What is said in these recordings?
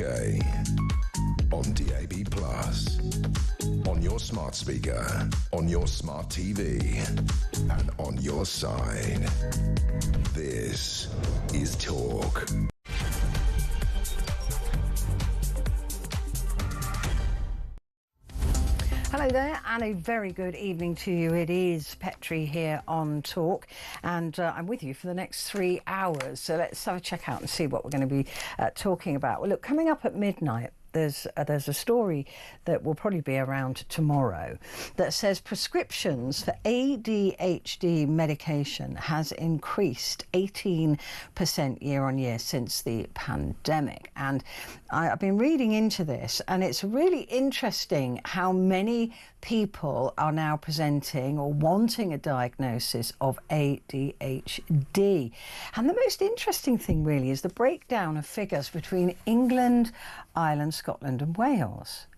UK. On DAB+. On your smart speaker. On your smart TV. And on your side. This is Talk. Hello there, and a very good evening to you. It is Petrie here on Talk, and I'm with you for the next 3 hours. So let's have a check out and see what we're going to be talking about. Well, look, coming up at midnight, there's a story that will probably be around tomorrow that says prescriptions for ADHD medication has increased 18% year on year since the pandemic. And I've been reading into this, and it's really interesting how many people are now presenting or wanting a diagnosis of ADHD. And the most interesting thing really is the breakdown of figures between England, Ireland, Scotland and Wales.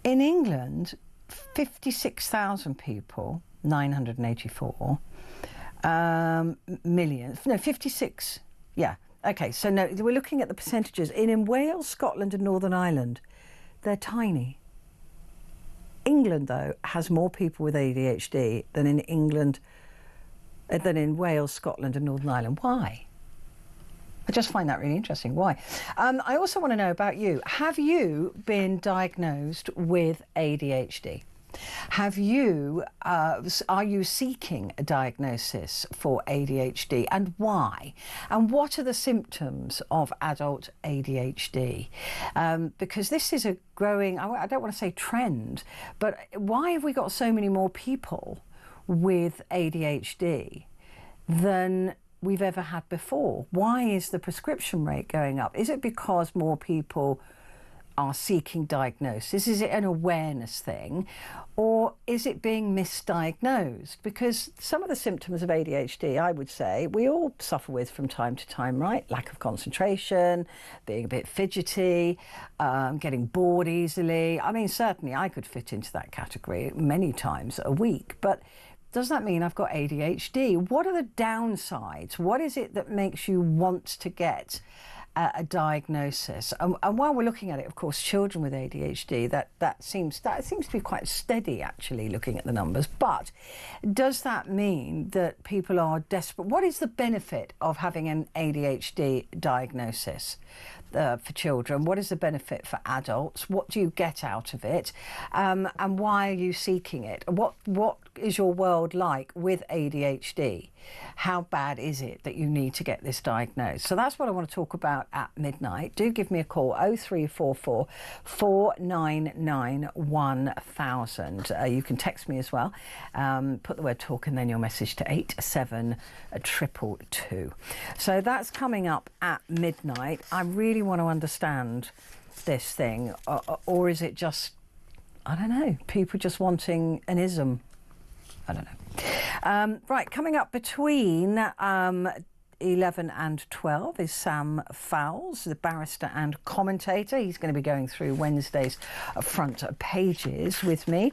In England, 56,000 people, 984 million, no, 56, yeah. Okay, so no, we're looking at the percentages. In Wales, Scotland and Northern Ireland, they're tiny. England, though, has more people with ADHD than in England, than in Wales, Scotland and Northern Ireland. Why? I just find that really interesting. Why? I also want to know about you. Have you been diagnosed with ADHD? Have you, are you seeking a diagnosis for ADHD, and why? And what are the symptoms of adult ADHD? Because this is a growing, I don't want to say trend, but why have we got so many more people with ADHD than we've ever had before? Why is the prescription rate going up? Is it because more people are seeking diagnosis? Is it an awareness thing, or is it being misdiagnosed? Because some of the symptoms of ADHD, I would say, we all suffer with from time to time, right? Lack of concentration, being a bit fidgety, getting bored easily. I mean, certainly I could fit into that category many times a week, but does that mean I've got ADHD? What are the downsides? What is it that makes you want to get a diagnosis? And while we're looking at it, of course, children with ADHD, that seems to be quite steady, actually, looking at the numbers. But does that mean that people are desperate? What is the benefit of having an ADHD diagnosis for children? What is the benefit for adults? What do you get out of it? And why are you seeking it? What is your world like with ADHD? How bad is it that you need to get this diagnosed? So that's what I want to talk about at midnight. Do give me a call, 0344 499 1000. You can text me as well. Put the word talk and then your message to 87222. So that's coming up at midnight. I really want to understand this thing, or is it just, I don't know, people just wanting an ism? I don't know. Right, coming up between 11 and 12 is Sam Fowles, the barrister and commentator. He's going to be going through Wednesday's front pages with me.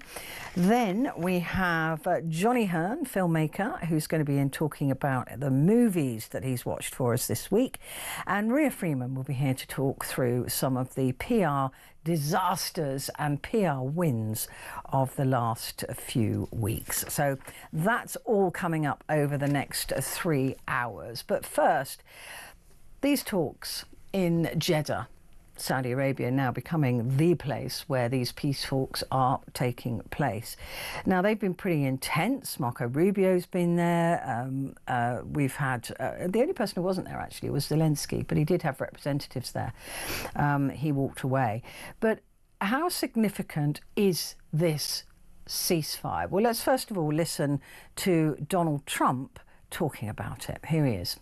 Then we have Johnny Hearn, filmmaker, who's going to be in talking about the movies that he's watched for us this week. And Maria Freeman will be here to talk through some of the PR disasters and PR wins of the last few weeks. So that's all coming up over the next 3 hours. But first, these talks in Jeddah, Saudi Arabia, now becoming the place where these peace talks are taking place. Now, they've been pretty intense. Marco Rubio's been there. We've had, the only person who wasn't there actually was Zelensky, but he did have representatives there. He walked away. But how significant is this ceasefire? Well, let's first of all listen to Donald Trump talking about it. Here he is.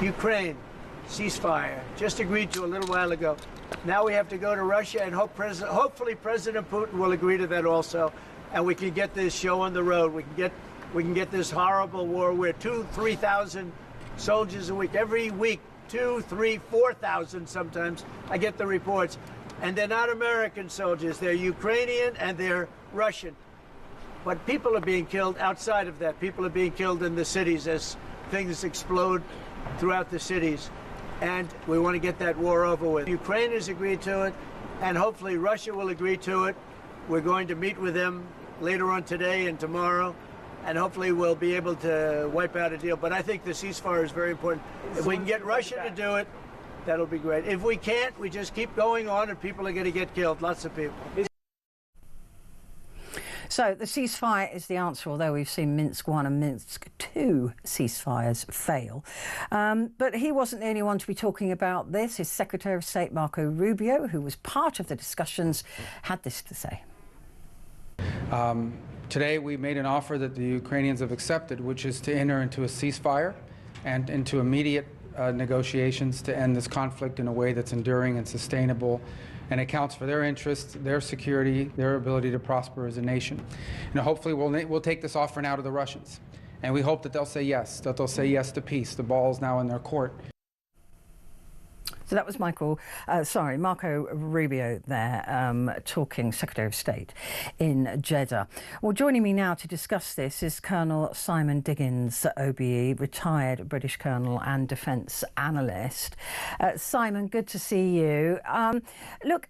Ukraine, ceasefire, just agreed to a little while ago. Now we have to go to Russia and hopefully President Putin will agree to that also, and we can get this show on the road. We can get this horrible war where 2,000-3,000 soldiers a week, every week, 2,000, 3,000, 4,000 sometimes. I get the reports. And they're not American soldiers. They're Ukrainian and they're Russian. But people are being killed outside of that. People are being killed in the cities as things explode throughout the cities. And we want to get that war over with. Ukraine has agreed to it, and hopefully Russia will agree to it. We're going to meet with them later on today and tomorrow, and hopefully we'll be able to wipe out a deal. But I think the ceasefire is very important. If we can get Russia to do it, that'll be great. If we can't, we just keep going on and people are going to get killed, lots of people. So the ceasefire is the answer, although we've seen Minsk 1 and Minsk 2 ceasefires fail. But he wasn't the only one to be talking about this. His Secretary of State, Marco Rubio, who was part of the discussions, had this to say. Today we made an offer that the Ukrainians have accepted, which is to enter into a ceasefire and into immediate negotiations to end this conflict in a way that's enduring and sustainable and accounts for their interests, their security, their ability to prosper as a nation. And hopefully we'll take this offer now to the Russians. And we hope that they'll say yes, to peace. The ball's now in their court. So that was Marco Rubio there, talking Secretary of State in Jeddah. Well, joining me now to discuss this is Colonel Simon Diggins, OBE, retired British Colonel and defence analyst. Simon, good to see you. Look,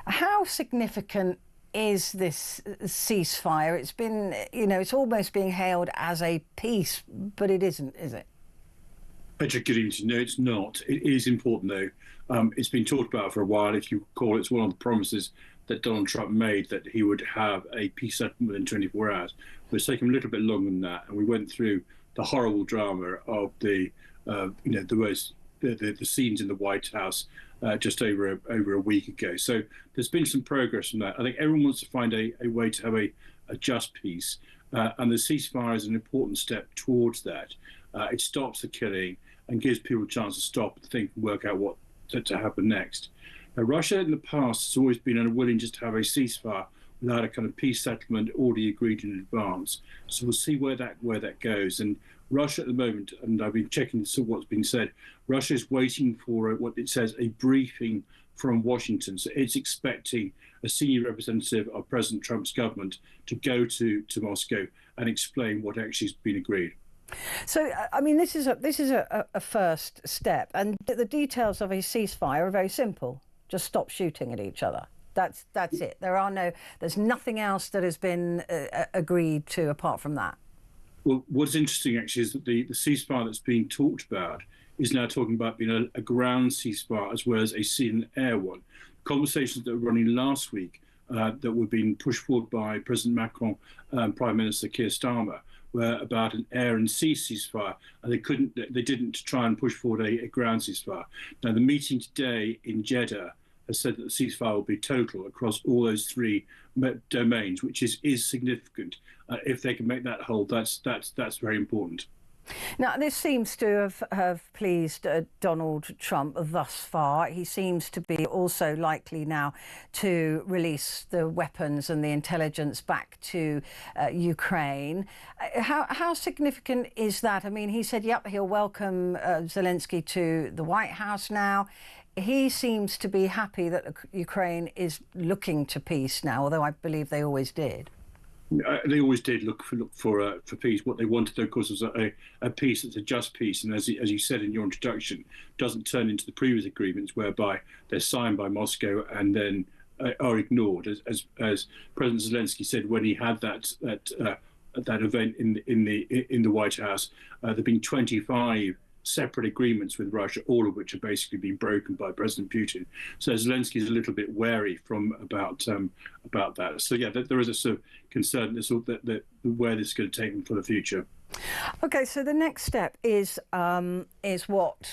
how significant is this ceasefire? It's been, it's almost being hailed as a peace, but it isn't, is it? Petrie, good evening. No, it's not. It is important, though. It's been talked about for a while. If you recall, it's one of the promises that Donald Trump made, that he would have a peace settlement within 24 hours. But it's taken a little bit longer than that, and we went through the horrible drama of the scenes in the White House just over a week ago. So there's been some progress on that. I think everyone wants to find a way to have a just peace, and the ceasefire is an important step towards that. It stops the killing and gives people a chance to stop and think and work out what to happen next. Now, Russia in the past has always been unwilling just to have a ceasefire without a kind of peace settlement already agreed in advance. So we'll see where that goes. And Russia at the moment, and I've been checking what's been said, Russia is waiting for what it says a briefing from Washington. So it's expecting a senior representative of President Trump's government to go to Moscow and explain what actually has been agreed. So, I mean, this is a first step, and the details of a ceasefire are very simple. Just stop shooting at each other. That's it. There's nothing else that has been agreed to apart from that. Well, what's interesting actually is that the ceasefire that's being talked about is now talking about being a ground ceasefire as well as a sea and air one. Conversations that were running last week that were being pushed forward by President Macron and Prime Minister Keir Starmer were about an air and sea ceasefire, and they didn't try and push forward a ground ceasefire. Now, the meeting today in Jeddah has said that the ceasefire will be total across all those three domains, which is significant. If they can make that hold, that's very important. Now, this seems to have pleased Donald Trump thus far. He seems to be also likely now to release the weapons and the intelligence back to Ukraine. How significant is that? I mean, he said, yep, he'll welcome Zelensky to the White House now. He seems to be happy that Ukraine is looking to peace now, although I believe they always did. They always did look for peace. What they wanted, of course, was a peace that's a just peace, and as you said in your introduction, doesn't turn into the previous agreements whereby they're signed by Moscow and then are ignored. As President Zelensky said when he had that event in the White House, there've been 25 separate agreements with Russia, all of which have basically been broken by President Putin. So Zelensky is a little bit wary about that. So yeah, there is a sort of concern that where this is going to take them for the future. Okay, so the next step is what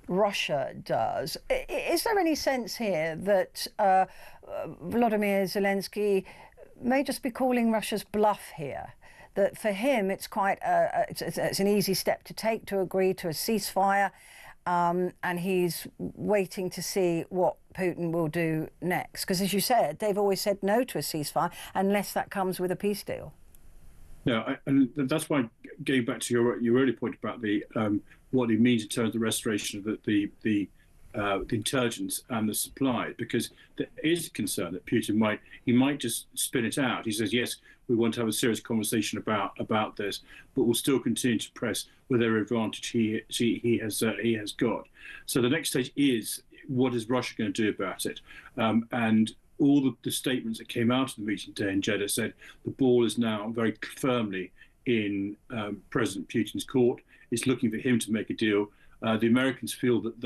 Russia does. Is there any sense here that Volodymyr Zelensky may just be calling Russia's bluff here? That for him it's quite it's an easy step to take, to agree to a ceasefire, and he's waiting to see what Putin will do next. Because as you said, they've always said no to a ceasefire unless that comes with a peace deal. Yeah, and that's why, going back to your earlier point about the what it means in terms of the restoration of the the intelligence and the supply, because there is a concern that Putin might just spin it out. He says, yes, we want to have a serious conversation about this, but we'll still continue to press whatever advantage he has got. So the next stage is, what is Russia going to do about it? And all the statements that came out of the meeting today in Jeddah said the ball is now very firmly in President Putin's court. It's looking for him to make a deal. The Americans feel that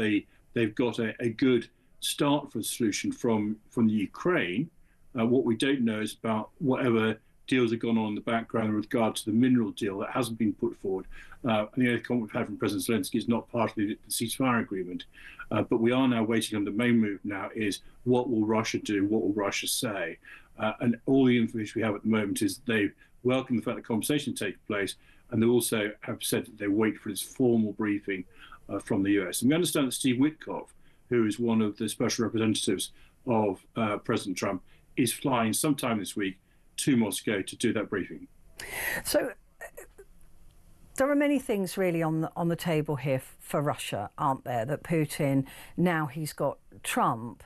they've got a good start for a solution from the Ukraine. What we don't know is about whatever deals have gone on in the background with regard to the mineral deal that hasn't been put forward. And the only comment we've had from President Zelensky is not part of the ceasefire agreement. But we are now waiting on the main move now is, what will Russia do? What will Russia say? And all the information we have at the moment is they welcome the fact that conversation takes place, and they also have said that they wait for this formal briefing from the US. And we understand that Steve Witkoff, who is one of the special representatives of President Trump, is flying sometime this week to Moscow to do that briefing. So there are many things really on the table here for Russia, aren't there, that Putin, now he's got Trump,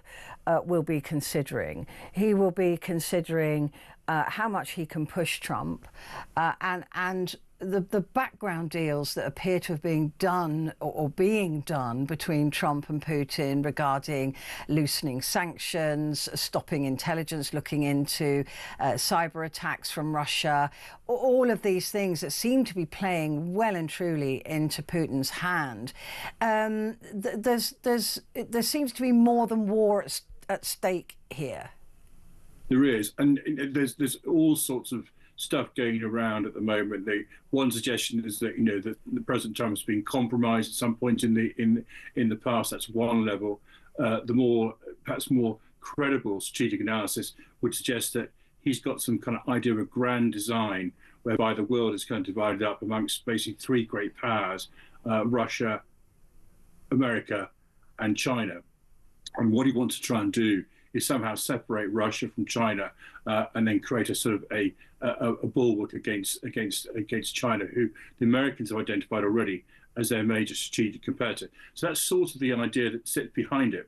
will be considering. He will be considering how much he can push Trump, and the background deals that appear to have been done or being done between Trump and Putin regarding loosening sanctions, stopping intelligence looking into cyber attacks from Russia, all of these things that seem to be playing well and truly into Putin's hand. There seems to be more than war at stake here. There is, and there's all sorts of stuff going around at the moment. One suggestion is that that the President Trump has been compromised at some point in the past. That's one level. The perhaps more credible strategic analysis would suggest that he's got some kind of idea of a grand design whereby the world is kind of divided up amongst basically three great powers: Russia, America, and China. And what he wants to try and do is somehow separate Russia from China, and then create a sort of a bulwark against China, who the Americans have identified already as their major strategic competitor. So that's sort of the idea that sits behind it.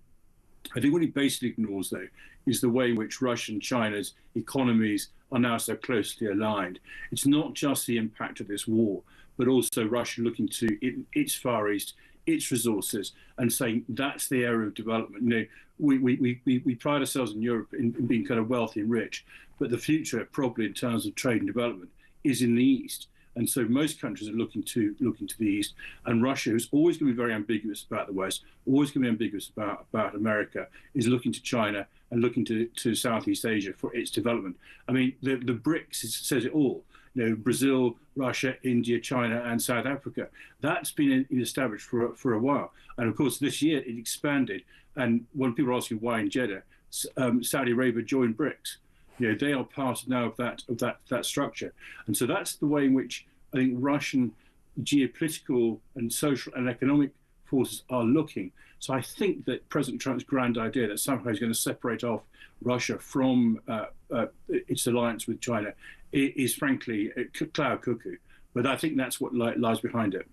I think what he basically ignores, though, is the way in which Russia and China's economies are now so closely aligned. It's not just the impact of this war, but also Russia looking to its Far East, its resources, and saying that's the area of development. We pride ourselves in Europe in being kind of wealthy and rich, but the future, probably in terms of trade and development, is in the East. And so most countries are looking to the East, and Russia, who's always going to be very ambiguous about the West, always going to be ambiguous about America, is looking to China and looking to Southeast Asia for its development. I mean, the BRICS says it all. Brazil, Russia, India, China, and South Africa. That's been established for a while. And of course, this year it expanded. And when people are asking why in Jeddah, Saudi Arabia joined BRICS. They are part now of that structure. And so that's the way in which I think Russian geopolitical and social and economic forces are looking. So I think that President Trump's grand idea that somehow he's going to separate off Russia from its alliance with China is frankly cloud cuckoo. But I think that's what lies behind it.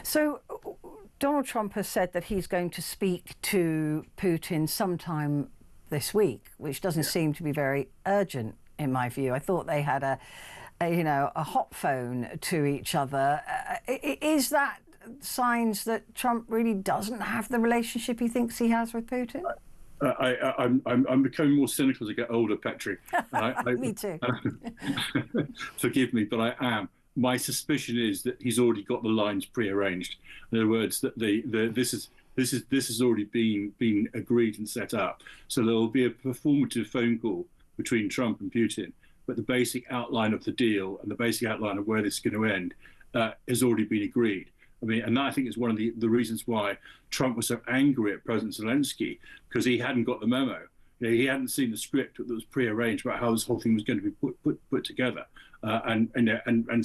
So Donald Trump has said that he's going to speak to Putin sometime this week, which doesn't seem to be very urgent in my view. I thought they had a hot phone to each other. Is that signs that Trump really doesn't have the relationship he thinks he has with Putin? I'm becoming more cynical as I get older, Petrie. Me too. Forgive me, but I am. My suspicion is that he's already got the lines prearranged. In other words, that this has already been agreed and set up. So there will be a performative phone call between Trump and Putin, but the basic outline of the deal and the basic outline of where this is going to end has already been agreed. I mean, and that I think is one of the reasons why Trump was so angry at President Zelensky, because he hadn't got the memo. He hadn't seen the script that was prearranged about how this whole thing was going to be put together, and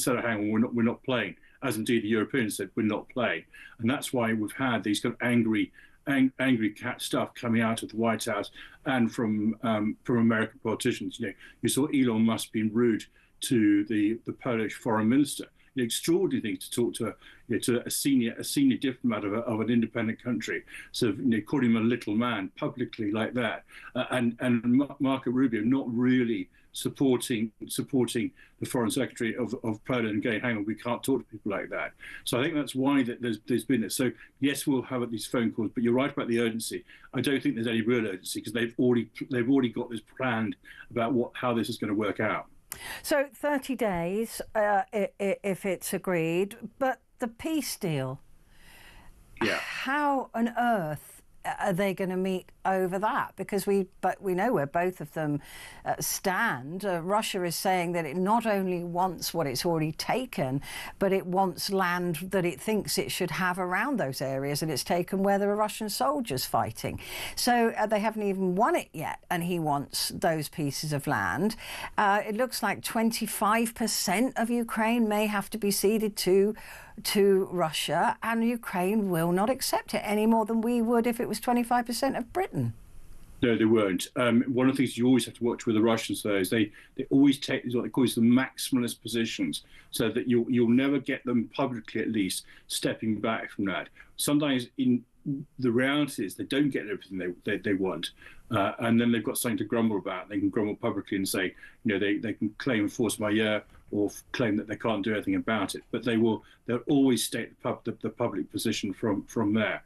said, "Hang on, we're not playing." As indeed the Europeans said, "We're not playing," and that's why we've had these kind of angry cat stuff coming out of the White House and from American politicians. You saw Elon Musk being rude to the Polish foreign minister. extraordinary thing to talk to a senior diplomat of an independent country, sort of calling him a little man publicly like that, and Marco Rubio not really supporting the foreign secretary of Poland and going, hang on, we can't talk to people like that. So I think that's why there's been this. So yes, we'll have these phone calls, but you're right about the urgency. I don't think there's any real urgency because they've already got this planned about how this is going to work out. So 30 days, if it's agreed, but the peace deal. Yeah. How on earth are they going to meet over that? Because we know where both of them stand. Russia is saying that it not only wants what it's already taken, but it wants land that it thinks it should have around those areas that it's taken where there are Russian soldiers fighting. So they haven't even won it yet, and he wants those pieces of land. It looks like 25% of Ukraine may have to be ceded to Russia, and Ukraine will not accept it any more than we would if it was 25% of Britain. No, they won't. One of the things you always have to watch with the Russians, though, is they always take what they call the maximalist positions, so that you'll never get them publicly, at least, stepping back from that. Sometimes in the reality is they don't get everything they want, and then they've got something to grumble about. They can grumble publicly and say, they can claim force majeure or claim that they can't do anything about it, but they'll always state the public position from there.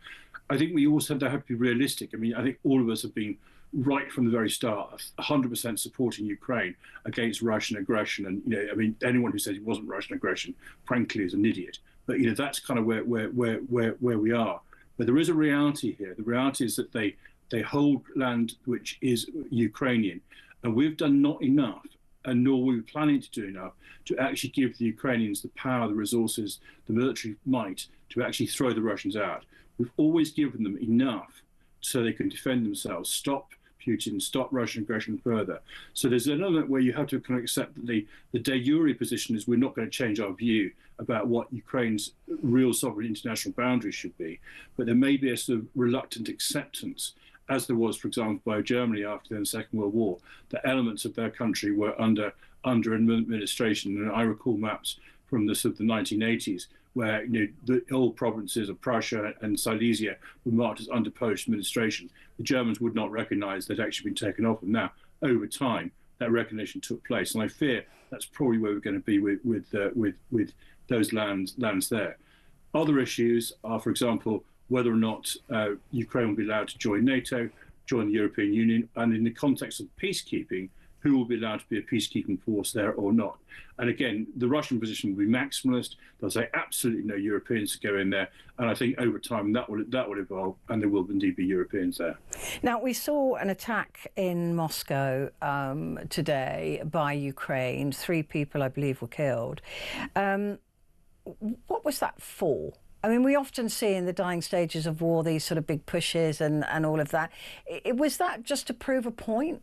I think we also have to be realistic. I mean, I think all of us have been right from the very start 100% supporting Ukraine against Russian aggression, and I mean, anyone who says it wasn't Russian aggression, frankly, is an idiot. But that's kind of where we are. But there is a reality here. The reality is that they hold land which is Ukrainian, and we've done not enough, and nor were we planning to do enough, to actually give the Ukrainians the power, the resources, the military might to actually throw the Russians out. We've always given them enough so they can defend themselves, stop Putin, stop Russian aggression further. So there's an element where you have to kind of accept that the de jure position is we're not going to change our view about what Ukraine's real sovereign international boundaries should be. But there may be a sort of reluctant acceptance, as there was, for example, by Germany after the Second World War, that elements of their country were under administration. And I recall maps from the 1980s where the old provinces of Prussia and Silesia were marked as under Polish administration. The Germans would not recognise they'd actually been taken off them. Now, over time, that recognition took place, and I fear that's probably where we're going to be with those lands there. Other issues are, for example, whether or not Ukraine will be allowed to join NATO, join the European Union, and in the context of peacekeeping, who will be allowed to be a peacekeeping force there or not. And again, the Russian position will be maximalist. They'll say absolutely no Europeans to go in there. And I think over time that will evolve, and there will indeed be Europeans there. Now, we saw an attack in Moscow today by Ukraine. 3 people, I believe, were killed. What was that for? I mean, we often see in the dying stages of war these sort of big pushes and all of that. Was that just to prove a point?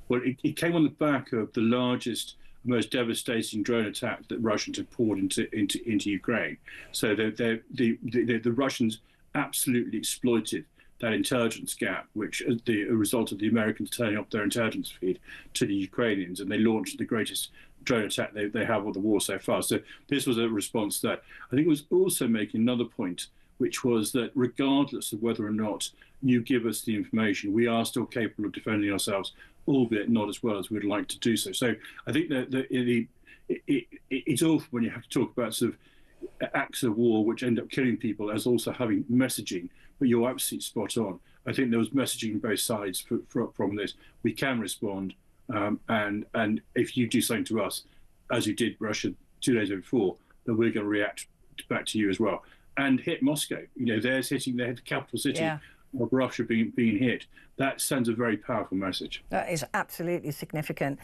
Well, it came on the back of the largest, most devastating drone attack that Russians had poured into Ukraine. So the Russians absolutely exploited that intelligence gap, which is a result of the Americans turning off their intelligence feed to the Ukrainians, and they launched the greatest drone attack they have of the war so far. So this was a response to that. I think it was also making another point, which was that regardless of whether or not you give us the information, we are still capable of defending ourselves, albeit not as well as we'd like to do so. So I think that it's awful when you have to talk about sort of acts of war which end up killing people as also having messaging, but you're absolutely spot on. I think there was messaging on both sides from this. We can respond, and if you do something to us, as you did Russia 2 days before, then we're going to react back to you as well. And hit Moscow. They're hitting the capital city. Yeah. Of Russia being hit, that sends a very powerful message. That is absolutely significant.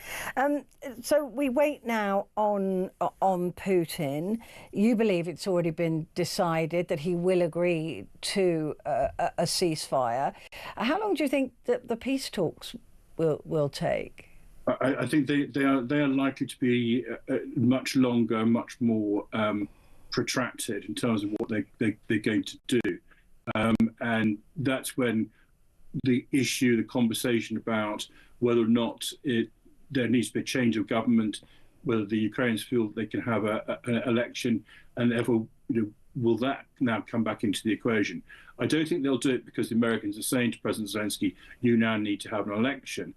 So we wait now on Putin. You believe it's already been decided that he will agree to a ceasefire. How long do you think that the peace talks will take? I think they are likely to be much longer, much more protracted in terms of what they're going to do. And that's when the conversation about whether or not there needs to be a change of government, whether the Ukrainians feel they can have an election, and therefore, will that now come back into the equation? I don't think they'll do it because the Americans are saying to President Zelensky, you now need to have an election.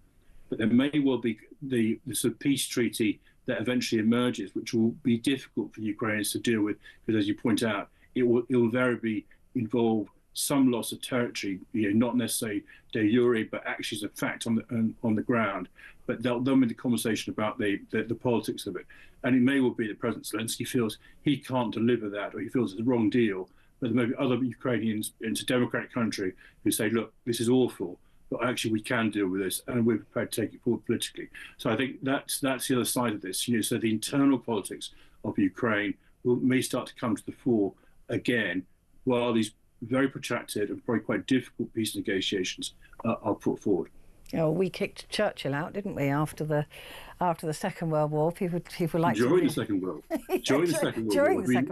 But there may well be the sort of peace treaty that eventually emerges, which will be difficult for the Ukrainians to deal with, because as you point out, it will invariably involve some loss of territory, not necessarily de jure, but actually as a fact on the ground. But they'll make the conversation about the politics of it. And it may well be that President Zelensky feels he can't deliver that, or he feels it's the wrong deal. But there may be other Ukrainians, it's a democratic country, who say, look, this is awful, but actually we can deal with this, and we're prepared to take it forward politically. So I think that's the other side of this. So the internal politics of Ukraine may start to come to the fore again, while these very protracted and probably quite difficult peace negotiations are put forward. Oh, we kicked Churchill out, didn't we? After the Second World War, people like during the Second World War. During the Second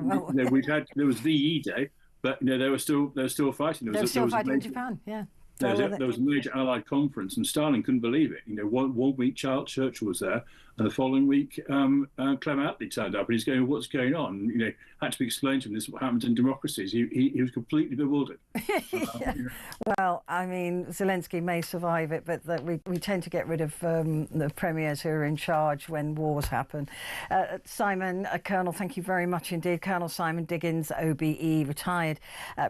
World War, there was VE Day, but they were still fighting. They were still fighting in Japan. Yeah. There was a major Allied conference, and Stalin couldn't believe it. One week Churchill was there, and the following week Clement Attlee turned up, and he's going, "What's going on?" Had to be explained to him. This is what happens in democracies. He was completely bewildered. Well, I mean, Zelensky may survive it, but we tend to get rid of the premiers who are in charge when wars happen. Simon, Colonel, thank you very much indeed. Colonel Simon Diggins, OBE, retired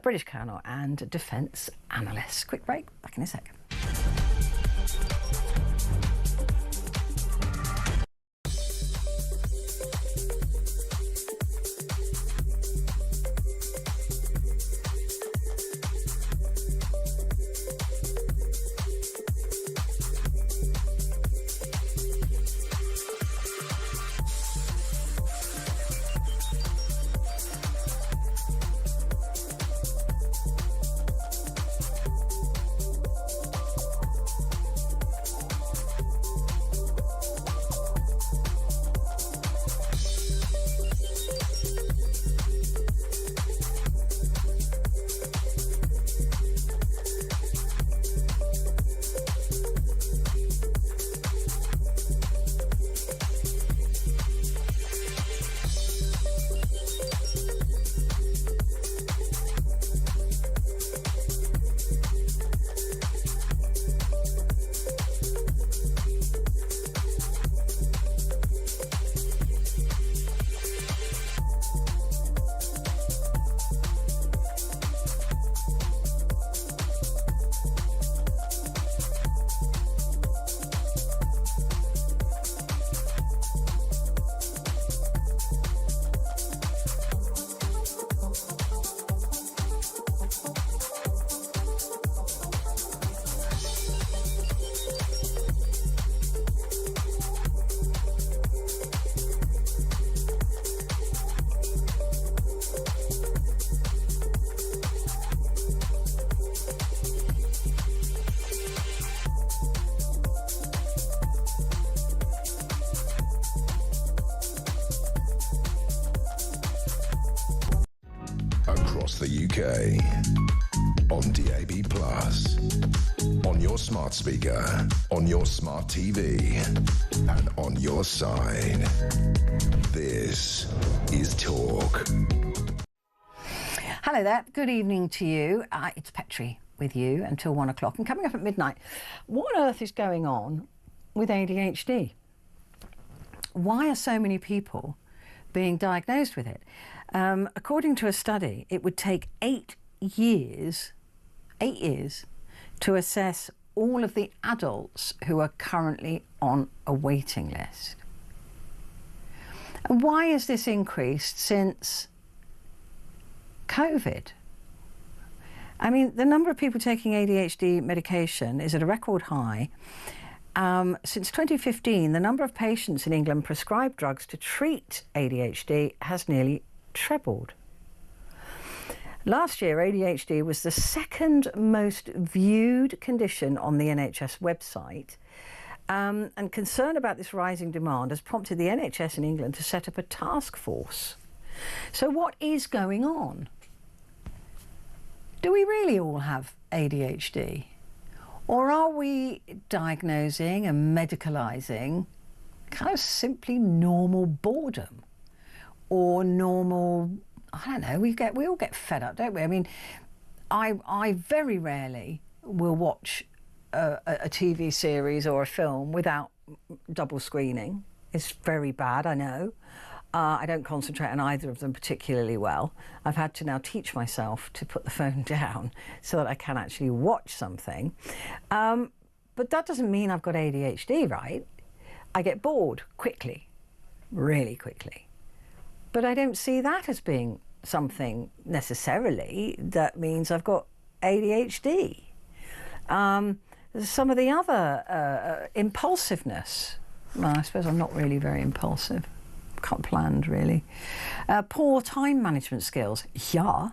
British Colonel and Defence Analyst. Quick break. Back in a second. Across the UK, on DAB+, on your smart speaker, on your smart TV, and on your side. This is Talk. Hello there. Good evening to you. It's Petrie with you until 1 o'clock. And coming up at midnight, what on earth is going on with ADHD? Why are so many people being diagnosed with it? According to a study, it would take 8 years to assess all of the adults who are currently on a waiting list. And why has this increased since COVID? I mean, the number of people taking ADHD medication is at a record high. Since 2015, the number of patients in England prescribed drugs to treat ADHD has nearly trebled. Last year, ADHD was the second most viewed condition on the NHS website, and concern about this rising demand has prompted the NHS in England to set up a task force. So what is going on? Do we really all have ADHD? Or are we diagnosing and medicalising kind of simply normal boredom or normal, I don't know, we all get fed up, don't we? I mean, I very rarely will watch a TV series or a film without double screening. It's very bad, I know. I don't concentrate on either of them particularly well. I've had to now teach myself to put the phone down so that I can actually watch something. But that doesn't mean I've got ADHD, right? I get bored quickly, really quickly. But I don't see that as being something necessarily that means I've got ADHD. Some of the other impulsiveness. Well, I suppose I'm not really very impulsive. Can't planned really. Poor time management skills. Yeah,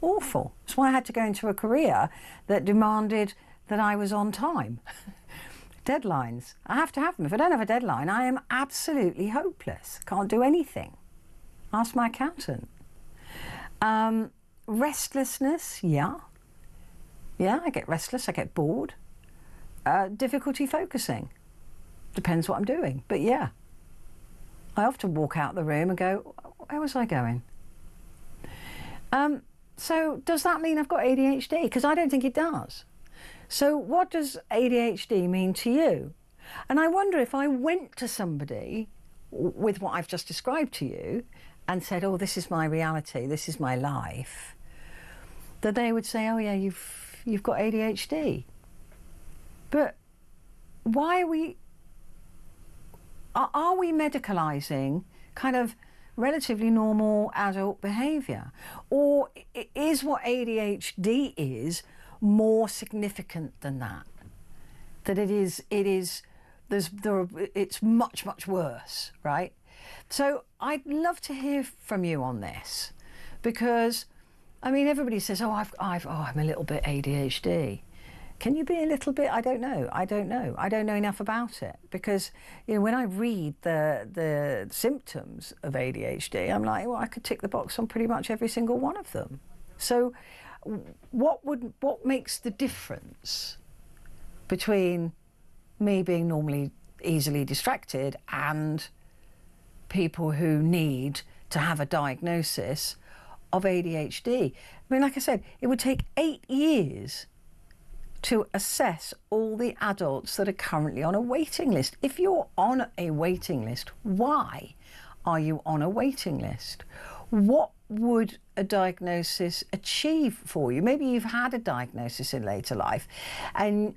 awful. That's why I had to go into a career that demanded that I was on time. Deadlines. I have to have them. If I don't have a deadline, I am absolutely hopeless. Can't do anything. Ask my accountant. Restlessness. Yeah, I get restless. I get bored. Difficulty focusing. Depends what I'm doing, but yeah. I often walk out the room and go, where was I going? So does that mean I've got ADHD? Because I don't think it does. So what does ADHD mean to you? And I wonder if I went to somebody with what I've just described to you and said, oh, this is my reality, this is my life, that they would say, oh yeah, you've got ADHD. But why are we medicalising kind of relatively normal adult behaviour? Or is what ADHD is more significant than that? That it's much, much worse, right? So I'd love to hear from you on this, because, I mean, everybody says, oh, I'm a little bit ADHD. Can you be a little bit? I don't know. I don't know enough about it, because, you know, when I read the symptoms of ADHD, I'm like, well, I could tick the box on pretty much every single one of them. So what makes the difference between me being normally easily distracted and people who need to have a diagnosis of ADHD? I mean, like I said, it would take 8 years to assess all the adults that are currently on a waiting list. If you're on a waiting list, why are you on a waiting list? What would a diagnosis achieve for you? Maybe you've had a diagnosis in later life, and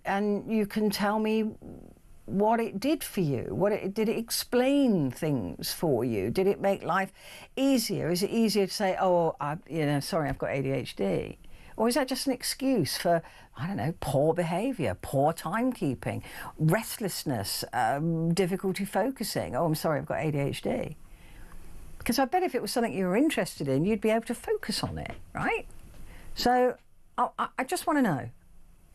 you can tell me what it did for you. Did it explain things for you? Did it make life easier? Is it easier to say, oh, sorry, I've got ADHD? Or is that just an excuse for, I don't know, poor behaviour, poor timekeeping, restlessness, difficulty focusing? Oh, I'm sorry, I've got ADHD. Because I bet if it was something you were interested in, you'd be able to focus on it, right? So I just want to know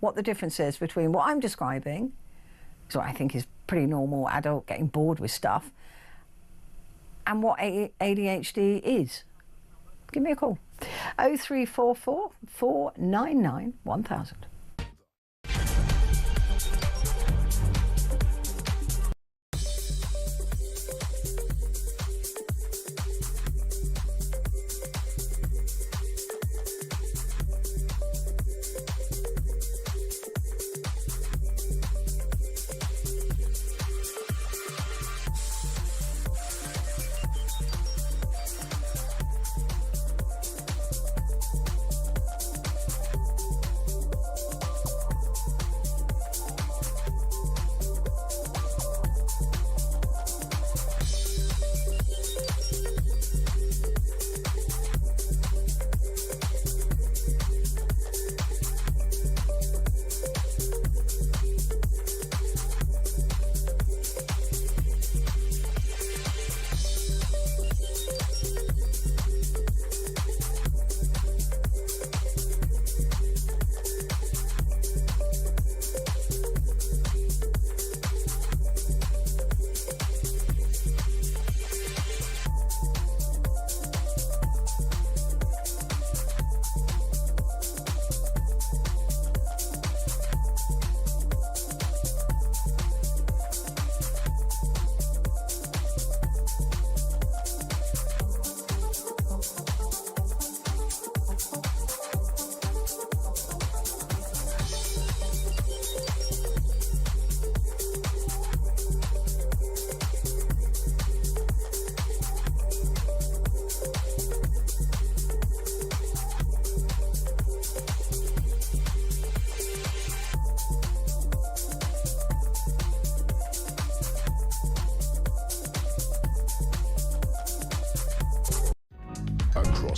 what the difference is between what I'm describing, so I think is pretty normal adult getting bored with stuff, and what ADHD is. Give me a call. 0344 499 1000.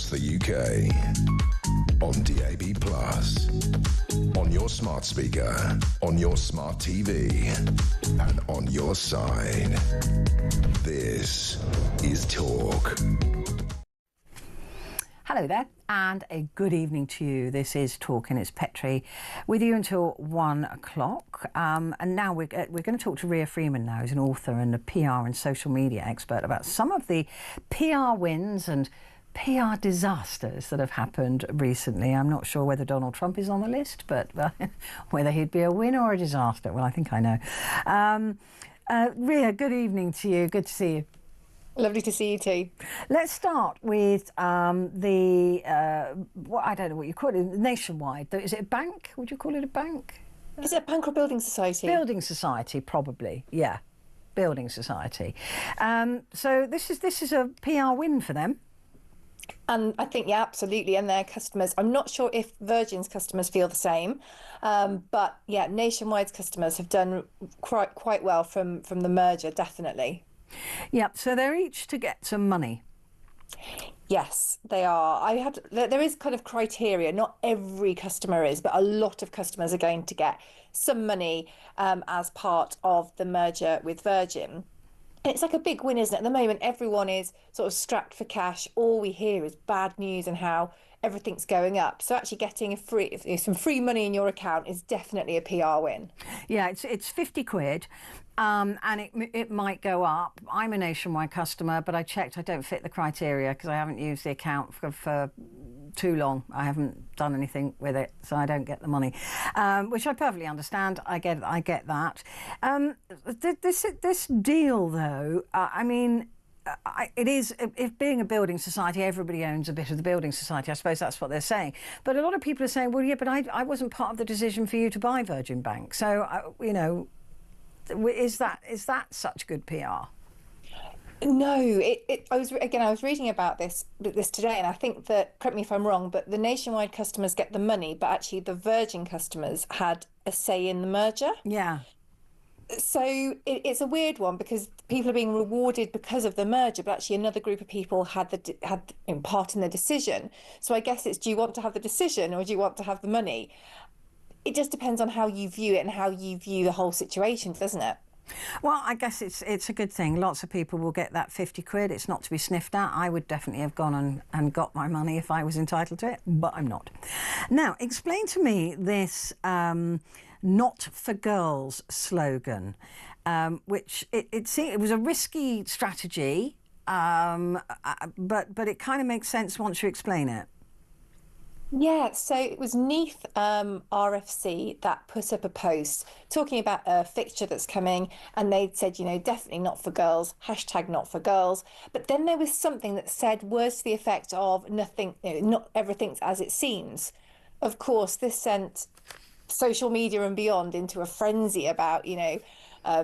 across the UK. On DAB+, on your smart speaker, on your smart TV, and on your side. This is Talk. Hello there, and a good evening to you. This is Talk, and it's Petrie with you until 1 o'clock. And now we're going to talk to Ria Freeman now, who's an author and a PR and social media expert, about some of the PR wins and PR disasters that have happened recently. I'm not sure whether Donald Trump is on the list, but whether he'd be a win or a disaster, well, I think I know. Ria, good evening to you. Good to see you. Lovely to see you too. Let's start with what I don't know what you call it, Nationwide. Is it a bank? Would you call it a bank? Is it a bank or building society? Building society, probably. Yeah, building society. So this is a PR win for them. And I think, yeah, absolutely. And their customers, I'm not sure if Virgin's customers feel the same, but yeah, Nationwide's customers have done quite well from the merger, definitely. Yeah, so they're each to get some money. Yes, they are. There is kind of criteria. Not every customer is, but a lot of customers are going to get some money as part of the merger with Virgin. And it's like a big win, isn't it? At the moment, everyone is sort of strapped for cash. All we hear is bad news and how everything's going up. So actually getting some free money in your account is definitely a PR win. Yeah, it's 50 quid. And it might go up. I'm a Nationwide customer, but I checked I don't fit the criteria because I haven't used the account for too long. I haven't done anything with it, so I don't get the money, which I perfectly understand. I get that. This deal, though, I mean, it is, if being a building society, everybody owns a bit of the building society. I suppose that's what they're saying. But a lot of people are saying, well, yeah, but I wasn't part of the decision for you to buy Virgin Bank. So, you know, is that such good PR? No, I was reading about this today, and I think that, correct me if I'm wrong, but the Nationwide customers get the money, but actually the Virgin customers had a say in the merger. Yeah. So it's a weird one because people are being rewarded because of the merger, but actually another group of people had part in the decision. So I guess it's, do you want to have the decision or do you want to have the money? It just depends on how you view it and how you view the whole situation, doesn't it? Well, I guess it's a good thing. Lots of people will get that 50 quid. It's not to be sniffed at. I would definitely have gone and got my money if I was entitled to it, but I'm not. Now, explain to me this "Not for Girls" slogan, which it was a risky strategy, but it kind of makes sense once you explain it. Yeah, so it was Neath RFC that put up a post talking about a fixture that's coming, and they'd said, you know, definitely not for girls, hashtag not for girls. But then there was something that said words to the effect of nothing, you know, not everything's as it seems. Of course, this sent social media and beyond into a frenzy about, you know,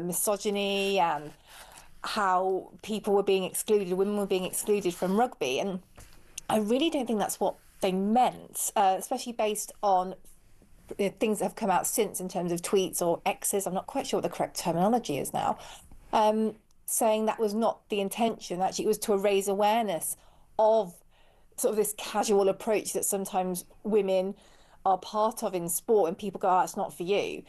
misogyny and how people were being excluded, women were being excluded from rugby. And I really don't think that's what they meant, especially based on things that have come out since in terms of tweets or X's. I'm not quite sure what the correct terminology is now, saying that was not the intention. Actually, it was to raise awareness of sort of this casual approach that sometimes women are part of in sport, and people go, oh, it's not for you.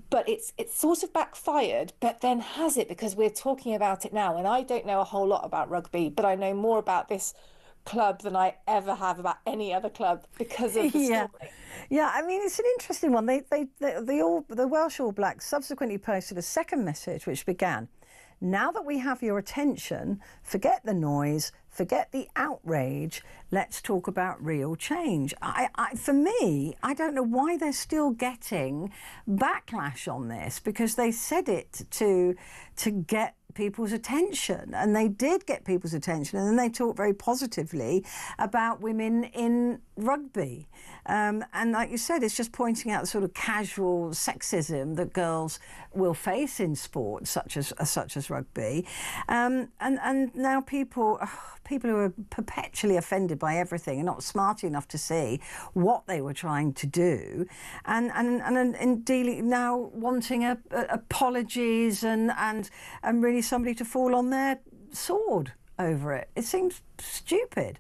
But it's sort of backfired, but then has it? Because we're talking about it now, and I don't know a whole lot about rugby, but I know more about this club than I ever have about any other club because of the story. Yeah, I mean, it's an interesting one. The Welsh All Blacks subsequently posted a second message which began, "Now that we have your attention, forget the noise, forget the outrage, let's talk about real change." For me, I don't know why they're still getting backlash on this, because they said it to get people's attention, and they did get people's attention, and then they talked very positively about women in rugby, and like you said, it's just pointing out the sort of casual sexism that girls will face in sports such as rugby, and now people who are perpetually offended by everything are not smart enough to see what they were trying to do, and dealing now wanting apologies and really somebody to fall on their sword over it. It seems stupid.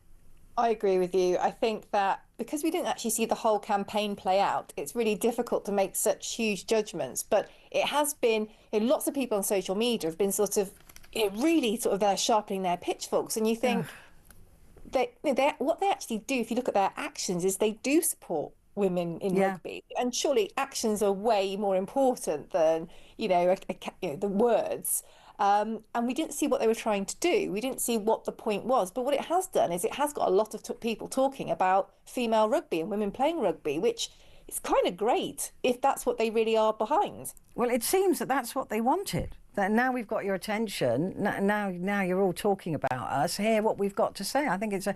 I agree with you. I think that because we didn't actually see the whole campaign play out, it's really difficult to make such huge judgments. But it has been, lots of people on social media have been sort of, really sort of there sharpening their pitchforks. And you think what they actually do, if you look at their actions, is they do support women in rugby. And surely actions are way more important than, the words. And we didn't see what they were trying to do. We didn't see what the point was. But what it has done is it has got a lot of people talking about female rugby and women playing rugby, which is kind of great if that's what they really are behind. Well, it seems that that's what they wanted. That now we've got your attention. Now you're all talking about us. Hear what we've got to say. I think it's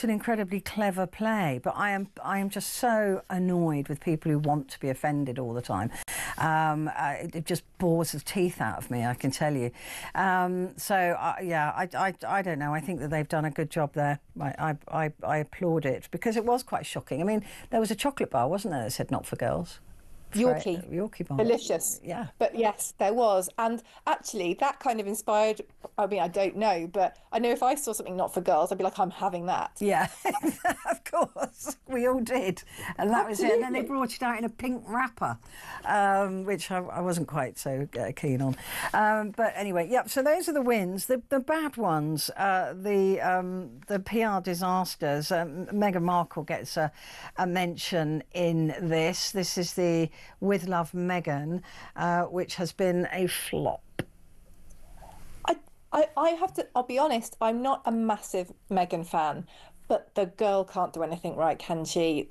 an incredibly clever play. But I am just so annoyed with people who want to be offended all the time. It just bores the teeth out of me, I can tell you. I don't know. I think that they've done a good job there. I applaud it because it was quite shocking. I mean, there was a chocolate bar, wasn't there, that said "not for girls." Yorkie bar. Delicious. Yeah. But yes, there was. And actually, that kind of inspired, I mean, I don't know, but I know if I saw something not for girls, I'd be like, I'm having that. Yeah, of course. We all did. And that was it. And then they brought it out in a pink wrapper, which I wasn't quite so keen on. But anyway, so those are the wins. The bad ones, the PR disasters. Meghan Markle gets a mention in this. This is the With Love Meghan, which has been a flop. I'll be honest, I'm not a massive Meghan fan, but the girl can't do anything right, can she?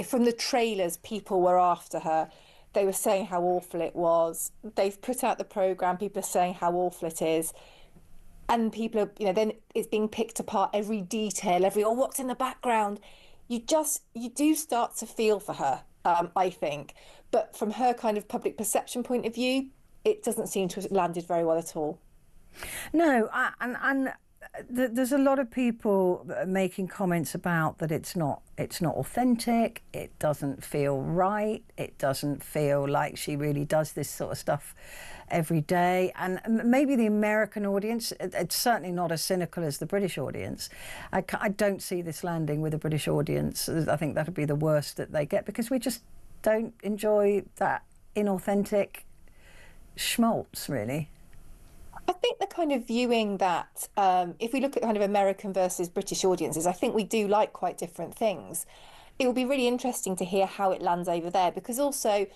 From the trailers, people were after her. They were saying how awful it was. They've put out the programme, people are saying how awful it is. And people are, then it's being picked apart, every detail, what's in the background. You do start to feel for her, I think. But from her kind of public perception point of view, it doesn't seem to have landed very well at all. No, and there's a lot of people making comments about that it's not authentic, it doesn't feel right, it doesn't feel like she really does this sort of stuff every day. And maybe the American audience, it's certainly not as cynical as the British audience. I don't see this landing with the British audience. I think that'd be the worst that they get because we just don't enjoy that inauthentic schmaltz, really. I think the kind of viewing that, if we look at kind of American versus British audiences, I think we do like quite different things. It will be really interesting to hear how it lands over there because also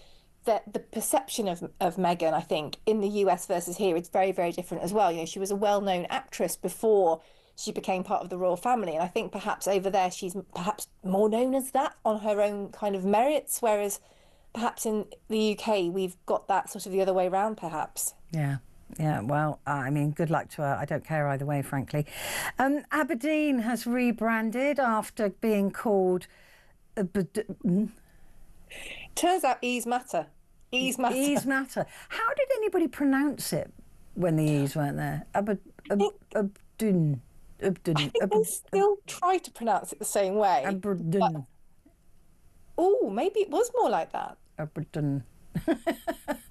the perception of Meghan, I think, in the US versus here, it's very, very different as well. She was a well-known actress before she became part of the royal family. And I think perhaps over there, she's perhaps more known as that on her own kind of merits, whereas perhaps in the UK, we've got that sort of the other way around, perhaps. Yeah, well, I mean, good luck to her. I don't care either way, frankly. Aberdeen has rebranded after being called... Turns out E's matter. E's matter. E's matter. How did anybody pronounce it when the E's weren't there? Aberdeen. I think they still try to pronounce it the same way. Aberdeen. Oh, maybe it was more like that. Aberdeen.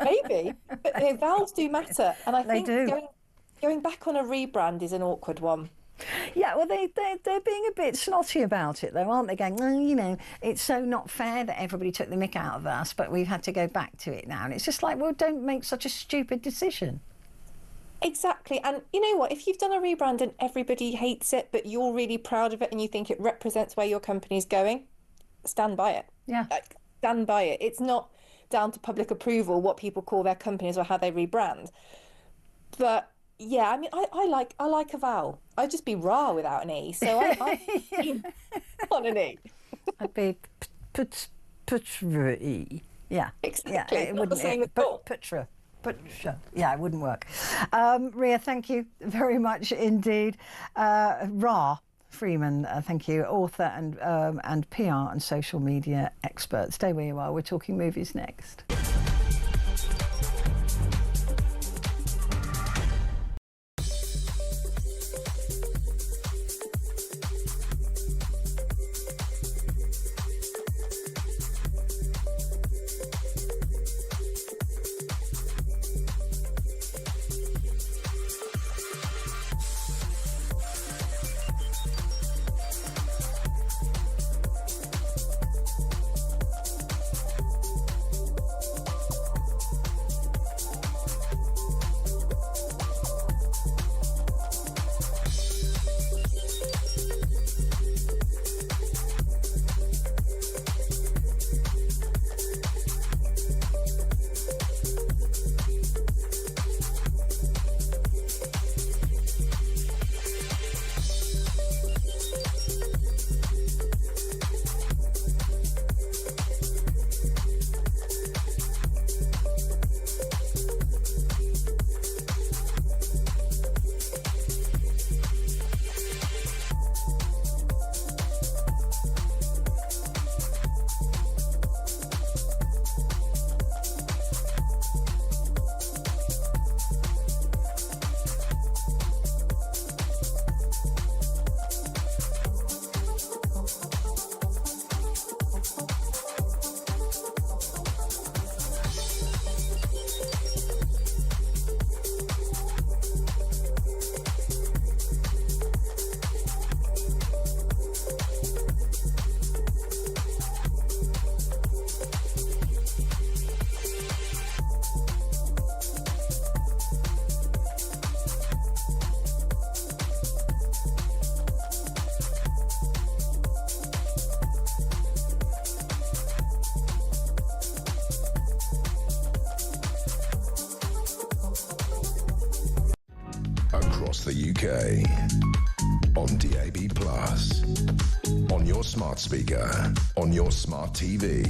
Maybe, but vowels do matter, and I think they do. Going back on a rebrand is an awkward one. Yeah, well, they're being a bit snotty about it, though, aren't they? Going, it's so not fair that everybody took the mick out of us, but we've had to go back to it now. And it's just like, well, don't make such a stupid decision. Exactly, and you know what? If you've done a rebrand and everybody hates it, but you're really proud of it and you think it represents where your company's going, stand by it. Yeah, stand by it. It's not down to public approval what people call their companies or how they rebrand. But yeah, I mean, I like a vowel. I'd just be raw without an E. So I want an E. I'd be Petrie. Yeah, exactly. Yeah, it wouldn't. Petra. Yeah, it wouldn't work. Ria, thank you very much indeed. Ra Freeman, thank you, author and PR and social media expert. Stay where you are. We're talking movies next. the UK. On DAB+, on your smart speaker, on your smart TV,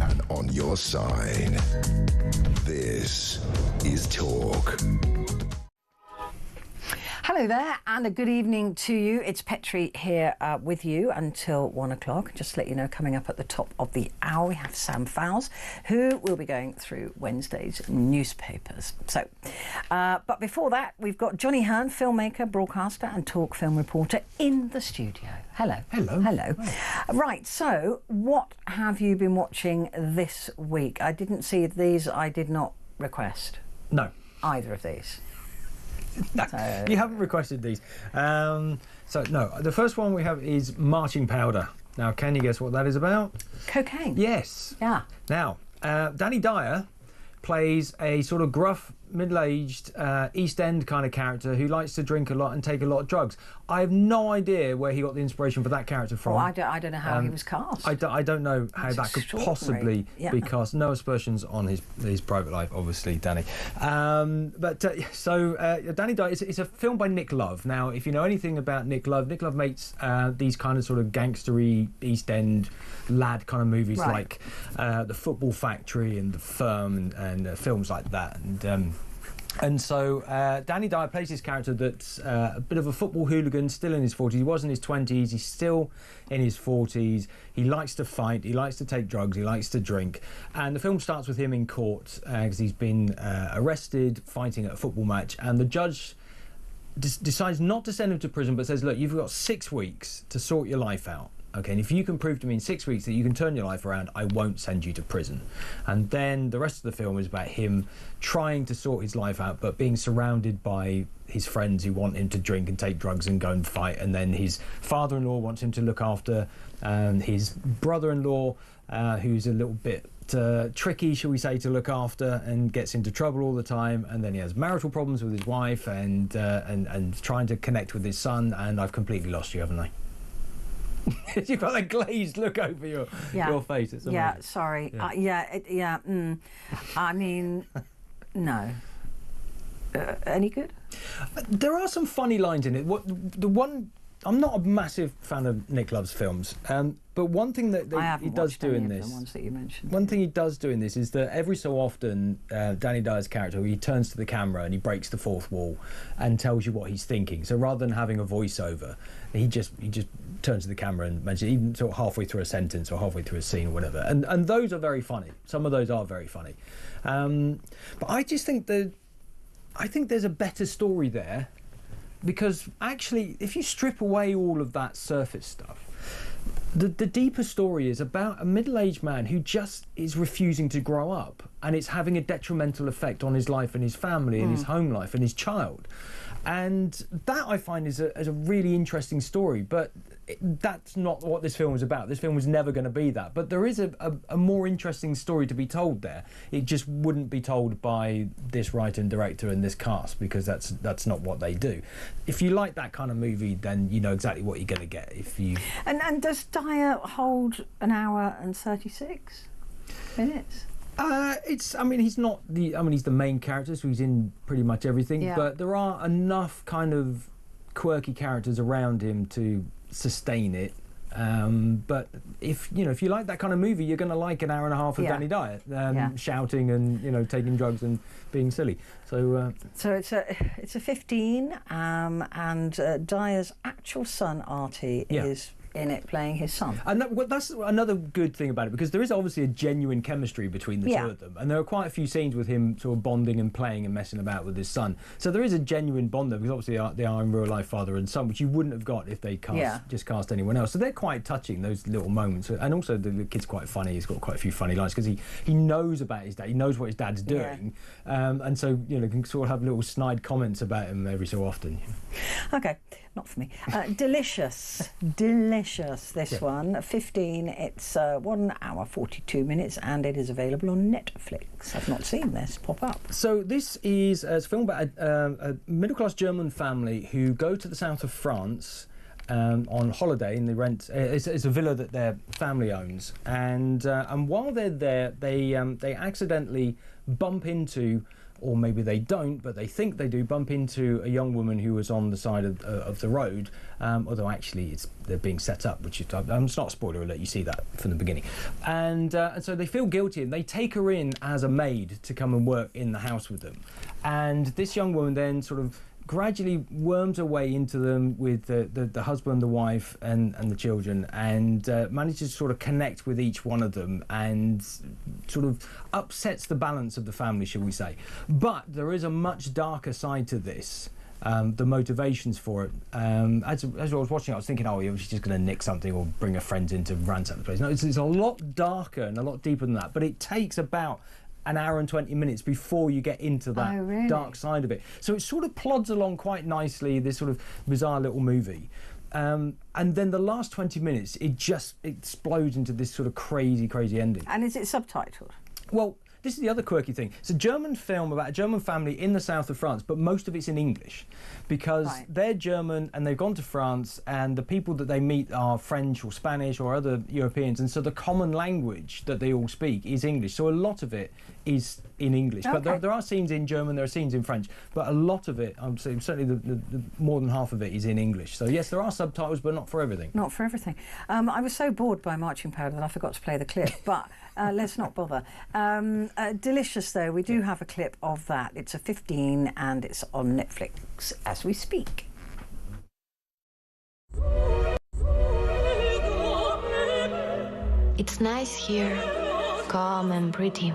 and on your side. This is Talk. Hello there, and a good evening to you. It's Petrie here with you until 1 o'clock. Just to let you know, coming up at the top of the hour, we have Sam Fowles, who will be going through Wednesday's newspapers. So, but before that, we've got Johnny Hearn, filmmaker, broadcaster, and talk film reporter in the studio. Hello. Hello. Hello. Right, so what have you been watching this week? I didn't see these. I did not request. No. Either of these. No, you haven't requested these. So, no, the first one we have is Marching Powder. Now, can you guess what that is about? Cocaine. Yes. Yeah. Now, Danny Dyer plays a sort of gruff, middle-aged East End kind of character who likes to drink a lot and take a lot of drugs. I have no idea where he got the inspiration for that character from. Well, I don't know how he was cast. I don't know how that could possibly be cast. No aspersions on his private life, obviously, Danny. Danny Dyer, it's a film by Nick Love. Now, if you know anything about Nick Love makes these kind of sort of gangstery East End lad kind of movies, like The Football Factory and The Firm and films like that. And so Danny Dyer plays this character that's a bit of a football hooligan, still in his 40s. He was in his 20s, he's still in his 40s. He likes to fight, he likes to take drugs, he likes to drink. And the film starts with him in court because he's been arrested fighting at a football match. And the judge decides not to send him to prison, but says, look, you've got 6 weeks to sort your life out. Okay, and if you can prove to me in 6 weeks that you can turn your life around, I won't send you to prison. And then the rest of the film is about him trying to sort his life out, but being surrounded by his friends who want him to drink and take drugs and go and fight. And then his father-in-law wants him to look after his brother-in-law, who's a little bit tricky, shall we say, to look after, and gets into trouble all the time. And then he has marital problems with his wife and trying to connect with his son. And I've completely lost you, haven't I? You've got that glazed look over your face. It's amazing. Sorry. I mean, no. Any good? There are some funny lines in it. I'm not a massive fan of Nick Love's films, but one thing that he does do in this, ones that you mentioned. one thing he does do in this is that every so often, Danny Dyer's character, he turns to the camera and he breaks the fourth wall and tells you what he's thinking. So rather than having a voiceover, he just turns to the camera and mentions, even sort of halfway through a sentence or halfway through a scene or whatever. And those are very funny. Some of those are very funny. But I just think there's a better story there. Because actually, if you strip away all of that surface stuff, the deeper story is about a middle-aged man who just is refusing to grow up, and it's having a detrimental effect on his life and his family and his home life and his child. And that, I find, is a really interesting story, but that's not what this film was about. This film was never going to be that. But there is a more interesting story to be told there. It just wouldn't be told by this writer and director and this cast, because that's not what they do. If you like that kind of movie, then you know exactly what you're going to get. And does Dyer hold an hour and 36 minutes? He's the main character, so he's in pretty much everything. But there are enough kind of quirky characters around him to sustain it. But if you like that kind of movie, you're going to like an hour and a half of Danny Dyer shouting and taking drugs and being silly. So it's a 15, and Dyer's actual son Artie is in it playing his son. And that's another good thing about it, because there is obviously a genuine chemistry between the two of them, and there are quite a few scenes with him sort of bonding and playing and messing about with his son. So there is a genuine bond there, because obviously they are in real life father and son, which you wouldn't have got if they just cast anyone else. So they're quite touching, those little moments. And also the kid's quite funny. He's got quite a few funny lines because he knows about his dad. He knows what his dad's doing, and so can sort of have little snide comments about him every so often. Okay, not for me. Delicious. This one, 15. It's 1 hour 42 minutes, and it is available on Netflix. I've not seen this pop up. So this is a film about a middle-class German family who go to the south of France on holiday, and they rent. It's a villa that their family owns, and while they're there, they accidentally bump into or maybe they don't, but they think they do, bump into a young woman who was on the side of the road, although actually they're being set up, which is, it's not a spoiler alert, you see that from the beginning. And so they feel guilty, and they take her in as a maid to come and work in the house with them. And this young woman then sort of gradually worms her way into them with the husband, the wife, and the children, and manages to sort of connect with each one of them, and sort of upsets the balance of the family, shall we say. But there is a much darker side to this. The motivations for it. As I was watching, I was thinking, oh, she's just going to nick something or bring her friends in to ransack the place. No, it's a lot darker and a lot deeper than that. But it takes about an hour and 20 minutes before you get into that dark side of it. So it sort of plods along quite nicely, this sort of bizarre little movie. And then the last 20 minutes, it just explodes into this sort of crazy ending. And is it subtitled? Well, this is the other quirky thing. It's a German film about a German family in the south of France, but most of it's in English because they're German and they've gone to France, and the people that they meet are French or Spanish or other Europeans, and so the common language that they all speak is English. So a lot of it is in English. Okay. But there are scenes in German, there are scenes in French, but a lot of it, I'm saying certainly the more than half of it is in English. So yes, there are subtitles, but not for everything. Not for everything. I was so bored by Marching Powder that I forgot to play the clip, but let's not bother. Delicious, though, we do have a clip of that. It's a 15 and it's on Netflix as we speak. It's nice here, calm and pretty.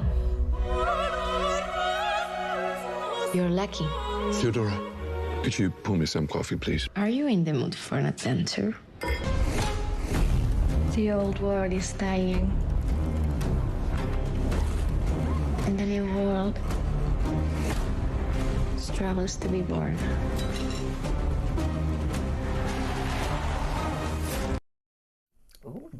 You're lucky. Theodora, could you pour me some coffee, please? Are you in the mood for an adventure? The old world is dying. And the new world struggles to be born. Ooh.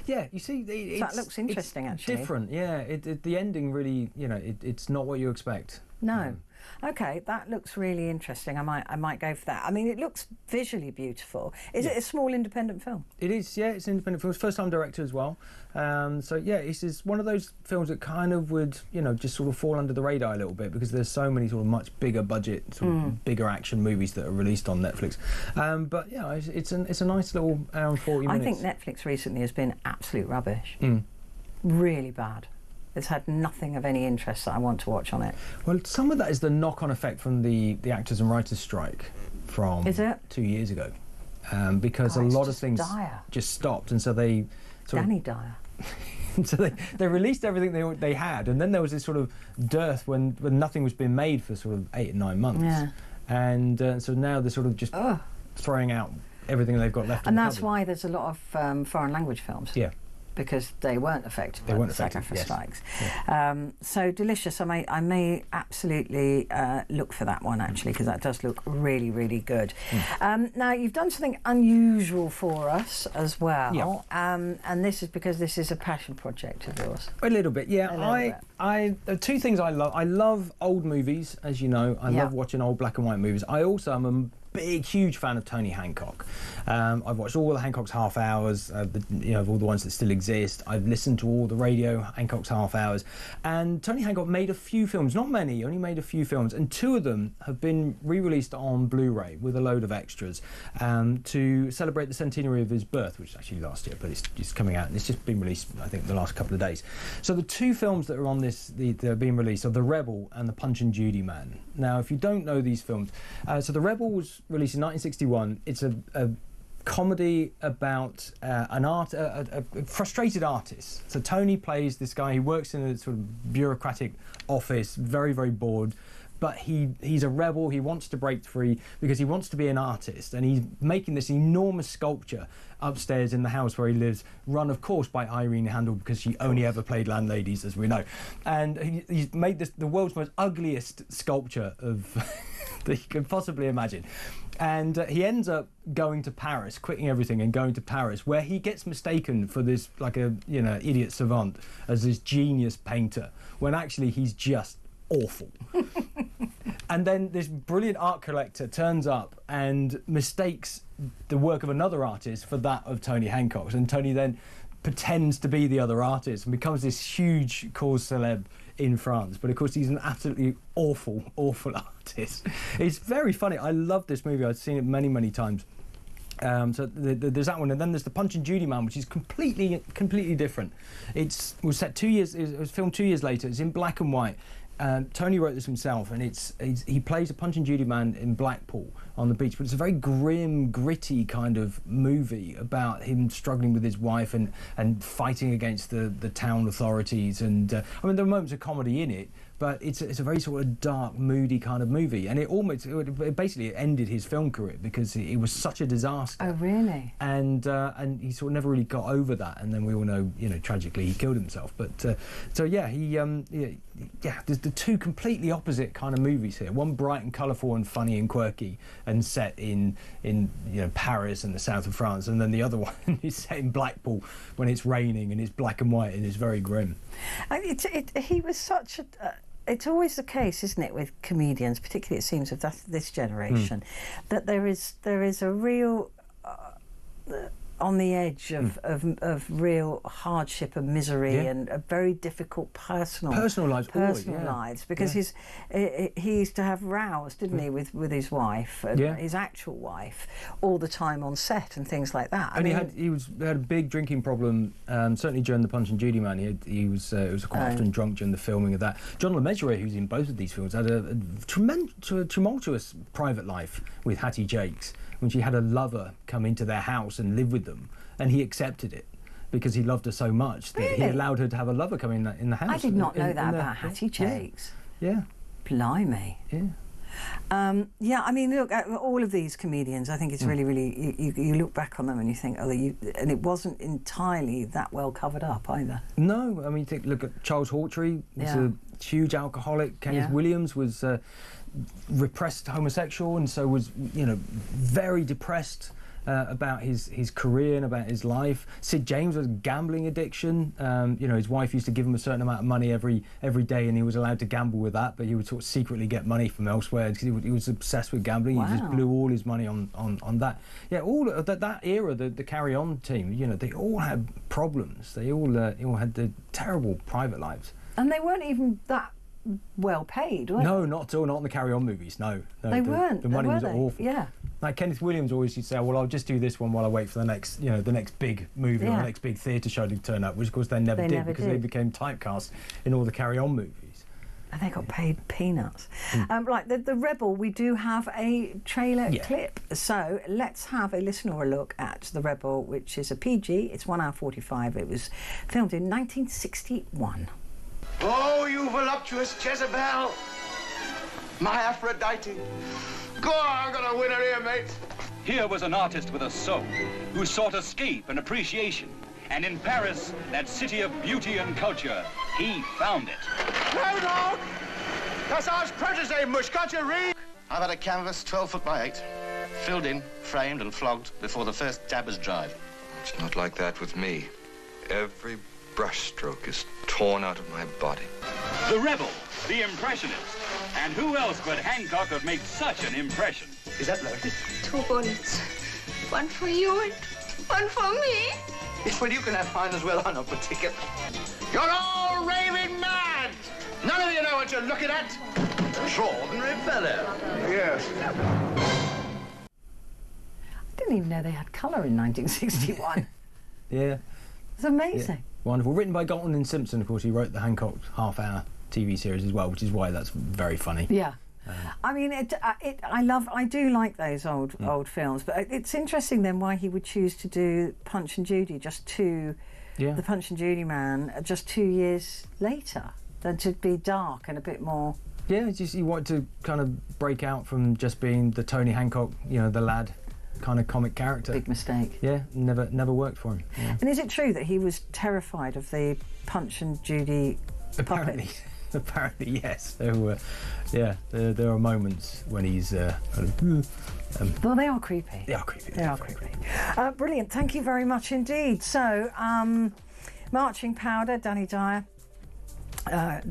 Yeah, you see, that looks interesting. Actually, different. Yeah, the ending really, it's not what you expect. No. Okay, that looks really interesting. I might go for that. I mean, it looks visually beautiful. Is it a small independent film? It is, yeah, it's an independent film. It's first-time director as well. So, yeah, it's one of those films that kind of would, just sort of fall under the radar a little bit because there's so many sort of much bigger budget, sort of bigger action movies that are released on Netflix. But, yeah, it's a nice little hour and 40 minutes. I think Netflix recently has been absolute rubbish. Really bad. It's had nothing of any interest that I want to watch on it. Well, some of that is the knock-on effect from the actors and writers strike from 2 years ago, because a lot of things just stopped, and so they Danny Dyer. So they released everything they had, and then there was this sort of dearth when nothing was being made for sort of 8 or 9 months. Yeah. And so now they're sort of just throwing out everything they've got left. And that's why there's a lot of foreign language films. Yeah. Because they weren't affected by the SAG-AFTRA strikes. Yeah. So Delicious, I may absolutely look for that one, actually, because that does look really, really good. Now, you've done something unusual for us as well, and this is because this is a passion project of yours. A little bit, yeah. There are two things I love. I love old movies, as you know. I love watching old black and white movies. I also am a huge fan of Tony Hancock. I've watched all the Hancock's half hours, of all the ones that still exist. I've listened to all the radio Hancock's half hours. And Tony Hancock made a few films, not many, only made a few films, and 2 of them have been re-released on Blu-ray with a load of extras to celebrate the centenary of his birth, which is actually last year, but it's coming out, and it's just been released, I think, the last couple of days. So the 2 films that are on this, that are being released, are The Rebel and The Punch and Judy Man. Now, if you don't know these films, so The Rebel was released in 1961. It's a comedy about a frustrated artist. So Tony plays this guy who works in a sort of bureaucratic office, very, very bored, but he's a rebel. He wants to break free because he wants to be an artist, and he's making this enormous sculpture upstairs in the house where he lives, run of course by Irene Handel, because she only ever played landladies, as we know. And he's made the world's most ugliest sculpture of that you can possibly imagine. And he ends up going to Paris, quitting everything and going to Paris, where he gets mistaken for this, like a idiot savant, as this genius painter, when actually he's just awful. And then this brilliant art collector turns up and mistakes the work of another artist for that of Tony Hancock's, and Tony then pretends to be the other artist and becomes this huge cause celeb in France. But of course, he's an absolutely awful, awful artist. It's very funny. I love this movie. I've seen it many, many times. So there's that one, and then there's the Punch and Judy Man, which is completely different. It was set 2 years. It was filmed 2 years later. It's in black and white. Tony wrote this himself, and he plays a Punch and Judy man in Blackpool on the beach, but it's a very grim, gritty kind of movie about him struggling with his wife and fighting against the town authorities. And I mean, there are moments of comedy in it, but it's a very sort of dark, moody kind of movie, and it basically ended his film career because it was such a disaster. Oh, really? And he sort of never really got over that, and then we all know, tragically he killed himself. But so yeah, there's the two completely opposite kind of movies here. One bright and colourful and funny and quirky and set in Paris and the south of France, and then the other one is set in Blackpool when it's raining and it's black and white and it's very grim. He was such a. It's always the case, isn't it, with comedians, particularly it seems of this generation, that there is a real on the edge of real hardship and misery and a very difficult personal lives because he used to have rows, didn't he, with his wife, his actual wife, all the time on set and things like that. And he had a big drinking problem, certainly during the Punch and Judy Man. He was quite often drunk during the filming of that. John Le Mesurier, who's in both of these films, had a tumultuous private life with Hattie Jacques, when she had a lover come into their house and live with them, and he accepted it because he loved her so much that he allowed her to have a lover come in the house. I did not know that about Hattie Jacques. Yeah. Blimey. Yeah. I mean, look, all of these comedians, I think it's really, really, you look back on them and you think, and it wasn't entirely that well covered up either. No, I mean, look at Charles Hawtrey, was a huge alcoholic. Kenneth Williams was repressed homosexual, and so was, very depressed about his career and about his life. Sid James was gambling addiction. His wife used to give him a certain amount of money every day, and he was allowed to gamble with that, but he would sort of secretly get money from elsewhere because he was obsessed with gambling. Wow. He just blew all his money on that. Yeah, all of that era, the Carry On team, they all had problems. They all had the terrible private lives. And they weren't even that well paid, were they? No, not at all. Not in the Carry On movies. No, they weren't. The money was awful. Yeah. Like Kenneth Williams always used to say, "Well, I'll just do this one while I wait for the next, the next big movie or the next big theatre show to turn up," which of course they never did because they became typecast in all the Carry On movies. And they got paid peanuts. Right, the Rebel. We do have a trailer clip, so let's have a listen or a look at The Rebel, which is a PG. It's 1 hour 45. It was filmed in 1961. Oh, you voluptuous Jezebel! My Aphrodite! Go on, I'm gonna win her here, mate! Here was an artist with a soul who sought escape and appreciation. And in Paris, that city of beauty and culture, he found it. No, dog! That's our protege, Mush. Can't you read? I've had a canvas 12 foot by 8, filled in, framed and flogged before the first dabber's drive. It's not like that with me. Every brushstroke is torn out of my body. The Rebel, the Impressionist. And who else but Hancock could make such an impression? Is that loaded? 2 bullets. One for you and one for me. Well, you can have mine as well. I'm not particular. You're all raving mad! None of you know what you're looking at. Extraordinary fellow. Yes. I didn't even know they had colour in 1961. Yeah. It's amazing. Yeah. Wonderful. Written by Galton and Simpson, of course. He wrote the Hancock half-hour TV series as well, which is why that's very funny. Yeah. I mean, I do like those old films, but it's interesting then why he would choose to do Punch and Judy the Punch and Judy Man just 2 years later, than to be dark and a bit more. Yeah, he wanted to kind of break out from just being the Tony Hancock, the lad kind of comic character. Big mistake. Yeah, never worked for him. Yeah. And is it true that he was terrified of the Punch and Judy puppets? Apparently, yes. There are moments when he's well, they are creepy. They are creepy. They are creepy. Brilliant. Thank you very much indeed. So, Marching Powder, Danny Dyer.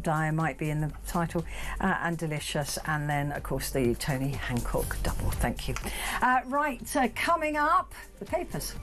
Dyer might be in the title, and Delicious, and then, of course, the Tony Hancock double. Thank you. Right, coming up, the papers.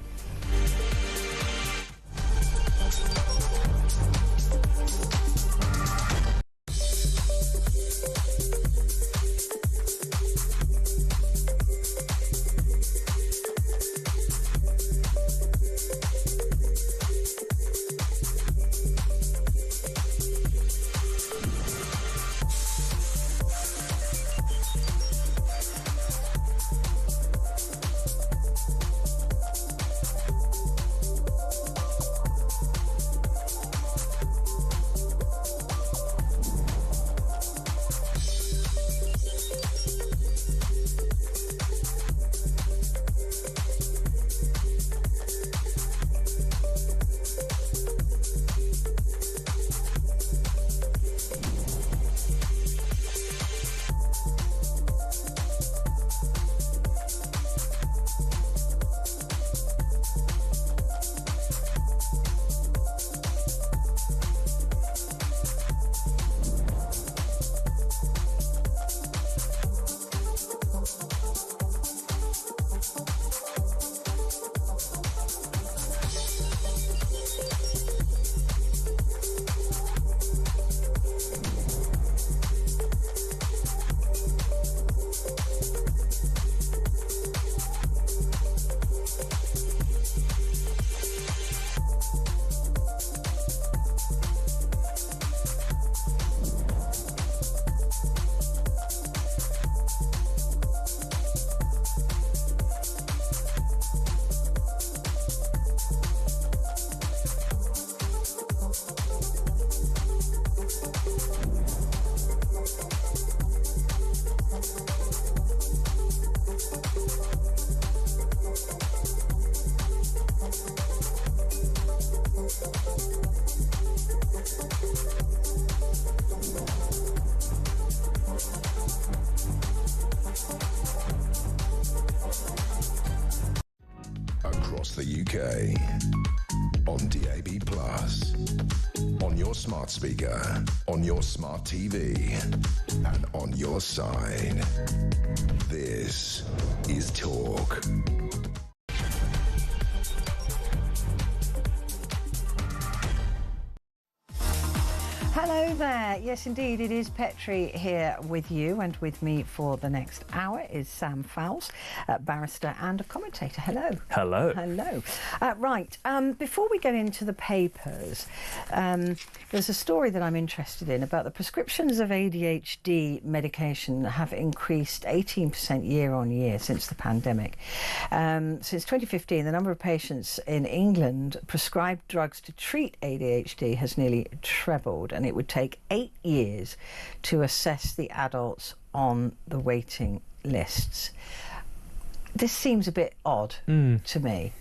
UK. On DAB+, on your smart speaker, on your smart TV, and on your side. This is Talk. Hello there. Yes, indeed, it is Petrie here with you, and with me for the next hour is Sam Fowles, barrister and a commentator. Hello. Hello. Hello. Right, before we get into the papers, there's a story that I'm interested in about the prescriptions of ADHD medication have increased 18% year on year since the pandemic. Since 2015, the number of patients in England prescribed drugs to treat ADHD has nearly trebled, and it would take 8 years to assess the adults on the waiting lists. This seems a bit odd to me.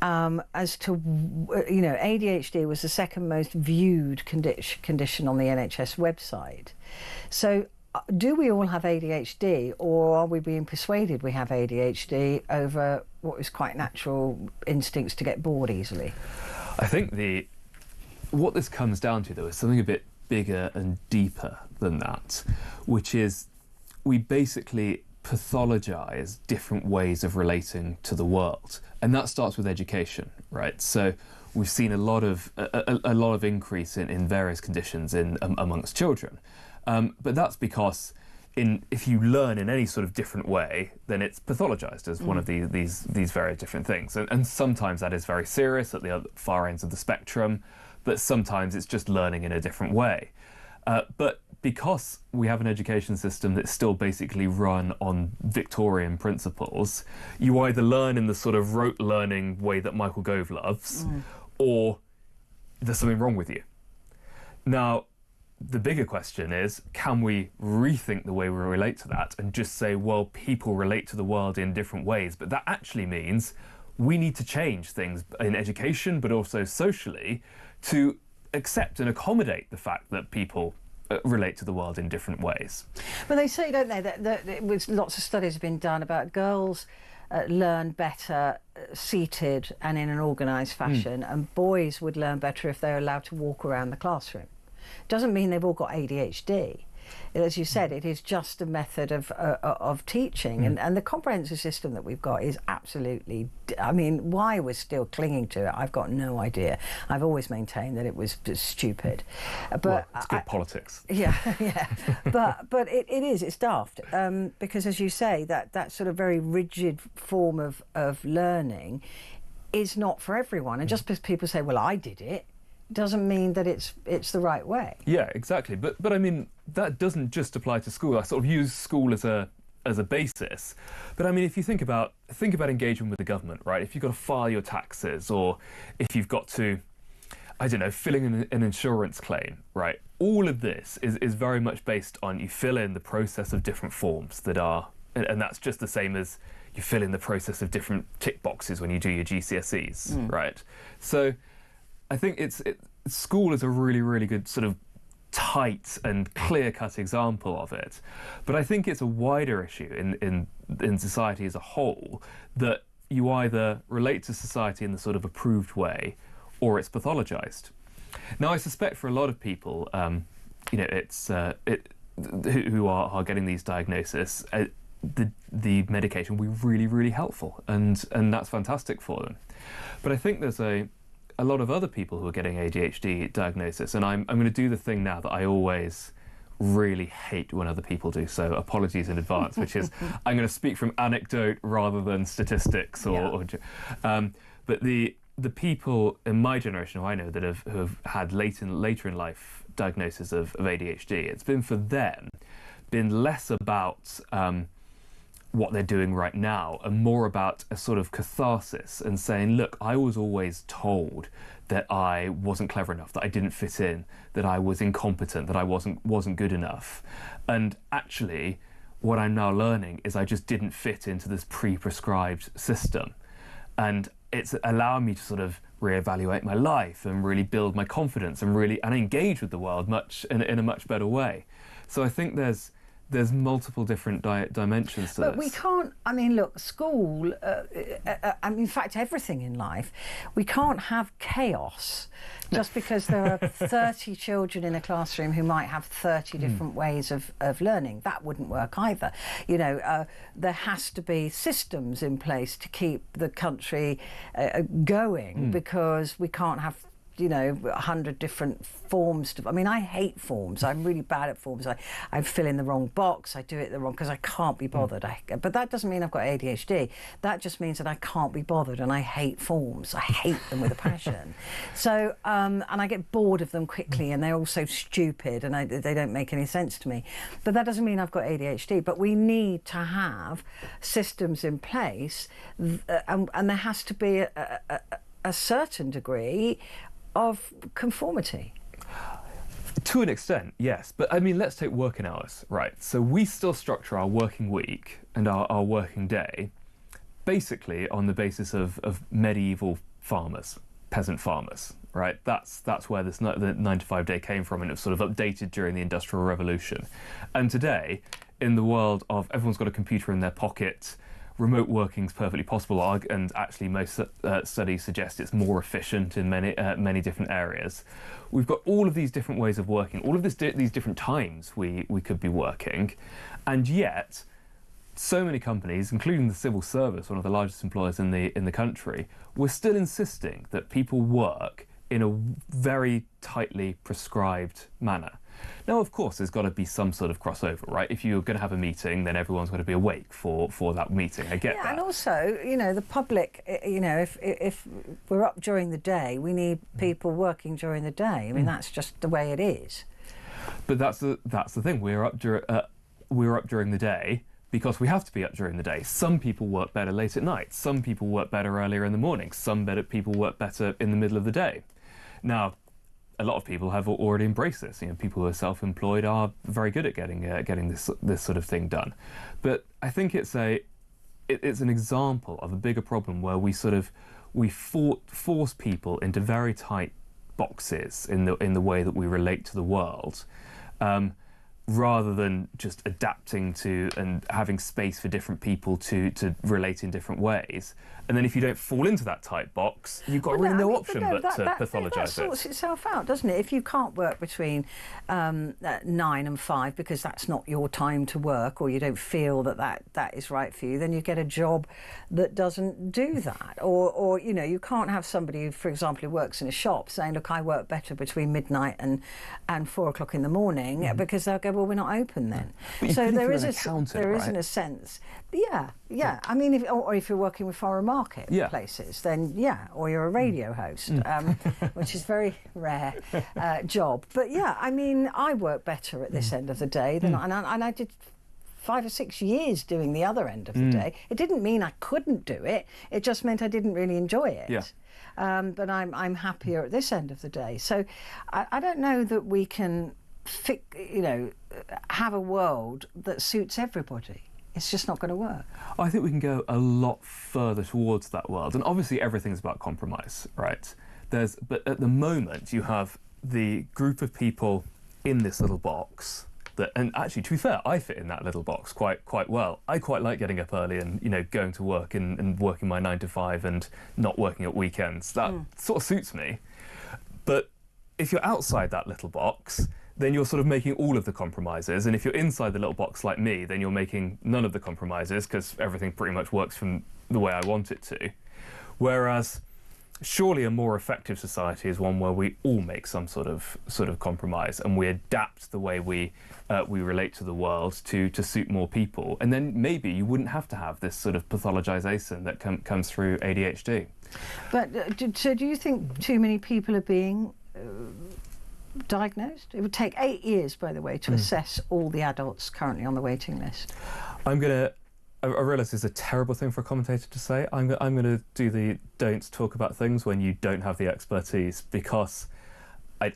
As to, you know, ADHD was the second most viewed condition on the NHS website. So do we all have ADHD, or are we being persuaded we have ADHD over what is quite natural instincts to get bored easily? I think what this comes down to, though, is something a bit bigger and deeper than that, which is we basically pathologise different ways of relating to the world, and that starts with education, right? So we've seen a lot of increase in various conditions amongst children, but that's because if you learn in any sort of different way, then it's pathologised as one of these very different things, and sometimes that is very serious at the other far ends of the spectrum. But sometimes it's just learning in a different way. But because we have an education system that's still basically run on Victorian principles, you either learn in the sort of rote learning way that Michael Gove loves, or there's something wrong with you. Now, the bigger question is, can we rethink the way we relate to that and just say, well, people relate to the world in different ways, but that actually means we need to change things in education, but also socially, to accept and accommodate the fact that people relate to the world in different ways. Well, they say, don't they, that lots of studies have been done about girls learn better seated and in an organised fashion, and boys would learn better if they're allowed to walk around the classroom. Doesn't mean they've all got ADHD. As you said, it is just a method of teaching, and the comprehensive system that we've got is absolutely, I mean, why we're still clinging to it, I've got no idea. I've always maintained that it was stupid. But well, it's good politics. Yeah, yeah. but it's daft, because as you say, that sort of very rigid form of learning is not for everyone. And just because people say, well, I did it, doesn't mean that it's the right way. Yeah, exactly. But I mean, that doesn't just apply to school. I sort of use school as a basis. But I mean, if you think about engagement with the government, right? If you've got to file your taxes, or if you've got to, I don't know, filling in an insurance claim, right? All of this is very much based on you fill in the process of different forms that are, and that's just the same as you fill in the process of different tick boxes when you do your GCSEs, right? So I think school is a really, really good sort of tight and clear-cut example of it. But I think it's a wider issue in society as a whole, that you either relate to society in the sort of approved way, or it's pathologised. Now, I suspect for a lot of people, you know, who are getting these diagnoses, the medication will be really, really helpful, and that's fantastic for them. But I think there's a lot of other people who are getting ADHD diagnosis, and I'm going to do the thing now that I always really hate when other people do, so apologies in advance, which is I'm going to speak from anecdote rather than statistics, but the people in my generation who I know that have had later in life diagnosis of ADHD, it's been for them less about what they're doing right now, and more about a sort of catharsis and saying, look, I was always told that I wasn't clever enough, that I didn't fit in, that I was incompetent, that I wasn't good enough. And actually, what I'm now learning is I just didn't fit into this pre-prescribed system. And it's allowing me to sort of reevaluate my life and really build my confidence and engage with the world in a much better way. So I think there's there's multiple different dimensions to this. But we can't, I mean, look, school, in fact, everything in life, we can't have chaos just because there are 30 children in a classroom who might have 30 different ways of learning. That wouldn't work either. You know, there has to be systems in place to keep the country going, because we can't have 100 different forms. I mean, I hate forms. I'm really bad at forms. I fill in the wrong box. I do it the wrong because I can't be bothered. But that doesn't mean I've got ADHD. That just means that I can't be bothered, and I hate forms. I hate them with a passion. So, and I get bored of them quickly, and they're all so stupid, and they don't make any sense to me. But that doesn't mean I've got ADHD. But we need to have systems in place, and there has to be a certain degree of conformity. To an extent, yes. But I mean, let's take working hours, right? So we still structure our working week and our working day basically on the basis of medieval farmers, peasant farmers, right? That's where the 9-to-5 day came from, and it was sort of updated during the Industrial Revolution. And today, in the world of everyone's got a computer in their pocket, remote working is perfectly possible, and actually most studies suggest it's more efficient in many different areas. We've got all of these different ways of working, all of these different times we could be working, and yet so many companies, including the civil service, one of the largest employers in the country, we're still insisting that people work in a very tightly prescribed manner. Now, of course, there's got to be some sort of crossover, right? If you're going to have a meeting, then everyone's got to be awake for that meeting. I get that. And also, the public, if we're up during the day, we need people working during the day. I mean, that's just the way it is. But that's the thing. We're up during the day because we have to be up during the day. Some people work better late at night. Some people work better earlier in the morning. Some people work better in the middle of the day. Now, a lot of people have already embraced this. People who are self-employed are very good at getting this sort of thing done. But I think it's an example of a bigger problem where we force people into very tight boxes in the way that we relate to the world, rather than just adapting to and having space for different people to relate in different ways. And then if you don't fall into that tight box, you've got no option but to pathologise it. That sorts itself out, doesn't it? If you can't work between 9 and 5 because that's not your time to work, or you don't feel that is right for you, then you get a job that doesn't do that. Or you can't have somebody who, for example, who works in a shop saying, look, I work better between midnight and 4 o'clock in the morning, because they'll go, well, we're not open then. But so there is right? in a sense. Yeah. I mean, if you're working with foreign market places, then or you're a radio host, which is very rare job. But I mean, I work better at this end of the day than and I did 5 or 6 years doing the other end of the day. It didn't mean I couldn't do it. It just meant I didn't really enjoy it. Yeah. But I'm happier at this end of the day. So I don't know that we can have a world that suits everybody. It's just not going to work. I think we can go a lot further towards that world, and obviously everything's about compromise, right? But at the moment you have the group of people in this little box that, and actually, to be fair, I fit in that little box quite well. I quite like getting up early and going to work and working my 9 to 5 and not working at weekends. That sort of suits me. But if you're outside that little box, then you're sort of making all of the compromises. And if you're inside the little box like me, then you're making none of the compromises because everything pretty much works from the way I want it to. Whereas surely a more effective society is one where we all make some sort of compromise and we adapt the way we relate to the world to suit more people. And then maybe you wouldn't have to have this sort of pathologization that comes through ADHD. But so do you think too many people are being diagnosed? It would take 8 years, by the way, to assess all the adults currently on the waiting list. I realise it's a terrible thing for a commentator to say. I'm going to do the don't talk about things when you don't have the expertise, because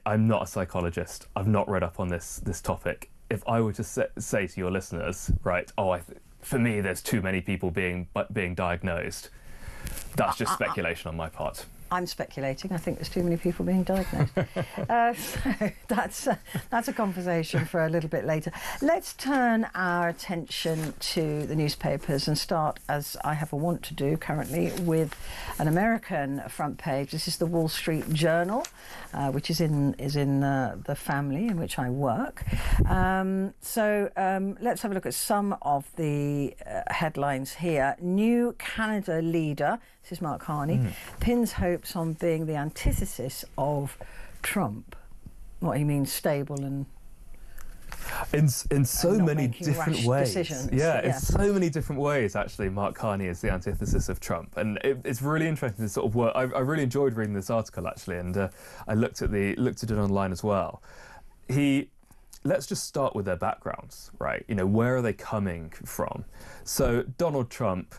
I'm not a psychologist. I've not read up on this topic. If I were to say to your listeners, right, for me there's too many people being diagnosed, that's just speculation on my part. I'm speculating. I think there's too many people being diagnosed. So that's a conversation for a little bit later. Let's turn our attention to the newspapers and start, as I have a want to do currently, with an American front page. This is the Wall Street Journal, which is in the family in which I work. Let's have a look at some of the headlines here. New Canada leader, this is Mark Carney, pins hopes on being the antithesis of Trump. What he means, stable and in so many different ways. Yeah, in so many different ways, actually, Mark Carney is the antithesis of Trump. And it's really interesting to sort of work. I really enjoyed reading this article, actually, and I looked at it online as well. Let's just start with their backgrounds, right? You know, where are they coming from? So Donald Trump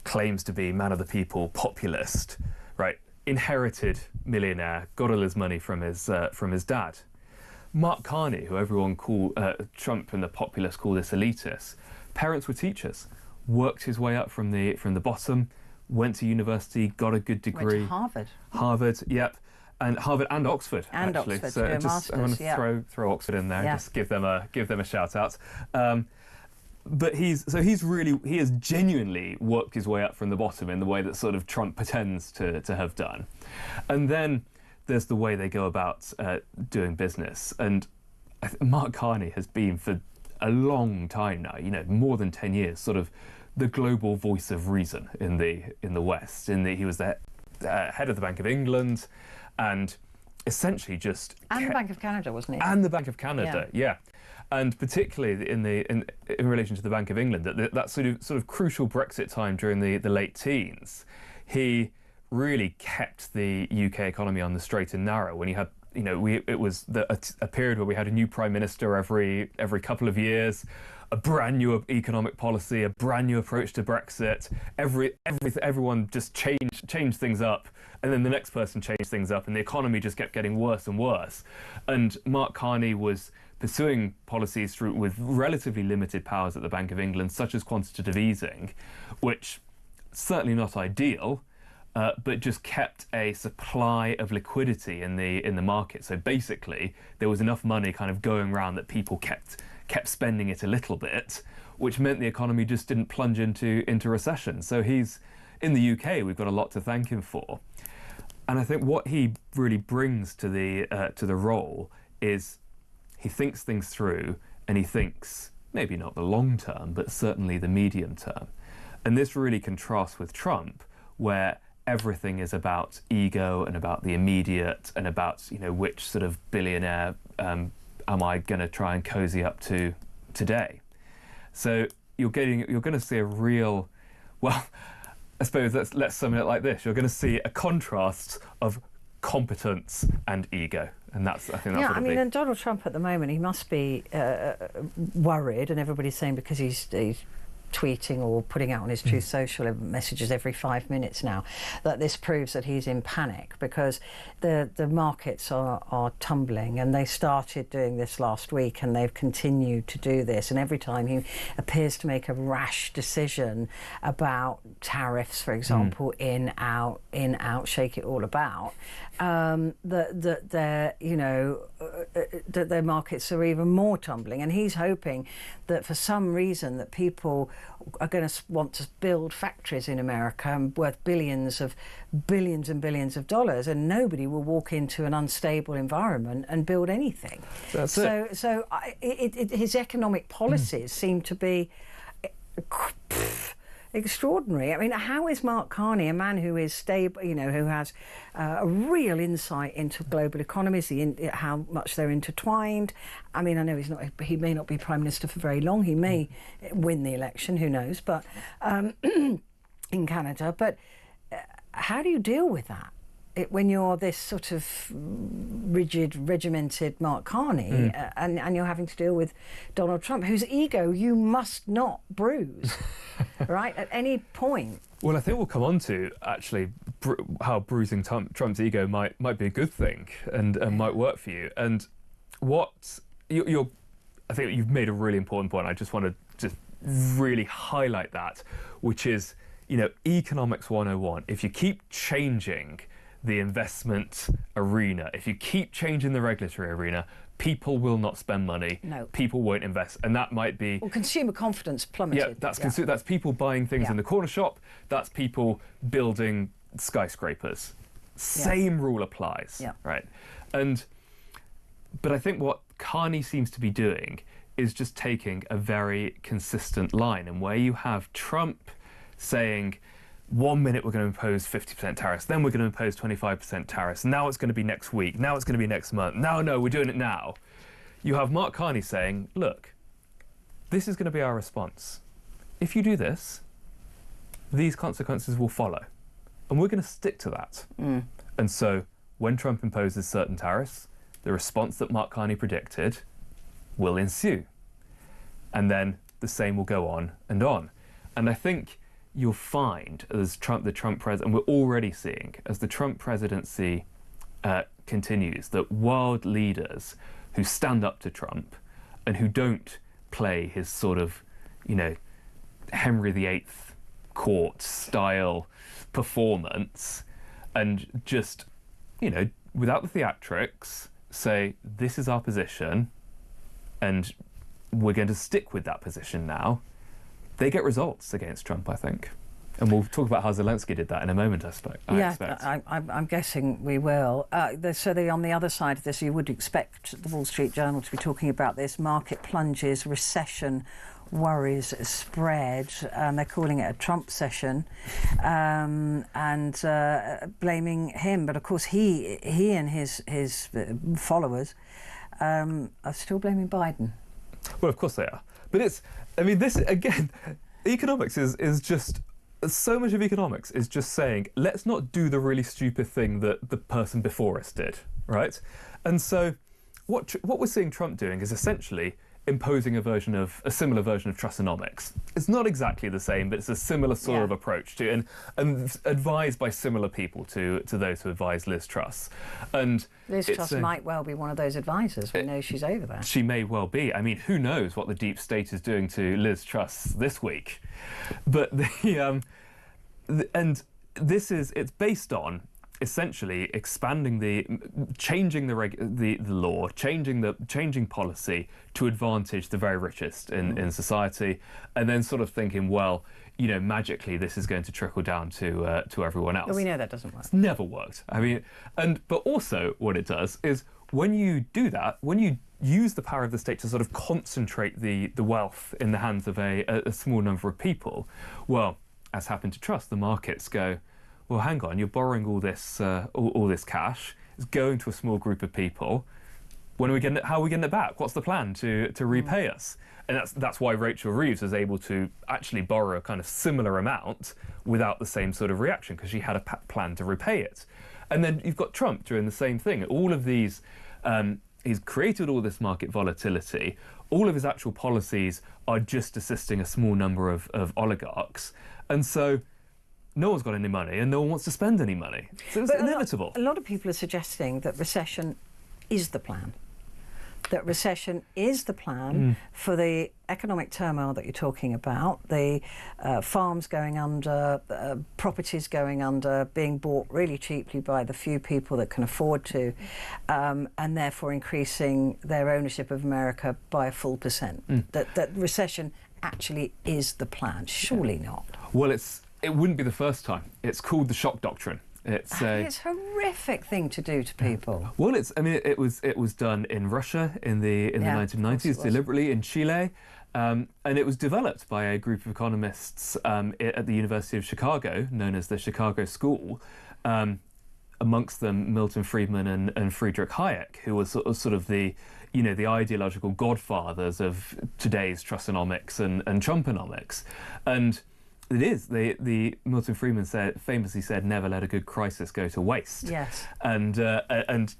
claims to be man of the people, populist, right? Inherited millionaire, got all his money from his dad. Mark Carney, who everyone Trump and the populists call this elitist, parents were teachers, worked his way up from the bottom, went to university, got a good degree. Went to Harvard. Harvard, yep. And Harvard and Oxford, and actually. Oxford, So masters, I want to throw Oxford in there, just give them a shout out. But he has genuinely worked his way up from the bottom in the way that sort of Trump pretends to have done. And then there's the way they go about doing business. And Mark Carney has been for a long time now, you know, more than 10 years, sort of the global voice of reason in the West. He was the head of the Bank of England, and essentially just the Bank of Canada, wasn't he? And the Bank of Canada, yeah. And particularly in relation to the Bank of England, that sort of crucial Brexit time during the late teens, he really kept the UK economy on the straight and narrow. When you had, you know, it was a period where we had a new prime minister every couple of years, a brand new economic policy, a brand new approach to Brexit. Everyone just changed things up, and then the next person changed things up, and the economy just kept getting worse and worse. And Mark Carney was pursuing policies with relatively limited powers at the Bank of England, such as quantitative easing, which certainly not ideal, but just kept a supply of liquidity in the market. So basically, there was enough money kind of going around that people kept spending it a little bit, which meant the economy just didn't plunge into recession. So he's in the UK. We've got a lot to thank him for, and I think what he really brings to the role is he thinks things through, and he thinks maybe not the long term, but certainly the medium term. And this really contrasts with Trump, where everything is about ego and about the immediate and about, you know, which sort of billionaire am I going to try and cozy up to today. So you're going to see a real, well, I suppose let's sum it like this: you're going to see a contrast of competence and ego. And I think that's what and Donald Trump at the moment, he must be worried, and everybody's saying because he's tweeting or putting out on his Truth Social messages every 5 minutes now, that this proves that he's in panic, because the markets are tumbling, and they started doing this last week and they've continued to do this, and every time he appears to make a rash decision about tariffs, for example, in out, shake it all about, that their markets are even more tumbling, and he's hoping that for some reason that people are going to want to build factories in America worth billions and billions of dollars, and nobody will walk into an unstable environment and build anything. That's it. So his economic policies seem to be extraordinary. I mean, how is Mark Carney, a man who is stable, you know, who has a real insight into global economies, how much they're intertwined? I mean, I know he may not be Prime Minister for very long. He may win the election, who knows, but in Canada. But how do you deal with that? When you're this sort of rigid, regimented Mark Carney, and you're having to deal with Donald Trump, whose ego you must not bruise, right, at any point. Well, I think we'll come on to, actually, how bruising Trump's ego might be a good thing and might work for you. And I think you've made a really important point. I just want to just really highlight that, which is, you know, economics 101. If you keep changing the investment arena, if you keep changing the regulatory arena, people will not spend money. No. People won't invest, and that might be. Well, consumer confidence plummeted. Yeah, that's people buying things in the corner shop. That's people building skyscrapers. Same rule applies. Yeah. Right. But I think what Carney seems to be doing is just taking a very consistent line, and where you have Trump saying, 1 minute we're going to impose 50% tariffs, then we're going to impose 25% tariffs, now it's going to be next week, now it's going to be next month, no, we're doing it now. You have Mark Carney saying, look, this is going to be our response. If you do this, these consequences will follow. And we're going to stick to that. And so when Trump imposes certain tariffs, the response that Mark Carney predicted will ensue. And then the same will go on and on. And I think you'll find as the Trump president, and we're already seeing, as the Trump presidency continues, that world leaders who stand up to Trump and who don't play his sort of, Henry VIII court style performance and just, without the theatrics, say, this is our position and we're going to stick with that position now, they get results against Trump, I think. And we'll talk about how Zelensky did that in a moment, I expect. I'm guessing we will. On the other side of this, you would expect the Wall Street Journal to be talking about this. Market plunges, recession worries spread, and they're calling it a Trump session, and blaming him. But of course, he and his followers are still blaming Biden. Well, of course they are. But this again, economics is just. So much of economics is just saying, let's not do the really stupid thing that the person before us did, right? And so what we're seeing Trump doing is essentially imposing a similar version of Trussonomics. It's not exactly the same, but it's a similar sort of approach to, and advised by similar people to those who advise Liz Truss. And Liz Truss might well be one of those advisors. We know she's over there. She may well be. I mean, who knows what the deep state is doing to Liz Truss this week? But it's based on essentially changing the law, changing policy to advantage the very richest in society, and then sort of thinking, well, magically this is going to trickle down to everyone else. But we know that doesn't work. It's never worked. I mean, but also what it does is when you do that, when you use the power of the state to sort of concentrate the wealth in the hands of a small number of people, well, as happened to Truss, the markets go, well, hang on, you're borrowing all this cash, it's going to a small group of people. When are we getting it? How are we getting it back? What's the plan to repay us? And that's why Rachel Reeves was able to actually borrow a kind of similar amount without the same sort of reaction, because she had a plan to repay it. And then you've got Trump doing the same thing. All of these, he's created all this market volatility. All of his actual policies are just assisting a small number of oligarchs. And so no one's got any money and no one wants to spend any money. So it's inevitable. A lot of people are suggesting that recession is the plan. That recession is the plan for the economic turmoil that you're talking about, the farms going under, properties going under, being bought really cheaply by the few people that can afford to, and therefore increasing their ownership of America by a full percent. That recession actually is the plan. Surely not. Well, it wouldn't be the first time. It's called the shock doctrine. It's a horrific thing to do to people. Well, it was done in Russia in the 1990s, deliberately, in Chile, and it was developed by a group of economists at the University of Chicago, known as the Chicago School. Amongst them, Milton Friedman and Friedrich Hayek, who were sort of the ideological godfathers of today's Trussonomics and Trumponomics. And it is. The Milton Friedman famously said, "Never let a good crisis go to waste." Yes. And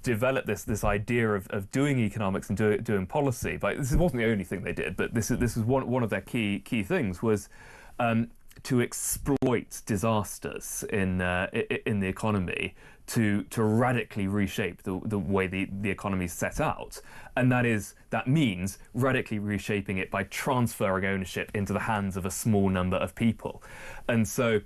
developed this idea of doing economics and doing policy. But this wasn't the only thing they did. But this is one of their key things was to exploit disasters in the economy to radically reshape the way the economy is set out. And that means radically reshaping it by transferring ownership into the hands of a small number of people. And so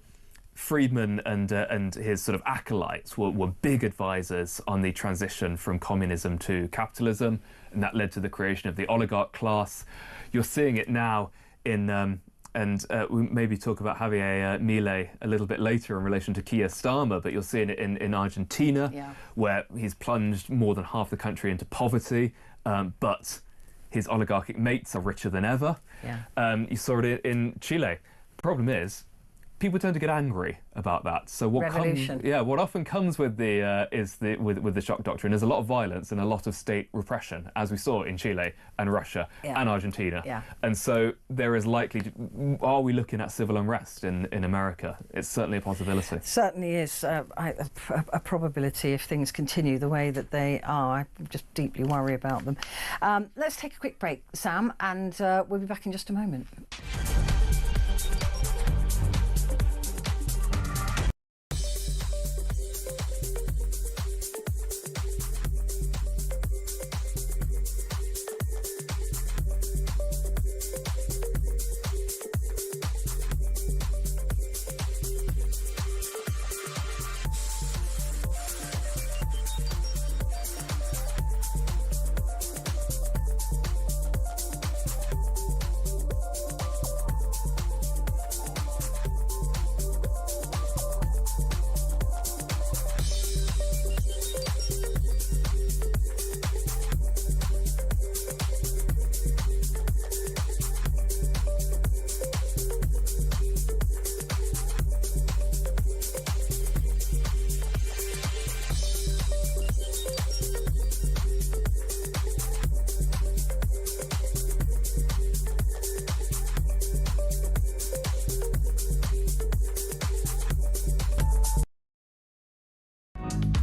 Friedman and his sort of acolytes were big advisors on the transition from communism to capitalism, and that led to the creation of the oligarch class. You're seeing it now in we'll maybe talk about Javier Milei a little bit later in relation to Keir Starmer, but you're seeing it in Argentina, where he's plunged more than half the country into poverty, but his oligarchic mates are richer than ever. You saw it in Chile. The problem is, people tend to get angry about that. So what often comes with the with the shock doctrine is a lot of violence and a lot of state repression, as we saw in Chile and Russia and Argentina. And so there is likely are we looking at civil unrest in America? It's certainly a possibility. It certainly is a probability if things continue the way that they are. I just deeply worry about them. Let's take a quick break, Sam, and we'll be back in just a moment.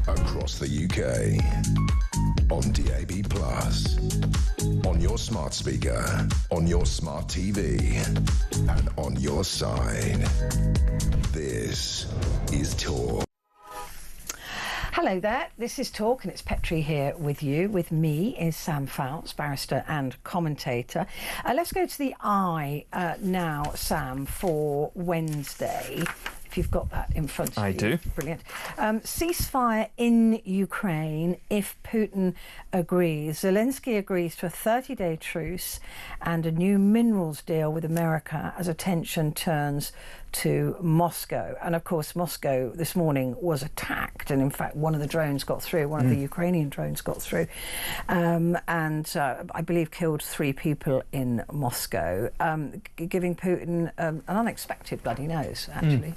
Across the UK, on DAB+, on your smart speaker, on your smart TV, and on your side. This is Talk. Hello there, this is Talk and it's Petrie here with you. With me is Sam Fouts, barrister and commentator. Let's go to the eye now, Sam, for Wednesday. If you've got that in front of you. I do. Brilliant. Ceasefire in Ukraine if Putin agrees. Zelensky agrees to a 30-day truce and a new minerals deal with America as attention turns to Moscow. And of course, Moscow this morning was attacked, and in fact, one of the drones got through, one of the Ukrainian drones got through, and I believe killed 3 people in Moscow, giving Putin an unexpected bloody nose, actually.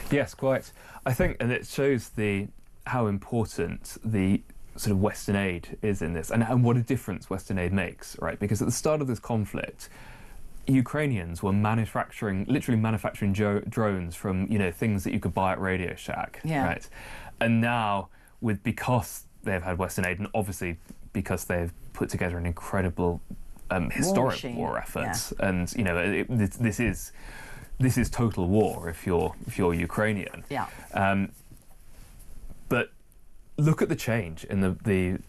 Yes, quite. I think, and it shows how important the sort of Western aid is in this, and what a difference Western aid makes, right? Because at the start of this conflict, Ukrainians were literally manufacturing drones from, things that you could buy at Radio Shack, right? And now, because they've had Western aid, and obviously because they've put together an incredible historic war effort, and this is total war if you're Ukrainian. But look at the change in the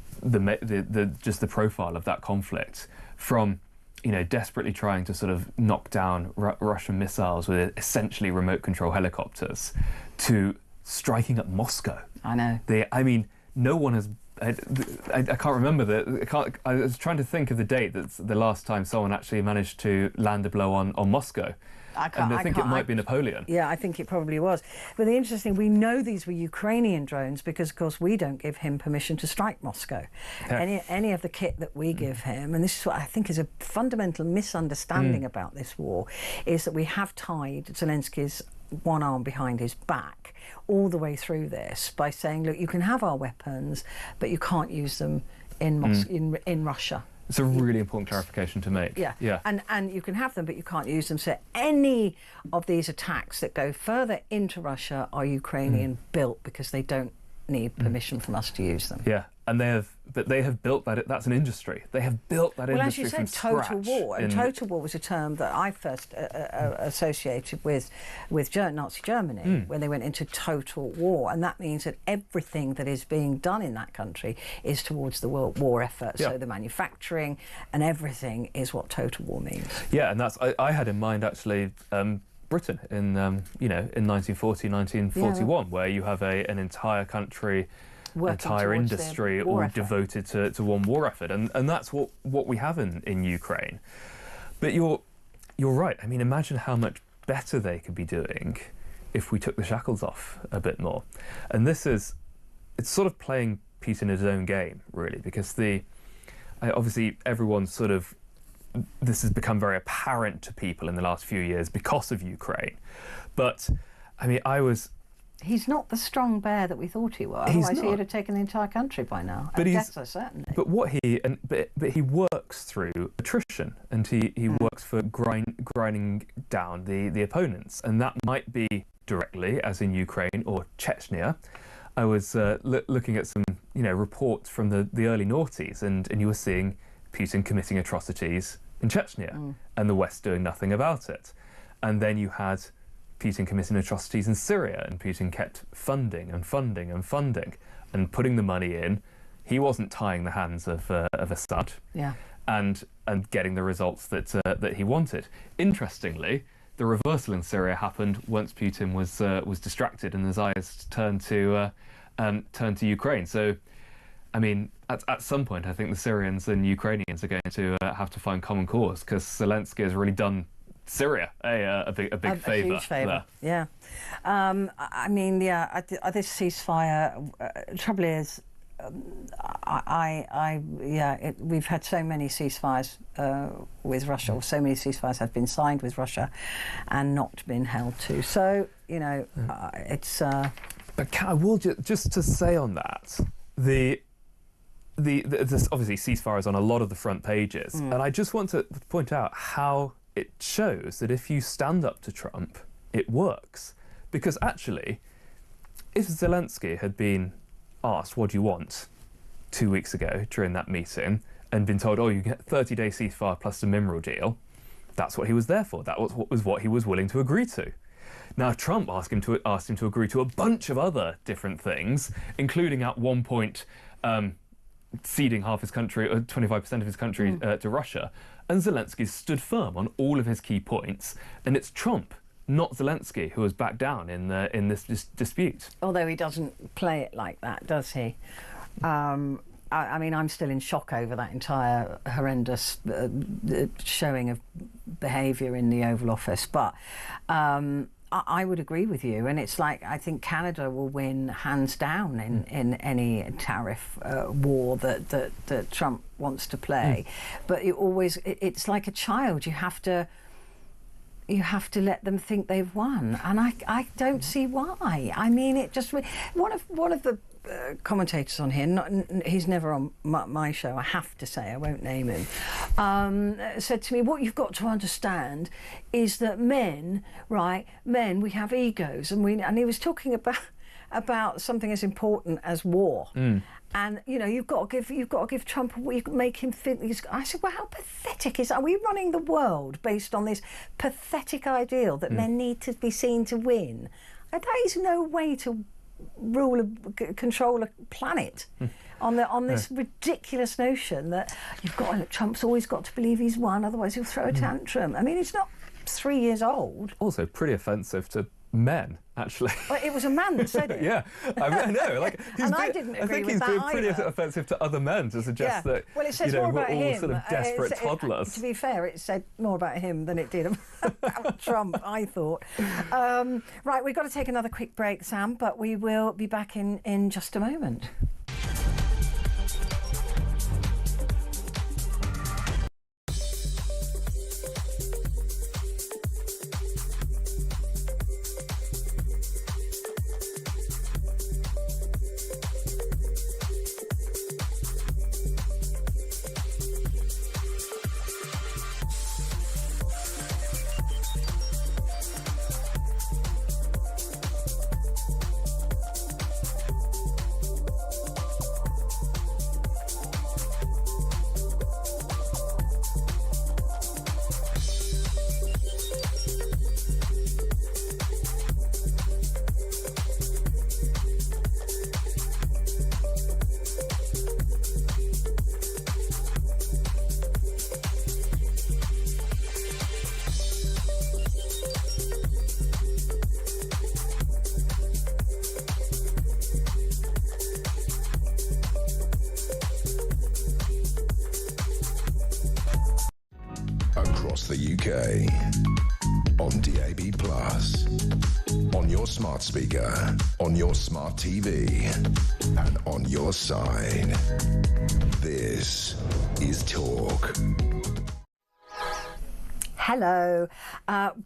profile of that conflict from desperately trying to sort of knock down Russian missiles with essentially remote control helicopters to striking at Moscow. I know. No one has. I can't remember I was trying to think of the date that's the last time someone actually managed to land a blow on Moscow. I think it might be Napoleon. Yeah, I think it probably was. But the interesting, we know these were Ukrainian drones because, of course, we don't give him permission to strike Moscow. Yeah. Any of the kit that we give him, and this is what I think is a fundamental misunderstanding about this war, is that we have tied Zelensky's one arm behind his back all the way through this by saying, look, you can have our weapons, but you can't use them in Russia. It's a really important clarification to make. Yeah. And you can have them, but you can't use them. So any of these attacks that go further into Russia are Ukrainian built because they don't need permission from us to use them. Yeah, and they have built that. That's an industry. They have built that industry from scratch. Well, as you said, total war. And total war was a term that I first associated with Nazi Germany when they went into total war, and that means that everything that is being done in that country is towards the world war effort. Yeah. So the manufacturing and everything is what total war means. Yeah, and that's I had in mind actually. Britain in in 1940, 1941, where you have an entire country, entire industry all devoted to one war effort, and that's what we have in Ukraine. But you're right. I mean, imagine how much better they could be doing if we took the shackles off a bit more. And it's sort of playing Putin in his own game, really, because obviously everyone's sort of, this has become very apparent to people in the last few years because of Ukraine. But I mean, he's not the strong bear that we thought he was. Otherwise, he would have taken the entire country by now. But certainly. But but he works through attrition, and he works for grinding down the opponents, and that might be directly, as in Ukraine or Chechnya. I was looking at some reports from the early noughties, and you were seeing Putin committing atrocities in Chechnya, and the West doing nothing about it. And then you had Putin committing atrocities in Syria, and Putin kept funding and funding and funding and putting the money in. He wasn't tying the hands of Assad, and getting the results that he wanted. Interestingly, the reversal in Syria happened once Putin was distracted and his eyes turned to Ukraine. So, I mean, at some point, I think the Syrians and Ukrainians are going to have to find common cause, because Zelensky has really done Syria a big favour. A huge favour, yeah. I mean, this ceasefire, trouble is, we've had so many ceasefires with Russia, or so many ceasefires have been signed with Russia and not been held to. So, it's... But I will just to say on that, this obviously ceasefire is on a lot of the front pages, and I just want to point out how it shows that if you stand up to Trump, it works. Because actually, if Zelensky had been asked, what do you want, 2 weeks ago during that meeting, and been told, you get 30-day ceasefire plus a mineral deal, that's what he was there for. That was what he was willing to agree to. Now, Trump asked him to agree to a bunch of other different things, including at one point ceding half his country, or 25% of his country to Russia. And Zelensky stood firm on all of his key points, and it's Trump, not Zelensky, who has backed down in this dispute. Although he doesn't play it like that, does he? I mean, I'm still in shock over that entire horrendous showing of behaviour in the Oval Office. But I would agree with you, and it's like, I think Canada will win hands down in any tariff war that Trump wants to play. But it's like a child. You have to let them think they've won, and I don't see why. I mean, it just, one of the commentators on here, he's never on my show, I have to say, I won't name him, said to me, what you've got to understand is that men, we have egos, and he was talking about something as important as war. And you've got to give Trump, make him think. I said, well, how pathetic is that? Are we running the world based on this pathetic ideal that men need to be seen to win? That is no way to control a planet on this ridiculous notion that Trump's always got to believe he's won, otherwise he'll throw a tantrum. I mean, it's not 3 years old. Also, pretty offensive to men, actually. Well, it was a man that said it. Yeah, I know. I didn't agree with that. I think he's been pretty offensive to other men to suggest that. Well, it says more about we're all him. sort of desperate toddlers. To be fair, it said more about him than it did about Trump, I thought. Right, we've got to take another quick break, Sam, but we will be back in just a moment. across the UK. On DAB+, on your smart speaker, on your smart TV, and on your side. This is Talk. Hello.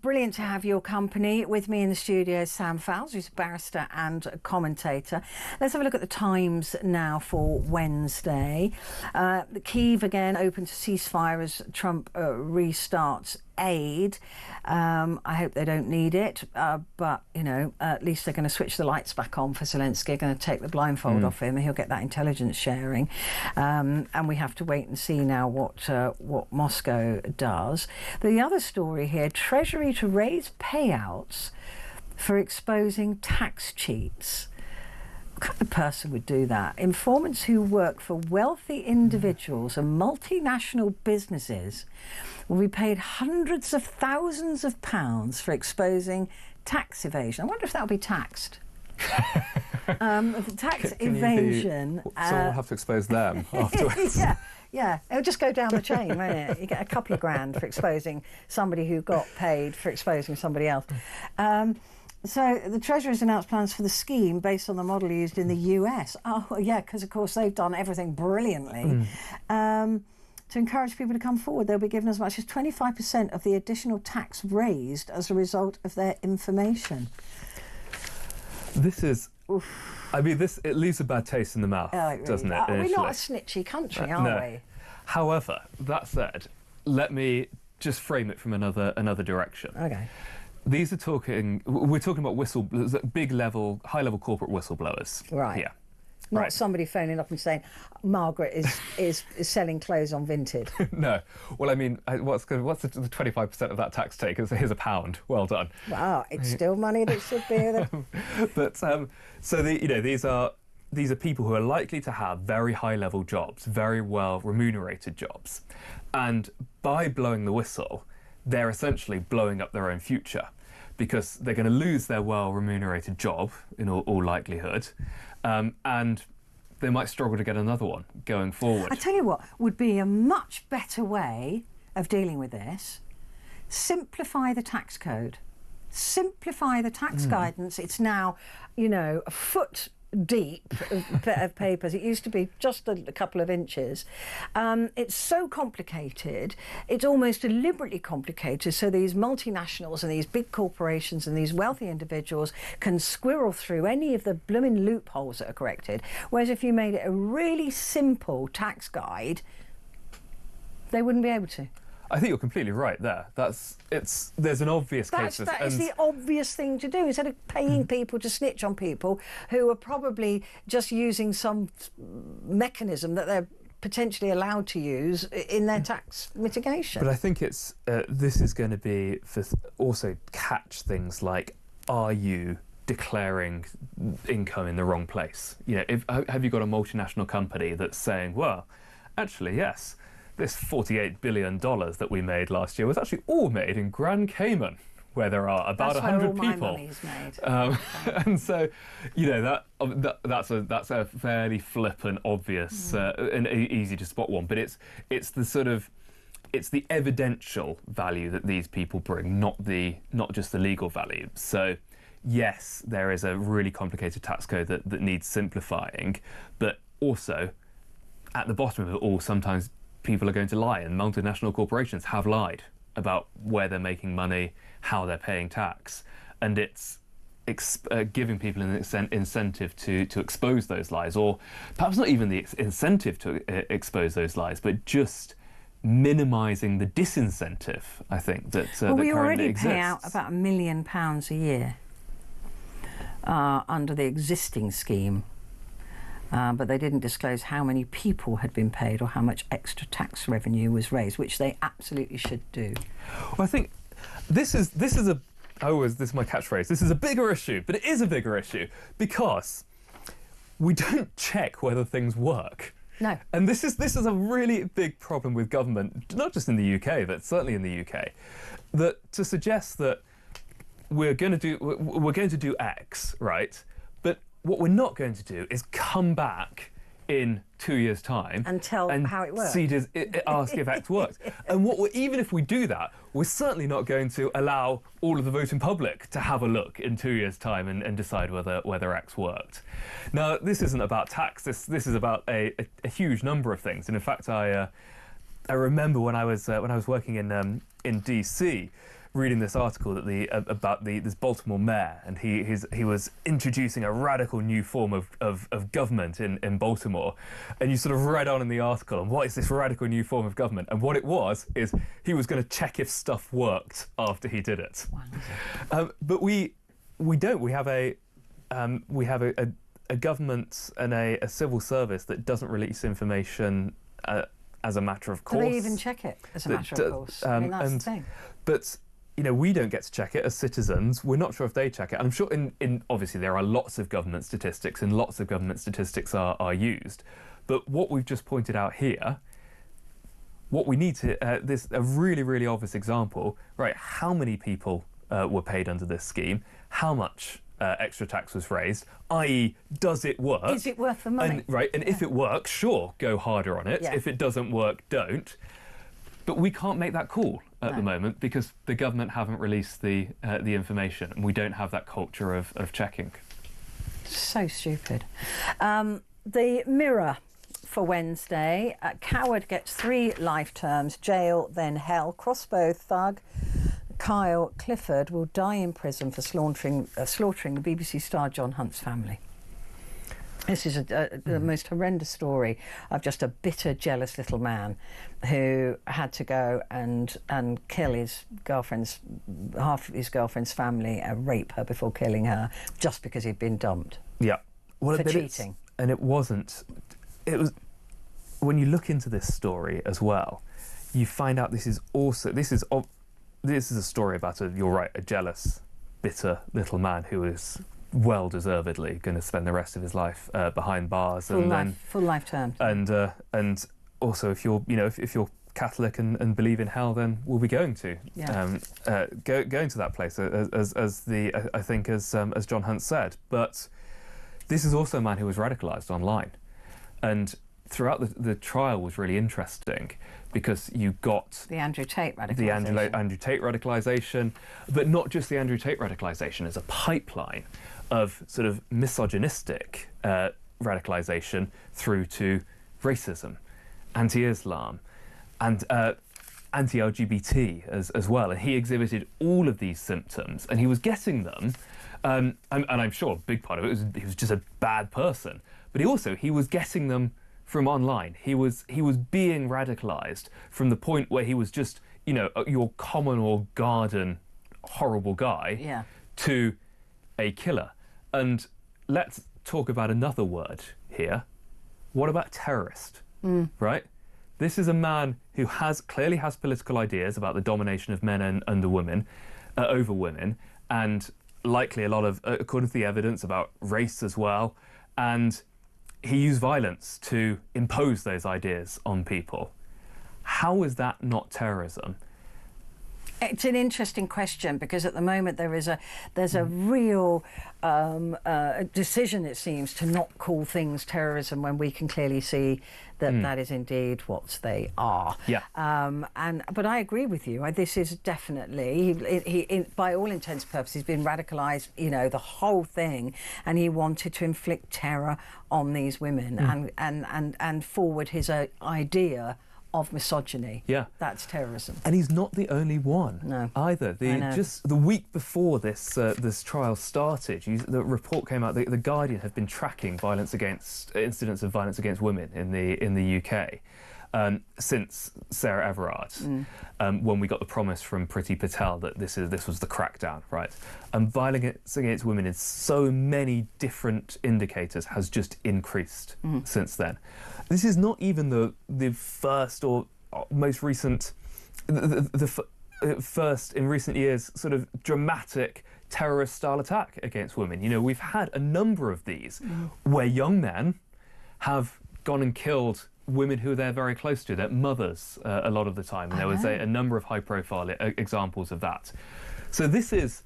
Brilliant to have your company. With me in the studio is Sam Fowles, who's a barrister and a commentator. Let's have a look at the Times now for Wednesday. Kyiv again open to ceasefire as Trump restarts aid. I hope they don't need it, but, you know, at least they're going to switch the lights back on for Zelensky. They're going to take the blindfold off him and he'll get that intelligence sharing. And we have to wait and see now what Moscow does. The other story here, Treasury to raise payouts for exposing tax cheats. What kind of person would do that? Informants who work for wealthy individuals and multinational businesses will be paid hundreds of thousands of pounds for exposing tax evasion. I wonder if that'll be taxed. Tax evasion. So we'll have to expose them afterwards. Yeah, it'll just go down the chain, won't it? You get a couple of grand for exposing somebody who got paid for exposing somebody else. So the Treasury has announced plans for the scheme based on the model used in the US. Oh, yeah, because, of course, they've done everything brilliantly. To encourage people to come forward, they'll be given as much as 25% of the additional tax raised as a result of their information. This is... I mean, it leaves a bad taste in the mouth, doesn't it? We're not a snitchy country, are we? However, that said, let me just frame it from another direction. Okay. We're talking about high-level corporate whistleblowers. Right. Here. Not somebody phoning up and saying, Margaret is selling clothes on Vinted. No. Well, I mean, what's the 25% of that tax take? Here's £1. Well done. Wow, it's still money that should be there. But so these are people who are likely to have very high-level jobs, very well remunerated jobs, and by blowing the whistle, they're essentially blowing up their own future, because they're going to lose their well-remunerated job in all likelihood. And they might struggle to get another one going forward. I tell you what would be a much better way of dealing with this. Simplify the tax code. Simplify the tax guidance. It's now, a foot deep of papers. It used to be just a couple of inches. It's so complicated. It's almost deliberately complicated so these multinationals and these big corporations and these wealthy individuals can squirrel through any of the blooming loopholes that are corrected. Whereas if you made it a really simple tax guide, they wouldn't be able to. I think you're completely right there. There's an obvious case of... That is the obvious thing to do, instead of paying people to snitch on people who are probably just using some mechanism that they're potentially allowed to use in their tax mitigation. But I think this is going to be also catch things like, are you declaring income in the wrong place? Have you got a multinational company that's saying, well, actually, yes, this $48 billion that we made last year was actually all made in Grand Cayman, where there are about 100 people. That's where all my money's made. And so, that's a fairly flippant, obvious, and easy to spot one. But it's the evidential value that these people bring, not just the legal value. So, yes, there is a really complicated tax code that needs simplifying, but also at the bottom of it all, sometimes people are going to lie, and multinational corporations have lied about where they're making money, how they're paying tax, and it's giving people an incentive to expose those lies, or perhaps not even the incentive to expose those lies, but just minimising the disincentive, I think, that currently exists. Well, we already pay out about £1 million a year under the existing scheme. But they didn't disclose how many people had been paid or how much extra tax revenue was raised, which they absolutely should do. Well, I think this is my catchphrase. This is a bigger issue, but it is a bigger issue because we don't check whether things work. No. And this is a really big problem with government, not just in the UK, but certainly in the UK, that to suggest that we're going to do X, right? But what we're not going to do is come back in 2 years' time and tell how it works. Ask if X worked. And even if we do that, we're certainly not going to allow all of the voting public to have a look in 2 years' time and decide whether X worked. Now, this isn't about tax. This is about a huge number of things. And in fact, I remember when I was working in DC, reading this article that about this Baltimore mayor, and he was introducing a radical new form of government in Baltimore, and you sort of read on in the article, and what is this radical new form of government? And what it was is he was going to check if stuff worked after he did it. Wow. But we don't. We have a government and a civil service that doesn't release information as a matter of course. Do they even check it as a matter of course? I mean, that's the thing. But we don't get to check it as citizens. We're not sure if they check it. And I'm sure in obviously there are lots of government statistics, and lots of government statistics are used. But what we've just pointed out here, what we need to, a really, really obvious example, right? How many people were paid under this scheme? How much extra tax was raised? I.e., does it work? Is it worth the money? And if it works, sure, go harder on it. Yeah. If it doesn't work, don't. But we can't make that call at the moment because the government haven't released the information, and we don't have that culture of checking. So stupid. The Mirror for Wednesday. Coward gets 3 life terms, jail, then hell. Crossbow thug Kyle Clifford will die in prison for slaughtering the BBC star John Hunt's family. This is the most horrendous story of just a bitter, jealous little man who had to go and kill half of his girlfriend's family and rape her before killing her just because he'd been dumped. Yeah. For cheating. And it was, when you look into this story as well, you find out this is a story about a jealous, bitter little man who is well deservedly going to spend the rest of his life behind bars, full life term. And also, if you're Catholic and believe in hell, then we'll be going to going to that place as John Hunt said. But this is also a man who was radicalised online, and throughout the trial was really interesting because you got the Andrew Tate radicalisation. The Andrew Tate radicalisation, but not just the Andrew Tate radicalisation, as a pipeline of sort of misogynistic radicalisation through to racism, anti-Islam, and anti-LGBT as well. And he exhibited all of these symptoms, and he was getting them, and I'm sure a big part of it was he was just a bad person, but he was getting them from online. He was being radicalised from the point where he was just, your common or garden horrible guy to a killer. And let's talk about another word here. What about terrorist? Right? This is a man who clearly has political ideas about the domination of men and over women, and likely a lot of, according to the evidence, about race as well. And he used violence to impose those ideas on people. How is that not terrorism? It's an interesting question because at the moment there's a real decision, it seems, to not call things terrorism when we can clearly see that that is indeed what they are. Yeah. But I agree with you. This is definitely he by all intents and purposes, been radicalised. The whole thing, and he wanted to inflict terror on these women and forward his idea of misogyny. Yeah, that's terrorism. And he's not the only one either. Just the week before this trial started, the report came out. The Guardian have been tracking incidents of violence against women in the UK since Sarah Everard, when we got the promise from Priti Patel that this was the crackdown, right? And violence against women in so many different indicators has just increased since then. This is not even the first or most recent, the first in recent years sort of dramatic terrorist-style attack against women. We've had a number of these where young men have gone and killed women who they're very close to, their mothers, a lot of the time. And there was a number of high-profile examples of that. So this is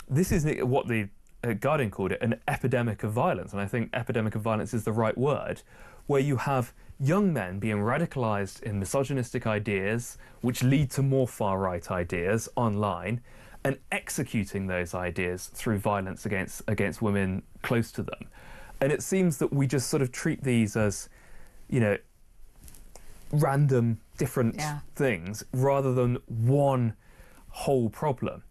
what the Guardian called it, an epidemic of violence, and I think epidemic of violence is the right word, where you have young men being radicalized in misogynistic ideas, which lead to more far-right ideas online, and executing those ideas through violence against women close to them. And it seems that we just sort of treat these as, you know, random different things rather than one whole problem.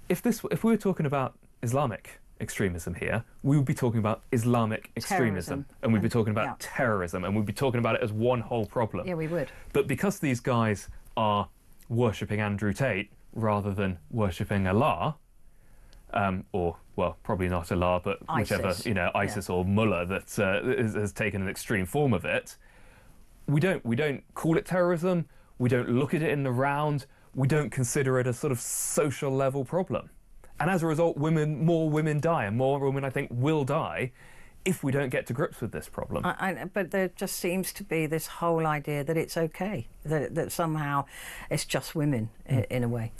If we were talking about Islamic extremism here, we would be talking about Islamic extremism, and we'd be talking about terrorism, and we'd be talking about it as one whole problem. Yeah, we would. But because these guys are worshipping Andrew Tate rather than worshipping Allah, or, well, probably not Allah, but ISIS. whichever, you know, ISIS or Mullah that has taken an extreme form of it, we don't call it terrorism, we don't look at it in the round, we don't consider it a sort of social level problem. And as a result, more women die, and more women, I think, will die if we don't get to grips with this problem. But there just seems to be this whole idea that it's okay, that somehow it's just women in a way.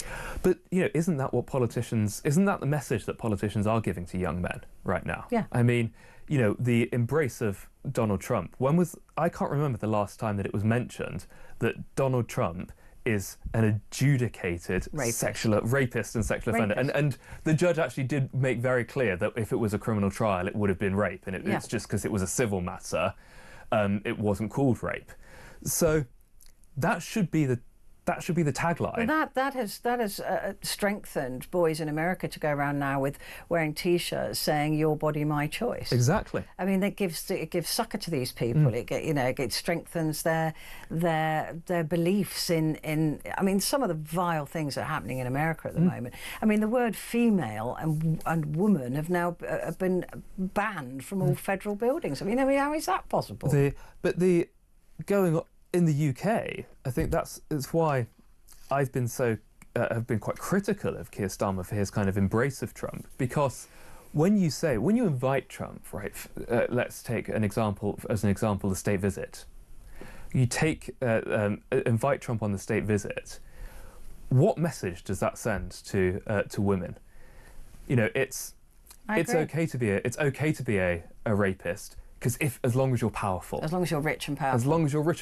But, you know, isn't that the message that politicians are giving to young men right now? Yeah. I mean, you know, the embrace of Donald Trump. I can't remember the last time that it was mentioned that Donald Trump is an adjudicated rapist and sexual offender. And the judge actually did make very clear that if it was a criminal trial, it would have been rape. And it's just because it was a civil matter, it wasn't called rape. So that should be the tagline. Well, that has strengthened boys in America to go around now with wearing T-shirts saying "Your body, my choice." Exactly. I mean, it gives succor to these people. It strengthens their beliefs in. I mean, some of the vile things that are happening in America at the moment. I mean, the word female and woman have now been banned from all federal buildings. I mean, how is that possible? Going in the UK, I think that's why I've been have been quite critical of Keir Starmer for his kind of embrace of Trump, because when you invite Trump, right? Let's take an example the state visit. You invite Trump on the state visit. What message does that send to women? You know, it's okay to be a rapist. Because as long as you're powerful, as long as you're rich and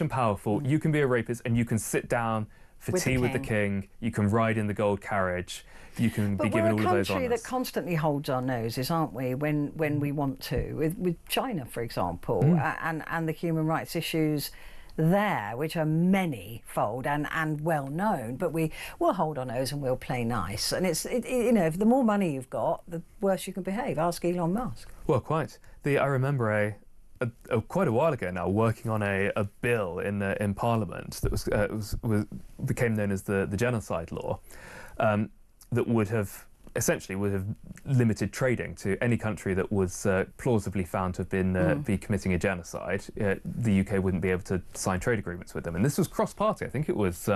powerful, you can be a rapist and you can sit down for tea with the king. You can ride in the gold carriage. You can be given all of those honours. But we're a country that constantly holds our noses, aren't we? When we want to, with China, for example, and the human rights issues there, which are many-fold and well known, but we will hold our nose and we'll play nice. And you know, if the more money you've got, the worse you can behave. Ask Elon Musk. Well, quite. I remember quite a while ago now, working on a bill in Parliament that became known as the genocide law, that would have limited trading to any country that was plausibly found to have be committing a genocide. The UK wouldn't be able to sign trade agreements with them, and this was cross-party. I think it was.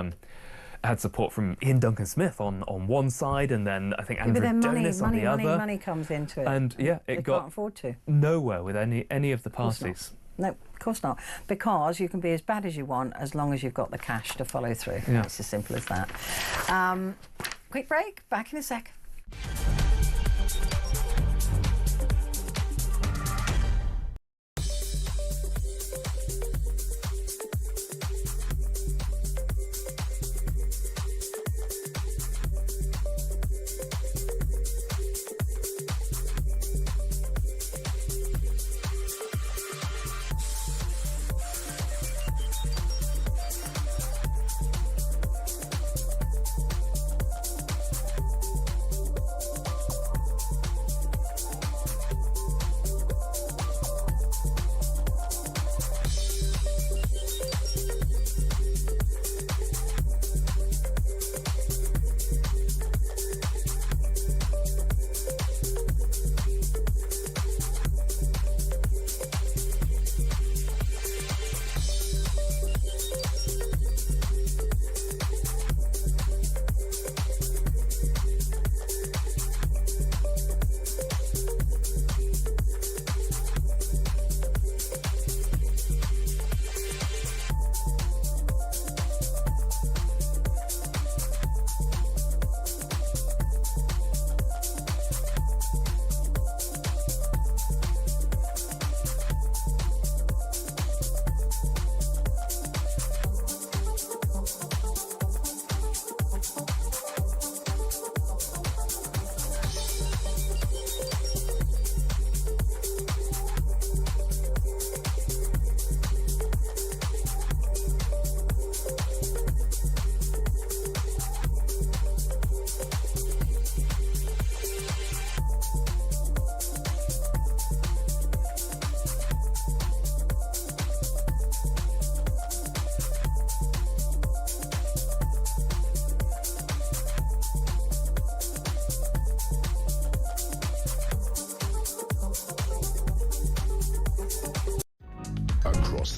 Had support from Ian Duncan Smith on one side, and then I think Andrew Donis on the other. Money comes into it. And it can't afford to. Nowhere with any of the parties. No, of course not. Because you can be as bad as you want as long as you've got the cash to follow through. Yeah. It's as simple as that. Quick break. Back in a sec.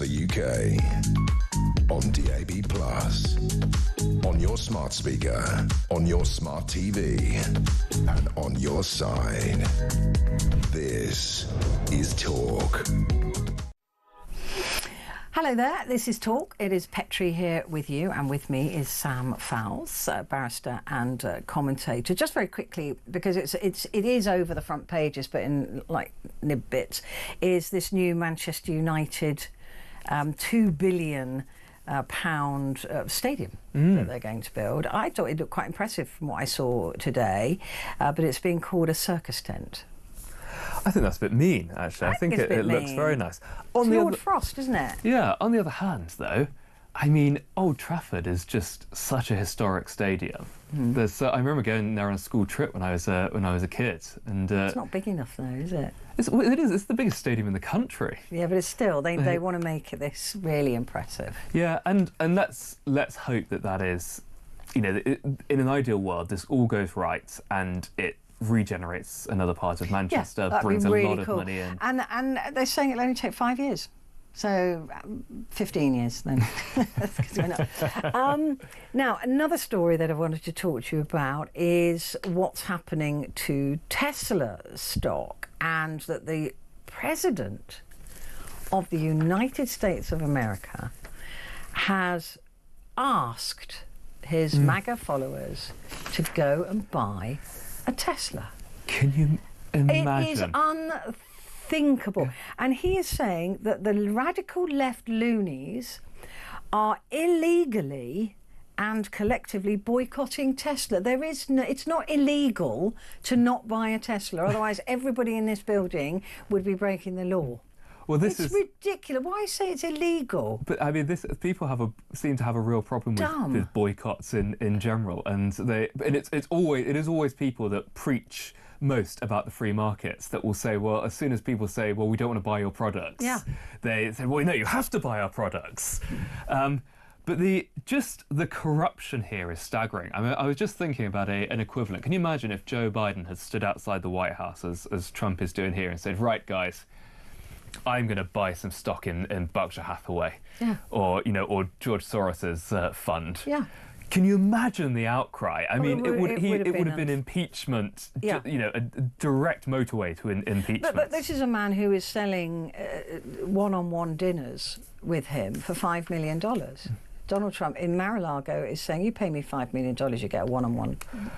the UK. On DAB+, on your smart speaker, on your smart TV, and on your side. This is Talk. Hello there, this is Talk. It is Petrie here with you, and with me is Sam Fowles, barrister and commentator. Just very quickly, because it is over the front pages, but in like nib bits, is this new Manchester United £2 billion pound stadium that they're going to build. I thought it looked quite impressive from what I saw today, but it's being called a circus tent. I think that's a bit mean, actually. I think it looks very nice. It's Lord Frost, isn't it? Yeah. On the other hand, though, I mean, Old Trafford is just such a historic stadium. I remember going there on a school trip when I was a kid, and it's not big enough, though, is it? It is. It's the biggest stadium in the country. Yeah, but it's still they want to make this really impressive. Yeah, and let's hope that is, in an ideal world, this all goes right and it regenerates another part of Manchester, brings really a lot cool. of money in. And they're saying it'll only take 5 years. So 15 years then. Now, another story that I wanted to talk to you about is what's happening to Tesla stock, and that the President of the United States of America has asked his MAGA followers to go and buy a Tesla. Can you imagine? It is unthinkable. And he is saying that the radical left loonies are illegally and collectively boycotting Tesla. It's not illegal to not buy a Tesla, otherwise everybody in this building would be breaking the law. Well, it's ridiculous. Why say it's illegal? But I mean, people seem to have a real problem with boycotts in general, and it is always people that preach most about the free markets that will say, well, as soon as people say, well, we don't want to buy your products, they say, well, no, you have to buy our products. But the corruption here is staggering. I mean, I was just thinking about an equivalent. Can you imagine if Joe Biden had stood outside the White House as Trump is doing here and said, right, guys, I'm going to buy some stock in Berkshire Hathaway, or George Soros's fund. Yeah. Can you imagine the outcry? I mean, it would have been impeachment. Yeah. A direct motorway to impeachment. But this is a man who is selling one-on-one dinners with him for $5 million. Donald Trump in Mar-a-Lago is saying, you pay me $5 million, you get a one-on-one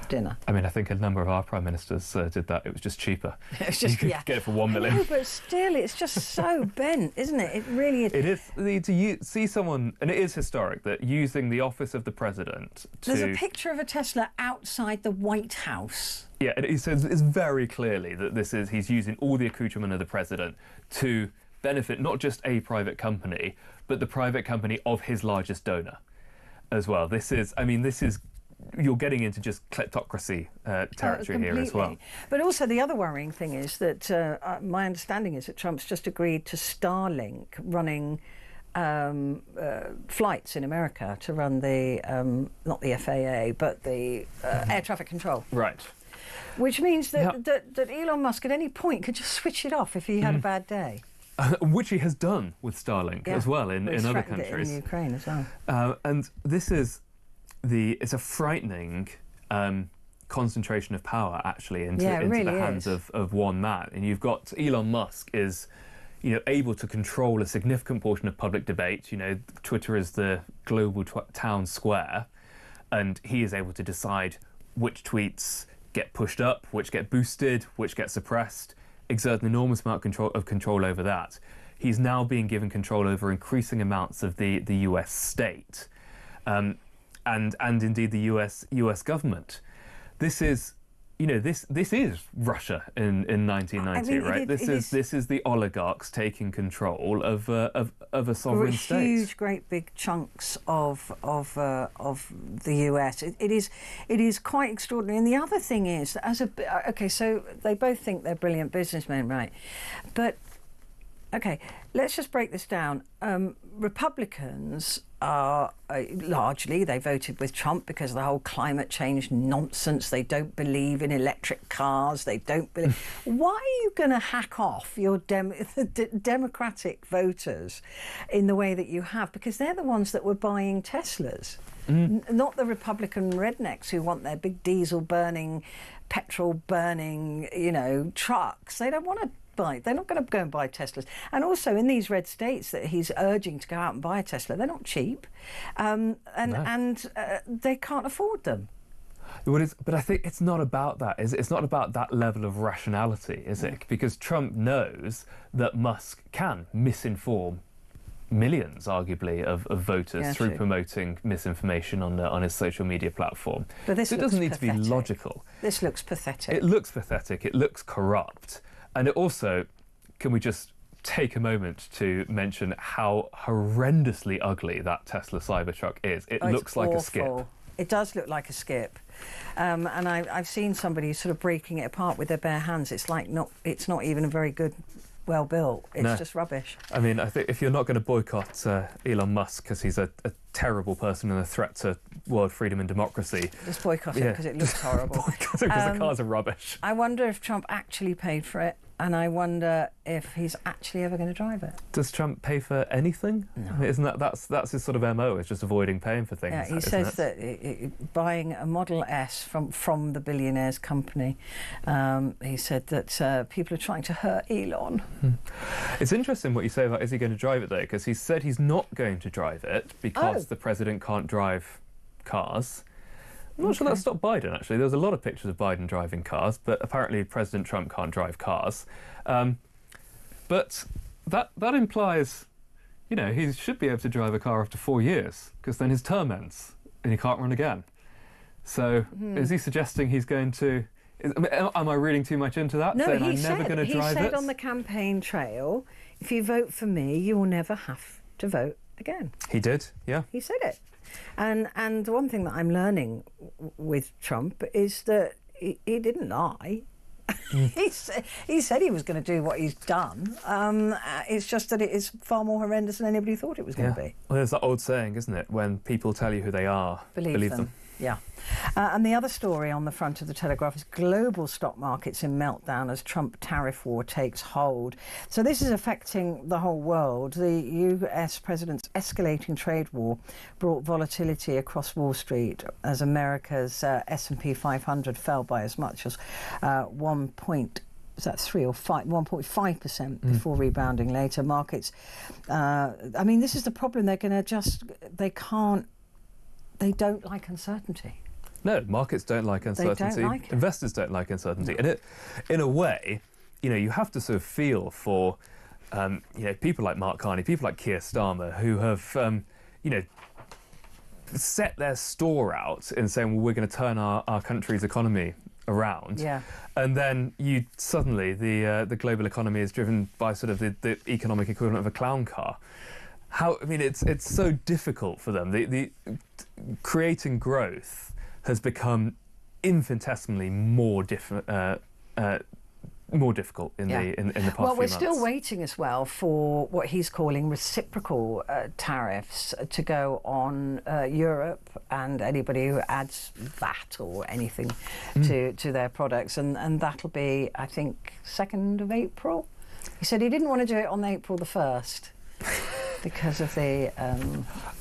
dinner. I mean, I think a number of our prime ministers did that. It was just cheaper. It's just, you could get it for $1 million. No, but still, it's just so bent, isn't it? It really is. It is. To see someone, and it is historic, that using the office of the president to... There's a picture of a Tesla outside the White House. Yeah, and he says it's very clearly that he's using all the accoutrement of the president to benefit not just a private company, but the private company of his largest donor as well. You're getting into just kleptocracy territory here as well. But also the other worrying thing is that my understanding is that Trump's just agreed to Starlink running flights in America to run the, not the FAA, but the air traffic control. Right. Which means that Elon Musk at any point could just switch it off if he had a bad day. Which he has done with Starlink as well in other countries. In Ukraine as well. And this is it's a frightening concentration of power actually into the hands of one man. And you've got Elon Musk is able to control a significant portion of public debate. Twitter is the global town square, and he is able to decide which tweets get pushed up, which get boosted, which get suppressed. Exert an enormous amount of control over that. He's now being given control over increasing amounts of the US state, and indeed the US government. This is this is Russia in 1990, right? This is the oligarchs taking control of a sovereign state. Huge, great big chunks of the US. It is quite extraordinary. And the other thing is that so they both think they're brilliant businessmen, right? But Okay, let's just break this down. Republicans are largely, they voted with Trump because of the whole climate change nonsense. They don't believe in electric cars. They don't believe. Why are you going to hack off your Democratic voters in the way that you have? Because they're the ones that were buying Teslas. Not the Republican rednecks who want their big diesel burning, petrol burning, trucks. They don't want to buy. They're not going to go and buy Teslas. And also in these red states that he's urging to go out and buy a Tesla, they're not cheap, and they can't afford them. But I think it's not about that. It's not about that level of rationality, is it? Because Trump knows that Musk can misinform millions, arguably, of voters through promoting misinformation on his social media platform. But this so it doesn't need pathetic. to be logical. This looks pathetic. It looks pathetic. It looks corrupt. And it also, can we just take a moment to mention how horrendously ugly that Tesla Cybertruck is? It looks like a skip. It does look like a skip. And I've seen somebody sort of breaking it apart with their bare hands. It's not even a very good, well built. It's just rubbish. I mean, I think if you're not going to boycott Elon Musk because he's a terrible person and a threat to world freedom and democracy, just boycott it because it looks horrible. Boycott it because the cars are rubbish. I wonder if Trump actually paid for it, and I wonder if he's actually ever going to drive it. Does Trump pay for anything? No. I mean, isn't that's his sort of MO? Is just avoiding paying for things. Yeah, he says that buying a Model S from the billionaire's company. He said that people are trying to hurt Elon. It's interesting what you say about is he going to drive it though, because he said he's not going to drive it because the president can't drive cars. I'm not sure that stopped Biden, actually. There was a lot of pictures of Biden driving cars, but apparently President Trump can't drive cars. But that implies, he should be able to drive a car after 4 years, because then his term ends and he can't run again. So is he suggesting he's going to... Am I reading too much into that? No, saying I'm never going to drive it? He said on the campaign trail, if you vote for me, you will never have to vote again. He did, yeah. He said it. And one thing that I'm learning with Trump is that he didn't lie. He said he was going to do what he's done. It's just that it is far more horrendous than anybody thought it was going to be. Well, there's that old saying, isn't it? When people tell you who they are, believe them. Yeah. And the other story on the front of the Telegraph is global stock markets in meltdown as Trump tariff war takes hold. So this is affecting the whole world. The US president's escalating trade war brought volatility across Wall Street as America's S&P 500 fell by as much as 1.5% before rebounding later. Markets, I mean, this is the problem. They're going to they don't like uncertainty. No, markets don't like uncertainty. They don't like it. Investors don't like uncertainty. And in a way, you have to sort of feel for, people like Mark Carney, people like Keir Starmer, who have, set their store out in saying, well, we're going to turn our country's economy around. Yeah. And then suddenly the global economy is driven by sort of the economic equivalent of a clown car. It's so difficult for them. The creating growth has become infinitesimally more difficult in the past few months. Well, we're still waiting as well for what he's calling reciprocal tariffs to go on Europe and anybody who adds VAT or anything to their products, and that'll be, I think, 2nd of April. He said he didn't want to do it on April the 1st. Because of the...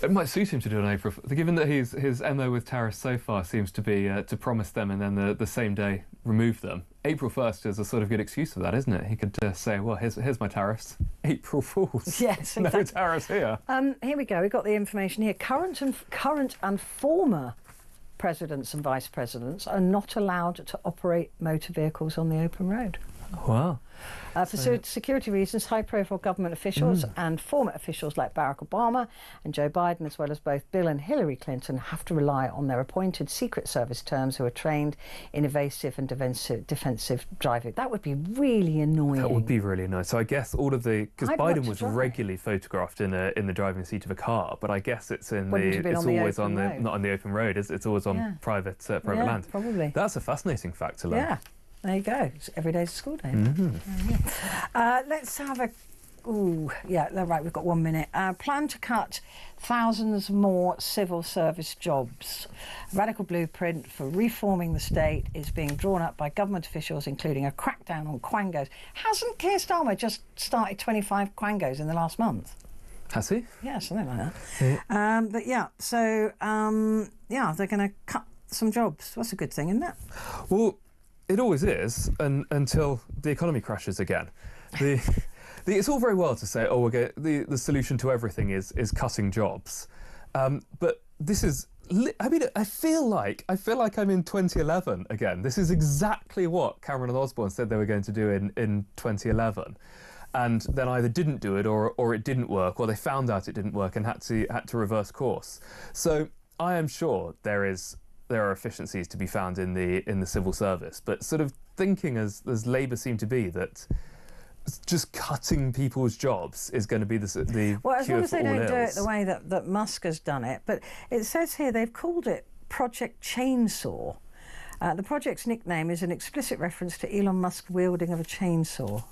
It might suit him to do it on April, given that his MO with tariffs so far seems to be to promise them and then the same day remove them. April 1st is a sort of good excuse for that, isn't it? He could say, well, here's my tariffs. April Fools. Yes, exactly. No tariffs here. Here we go. We've got the information here. Current and former presidents and vice presidents are not allowed to operate motor vehicles on the open road. Wow. For security reasons, high-profile government officials and former officials like Barack Obama and Joe Biden, as well as both Bill and Hillary Clinton, have to rely on their appointed Secret Service terms who are trained in evasive and defensive driving. That would be really annoying. That would be really annoying. So I guess all of because Biden was regularly photographed in the driving seat of a car, but I guess it's always on the not on the open road. It's always on private land. Probably. That's a fascinating fact to learn. Yeah. There you go. Every day's a school day. Let's have a right, we've got 1 minute. Plan to cut thousands more civil service jobs. A radical blueprint for reforming the state is being drawn up by government officials, including a crackdown on quangos. Hasn't Keir Starmer just started 25 quangos in the last month? Has he? Yeah, something like that. Yeah. But yeah, so they're going to cut some jobs. That's a good thing, isn't it? Well, it always is, until the economy crashes again. It's all very well to say, oh, the solution to everything is cutting jobs, but this is. I mean, I feel like I'm in 2011 again. This is exactly what Cameron and Osborne said they were going to do in 2011, and then either didn't do it or it didn't work, or they found out it didn't work and had to reverse course. So I am sure there are efficiencies to be found in the civil service, but sort of thinking as Labour seem to be that just cutting people's jobs is going to be the well, as cure long as for they all don't do it ills. the way that Musk has done it. But it says here they've called it Project Chainsaw. The project's nickname is an explicit reference to Elon Musk wielding of a chainsaw.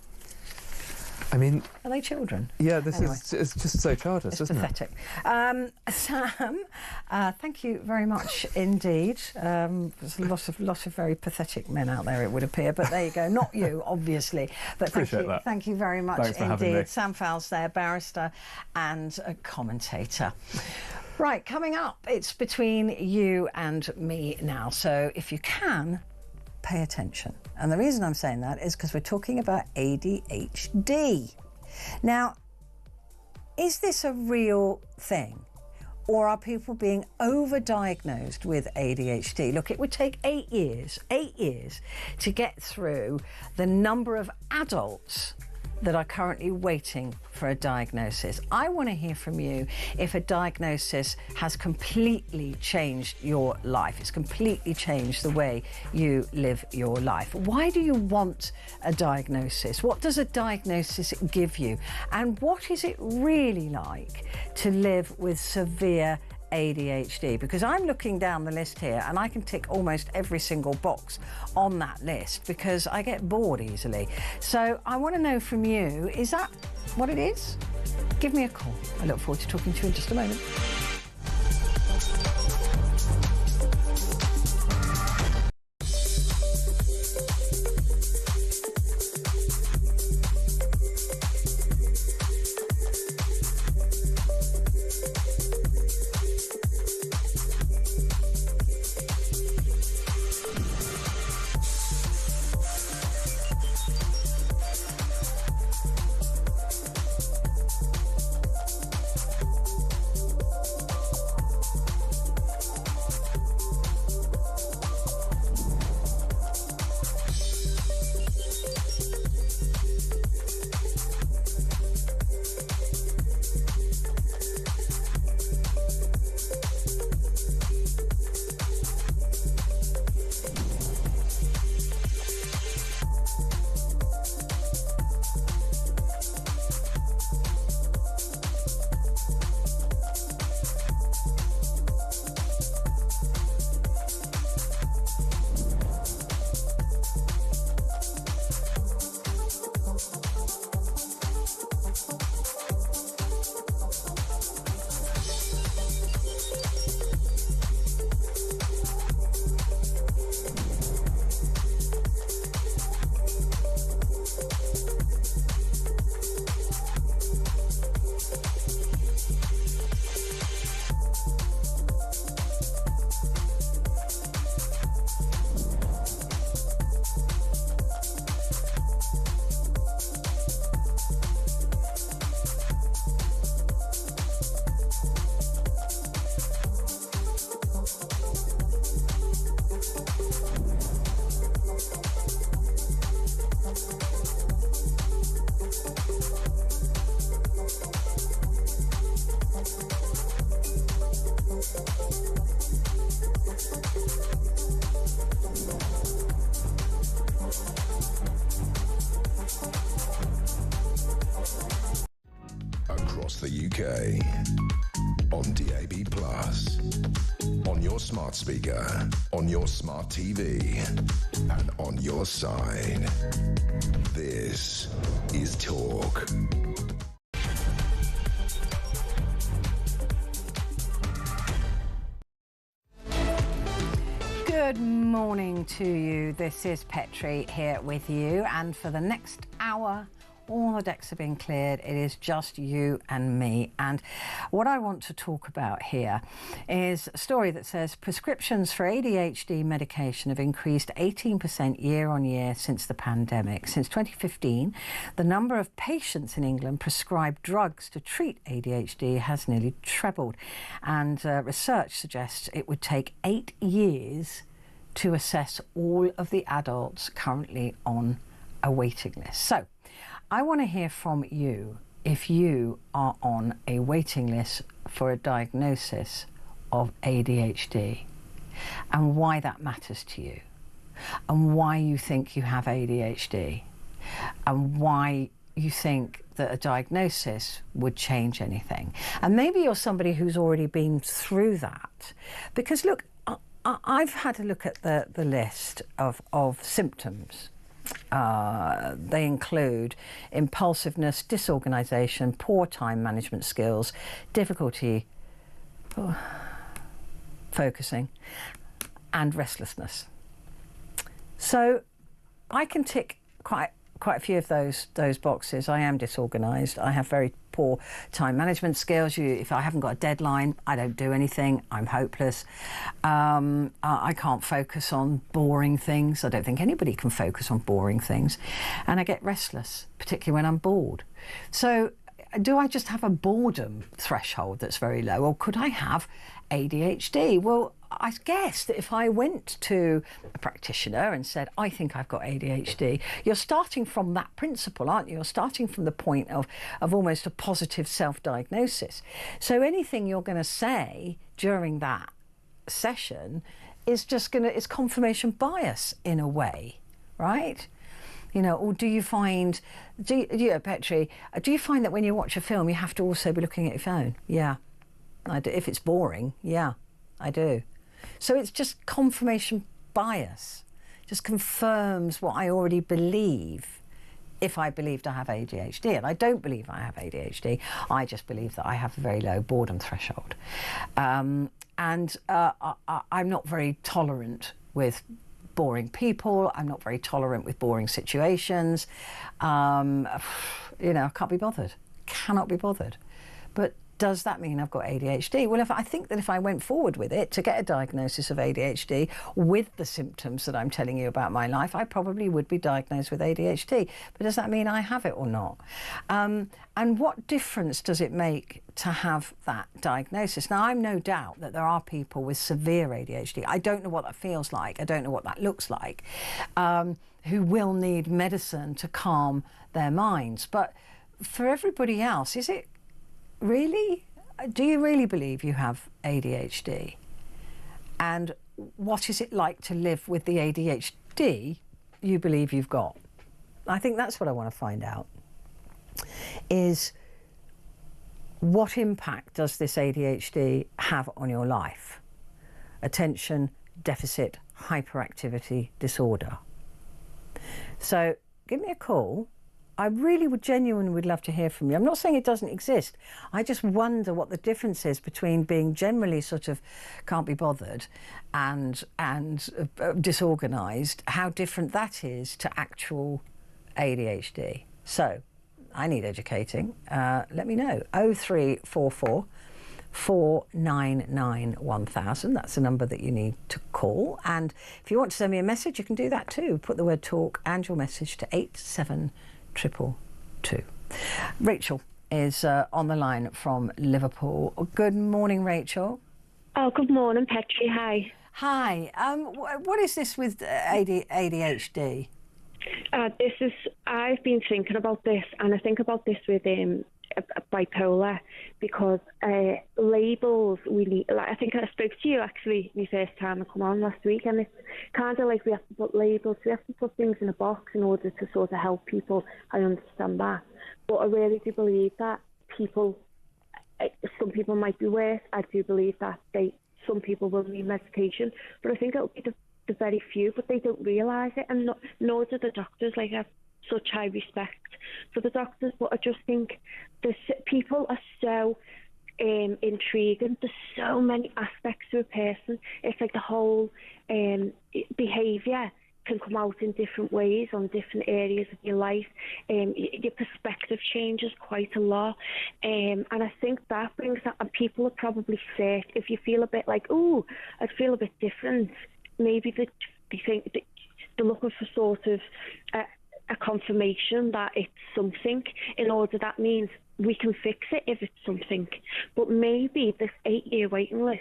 I mean, are they children? Yeah, Anyway. it's just so childish, It's isn't pathetic. Sam, thank you very much indeed. There's lots of very pathetic men out there, it would appear, but there you go. Not you, obviously, but Appreciate that. Thank you very much Thanks for having indeed. me. Sam Fowles there, barrister and a commentator. Right, coming up, it's between you and me now. So if you can, pay attention. And the reason I'm saying that is because we're talking about ADHD. Now, is this a real thing? Or are people being overdiagnosed with ADHD? Look, it would take 8 years to get through the number of adults that are currently waiting for a diagnosis. I want to hear from you if a diagnosis has completely changed your life. It's completely changed the way you live your life. Why do you want a diagnosis? What does a diagnosis give you? And what is it really like to live with severe ADHD? Because I'm looking down the list here and I can tick almost every single box on that list because I get bored easily. So I want to know from you, is that what it is? Give me a call. I look forward to talking to you in just a moment. Across the UK, on DAB+, on your smart speaker, on your smart TV, and on your side. This is Talk Good morning to you. This is Petrie here with you, and for the next hour, all the decks have been cleared. It is just you and me. And what I want to talk about here is a story that says prescriptions for ADHD medication have increased 18% year on year since the pandemic. Since 2015, the number of patients in England prescribed drugs to treat ADHD has nearly trebled. And research suggests it would take 8 years to assess all of the adults currently on a waiting list. So I want to hear from you if you are on a waiting list for a diagnosis of ADHD and why that matters to you and why you think you have ADHD and why you think that a diagnosis would change anything. And maybe you're somebody who's already been through that. Because look, I've had a look at the list of symptoms. They include impulsiveness, disorganisation, poor time management skills, difficulty focusing, and restlessness. So I can tick quite a few of those boxes. I am disorganised. I have very poor time management skills. If I haven't got a deadline, I don't do anything. I'm hopeless. I can't focus on boring things. I don't think anybody can focus on boring things. And I get restless, particularly when I'm bored. So do I just have a boredom threshold that's very low, or could I have ADHD? Well, I guess that if I went to a practitioner and said, I think I've got ADHD, you're starting from that principle, aren't you? You're starting from the point of almost a positive self-diagnosis. So anything you're going to say during that session is just it's confirmation bias in a way, right? You know, or do you find, Petrie, do you find that when you watch a film, you have to also be looking at your phone? Yeah, I do. If it's boring, yeah, I do. So it's just confirmation bias. Just confirms what I already believe if I believed I have ADHD. And I don't believe I have ADHD. I just believe that I have a very low boredom threshold. I'm not very tolerant with boring people. I'm not very tolerant with boring situations. You know, I can't be bothered. Cannot be bothered. But does that mean I've got ADHD? Well, I think that if I went forward with it to get a diagnosis of ADHD with the symptoms that I'm telling you about my life, I probably would be diagnosed with ADHD. But does that mean I have it or not? And what difference does it make to have that diagnosis? Now, I'm no doubt that there are people with severe ADHD. I don't know what that feels like. I don't know what that looks like, who will need medicine to calm their minds. But for everybody else, is it really? Do you really believe you have ADHD? And what is it like to live with the ADHD you believe you've got? I think that's what I want to find out, is what impact does this ADHD have on your life? Attention deficit hyperactivity disorder. So give me a call. I really genuinely would love to hear from you. I'm not saying it doesn't exist. I just wonder what the difference is between being generally sort of can't be bothered and disorganised, how different that is to actual ADHD. So I need educating. Let me know. 0344 499 1000. That's the number that you need to call. And if you want to send me a message, you can do that too. Put the word talk and your message to 87222. Rachel is on the line from Liverpool. Good morning, Rachel. Oh, good morning, Petrie. Hi. Hi. What is this with ADHD? I've been thinking about this, and I think about this with bipolar, because labels, we need, like, I think I spoke to you actually the first time I come on last week, and it's kind of like we have to put labels, we have to put things in a box in order to sort of help people. I understand that, but I really do believe that some people might be worse. I do believe that some people will need medication, but I think it'll be the very few, but they don't realise it, and nor do the doctors. Like, I have such high respect for the doctors, but I just think people are so intriguing. There's so many aspects to a person. It's like the whole behaviour can come out in different ways on different areas of your life. Your perspective changes quite a lot. And I think that brings that, and people are probably sick. If you feel a bit like, oh, I'd feel a bit different, maybe they think that they're looking for sort of a confirmation that it's something. In order, that means we can fix it if it's something. But maybe this 8-year waiting list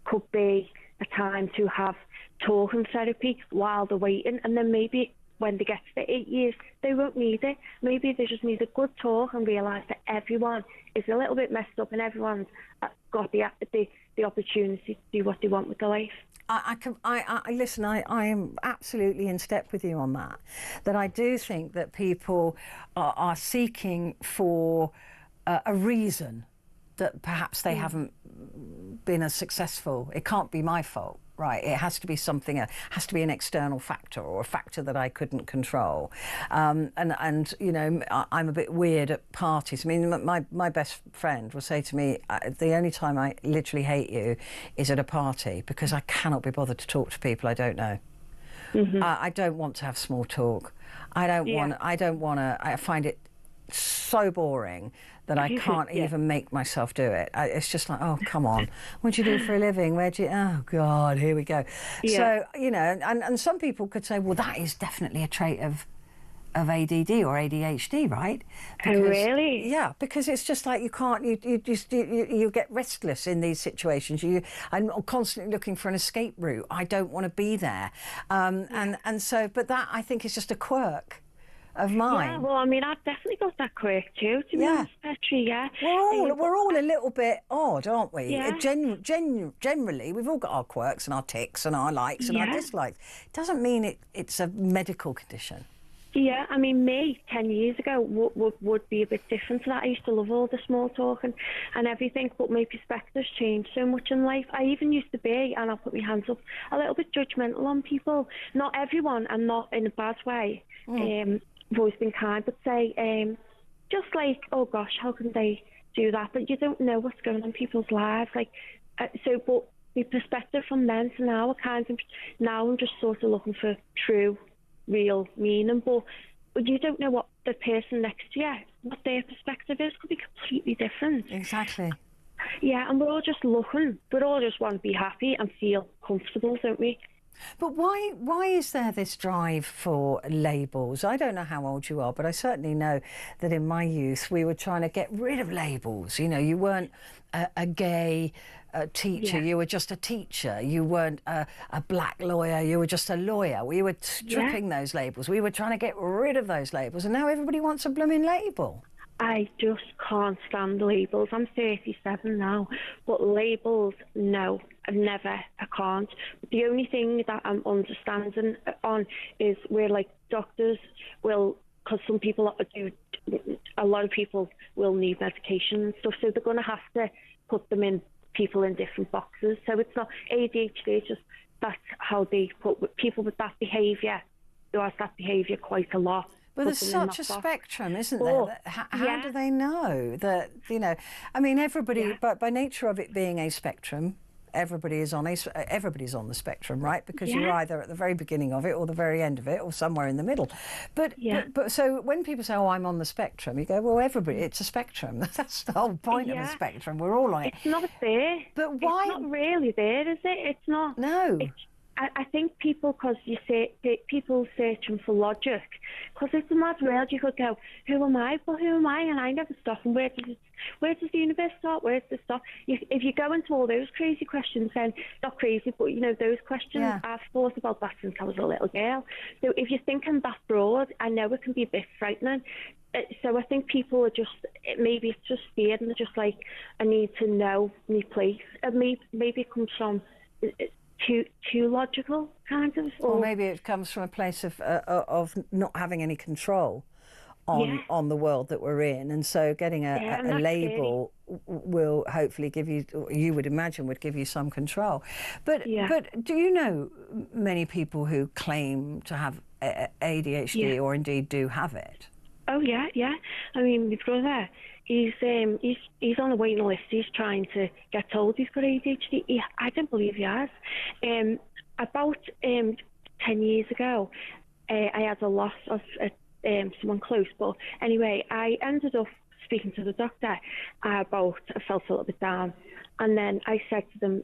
could be a time to have talking therapy while they're waiting, and then maybe when they get to the 8 years, they won't need it. Maybe they just need a good talk and realise that everyone is a little bit messed up and everyone's got the opportunity to do what they want with their life. Listen, I am absolutely in step with you on that. That I do think that people are seeking for a reason that perhaps they haven't been as successful. It can't be my fault, right? It has to be something, has to be an external factor or a factor that I couldn't control. And you know, I'm a bit weird at parties. I mean, my best friend will say to me, the only time I literally hate you is at a party, because I cannot be bothered to talk to people I don't know. Mm-hmm. I don't want to have small talk. I don't want to. I find it so boring that I can't even make myself do it. It's just like, oh, come on. What do you do for a living? Where do you... Oh, God, here we go. Yeah. So, you know, and some people could say, well, that is definitely a trait of ADD or ADHD, right? Because, oh, really? Yeah, because it's just like you can't... You get restless in these situations. I'm constantly looking for an escape route. I don't want to be there. And so, but that, I think, is just a quirk of mine. Yeah, well, I mean, I've definitely got that quirk too, to be honest, Petrie, yeah. We're all a little bit odd, aren't we? Yeah. Generally, we've all got our quirks and our tics and our likes and our dislikes. It doesn't mean it's a medical condition. Yeah, I mean, me 10 years ago would be a bit different to that. I used to love all the small talk and everything, but my perspective's changed so much in life. I even used to be, and I'll put my hands up, a little bit judgmental on people. Not everyone, and not in a bad way. I've always been kind, but say, just like, oh gosh, how can they do that? But you don't know what's going on in people's lives. Like, but the perspective from then to now, now I'm just sort of looking for true, real meaning. But you don't know what the person next to you, what their perspective is, could be completely different. Exactly. Yeah, and we're all just looking. We all just want to be happy and feel comfortable, don't we? But why is there this drive for labels? I don't know how old you are, but I certainly know that in my youth we were trying to get rid of labels. You know, you weren't a gay teacher, you were just a teacher. You weren't a black lawyer, you were just a lawyer. We were stripping those labels. We were trying to get rid of those labels, and now everybody wants a blooming label. I just can't stand labels. I'm 37 now, but labels, no, I've never, I can't. The only thing that I'm understanding on is where, like, doctors will, because some people do, a lot of people will need medication and stuff, so they're going to have to put people in different boxes. So it's not ADHD, it's just that's how they put people with that behaviour, who has that behaviour quite a lot. But there's such a spectrum, isn't there? How do they know that, you know, I mean, everybody, but by nature of it being a spectrum, everybody's on the spectrum, right? Because you're either at the very beginning of it or the very end of it or somewhere in the middle. But so when people say, oh, I'm on the spectrum, you go, well, everybody, it's a spectrum. That's the whole point of the spectrum. We're all on it. It's not there. But why? It's not really there, is it? It's not. No. I think people, because you say people searching for logic, because it's a mad world. You could go, who am I? Well, who am I? And I never stop. And where does the universe start? Where does it stop? If you go into all those crazy questions, then not crazy, but you know those questions. I've thought about that since I was a little girl. So if you're thinking that broad, I know it can be a bit frightening. So I think people are just, maybe it's just fear, and they're just like, I need to know my place. And maybe it comes from too logical, kind of, or maybe it comes from a place of not having any control on the world that we're in, and so getting a label will hopefully give you, or you would imagine would give you some control. But do you know many people who claim to have ADHD or indeed do have it? Oh yeah. I mean, my brother, he's on the waiting list. He's trying to get told he's got ADHD. I don't believe he has. About 10 years ago, I had a loss of someone close. But anyway, I ended up speaking to the doctor about, I felt a little bit down. And then I said to them,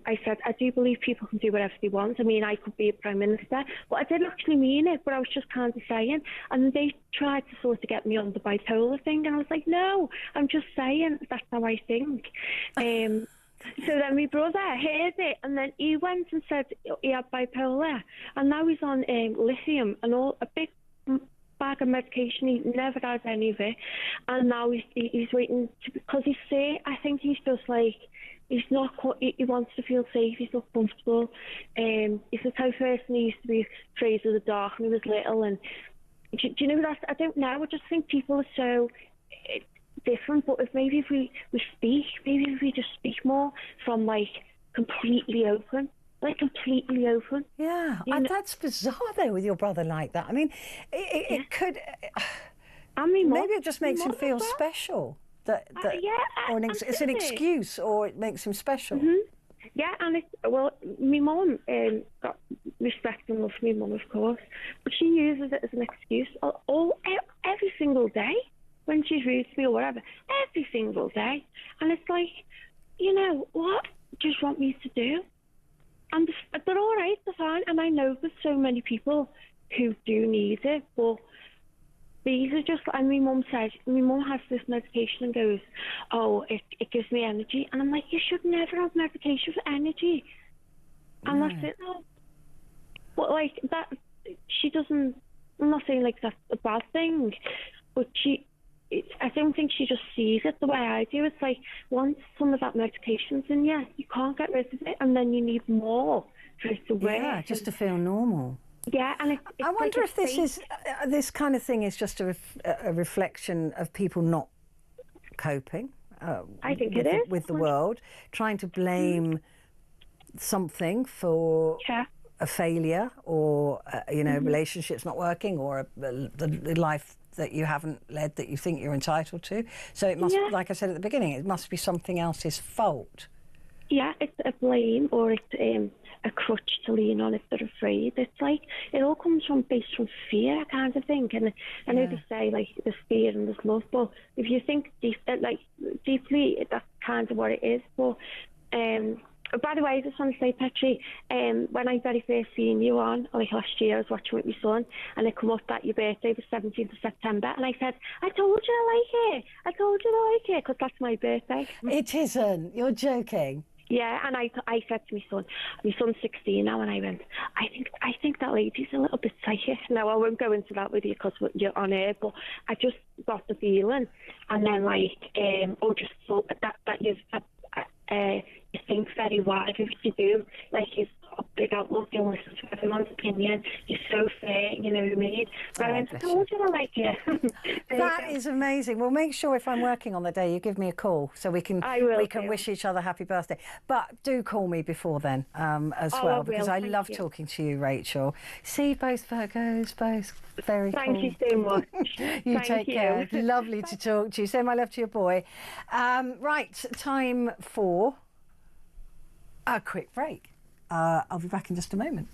I do believe people can do whatever they want. I mean, I could be a Prime Minister. But I didn't actually mean it, but I was just kind of saying. And they tried to sort of get me on the bipolar thing. And I was like, no, I'm just saying that's how I think. So then my brother heard it, and then he went and said he had bipolar. And now he's on lithium and all, a big bag of medication. He never has any of it. And now he's waiting to, because he's sick. I think he's just like, he's not, he wants to feel safe, he's not comfortable. He's the type of person who used to be afraid of the dark when he was little. And do you know that? I don't know, I just think people are so different. But if we speak, maybe if we just speak more from like completely open. Yeah, that's bizarre though with your brother like that. I mean, it could. I mean, maybe it just makes him feel special. It's an excuse, or it makes him special. Mm-hmm. Yeah, and my mum got respect and love for my mum, of course, but she uses it as an excuse every single day when she's rude to me or whatever. Every single day, and it's like, you know what? Do you just want me to do? And they're all right, they're fine. And I know there's so many people who do need it, but these are just, and my mum has this medication and goes, oh, it gives me energy. And I'm like, you should never have medication for energy. And that's it now. But like that, she doesn't, I'm not saying like that's a bad thing, but I don't think she just sees it the way I do. It's like, once some of that medication's in you, you can't get rid of it, and then you need more for it to work. Yeah, just to feel normal. Yeah, and I wonder if this kind of thing is just a reflection of people not coping. I think it is with the world, trying to blame something for a failure, or relationships not working, or the life that you haven't led that you think you're entitled to. So it must, like I said at the beginning, it must be something else's fault. Yeah, it's a blame, or it's a crutch to lean on if they're afraid. It's like, it all comes based from fear, I kind of think. And I know they say, like, there's fear and there's love, but if you think deeply, that's kind of what it is. But by the way, I just want to say, Petrie, when I very first seen you on, like last year, I was watching with my son, and it come up that your birthday was 17th of September, and I said, I told you I like it, because that's my birthday. It isn't. You're joking. Yeah, and I said to my son's 16 now, and I went, I think that lady's a little bit psychic. Now, I won't go into that with you because you're on air, but I just got the feeling, and then just thought that you've you think very wide with what you do, like you've got a big outlook, you listen to everyone's opinion, you're so fair, you know what I mean? But I went, I told you I like you. That is amazing. Well, make sure if I'm working on the day, you give me a call so we can wish each other happy birthday. But do call me before then as well, because I love talking to you, Rachel. See, both Virgos, both very cool. Thank you so much. You take care. Lovely to talk to you. Say my love to your boy. Right, time for a quick break. I'll be back in just a moment.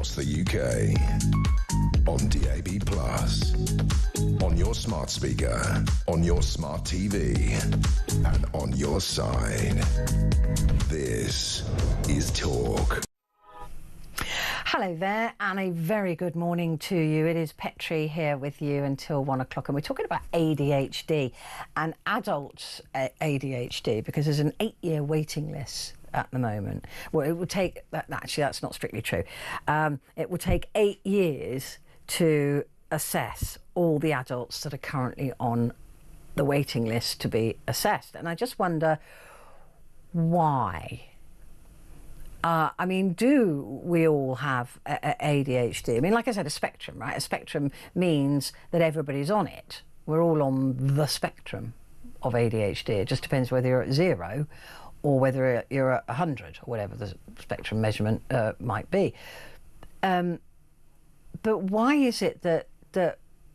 across the UK. On DAB+, on your smart speaker, on your smart TV, and on your side. This is Talk. Hello there, and a very good morning to you. It is Petrie here with you until 1 o'clock, and we're talking about ADHD and adults' ADHD, because there's an 8-year waiting list at the moment. Well, it will take, actually that's not strictly true, it will take 8 years to assess all the adults that are currently on the waiting list to be assessed. And I just wonder why. I mean, do we all have ADHD? I mean, like I said, a spectrum, right? A spectrum means that everybody's on it. We're all on the spectrum of ADHD. It just depends whether you're at 0 or whether you're at 100, or whatever the spectrum measurement might be. But why is it that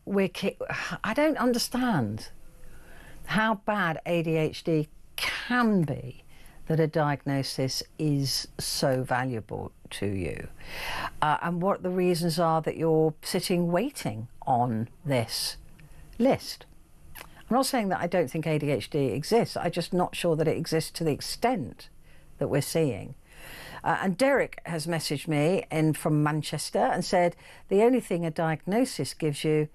I don't understand how bad ADHD can be, that a diagnosis is so valuable to you, and what the reasons are that you're sitting waiting on this list. I'm not saying that I don't think ADHD exists, I'm just not sure that it exists to the extent that we're seeing. And Derek has messaged me in from Manchester and said the only thing a diagnosis gives you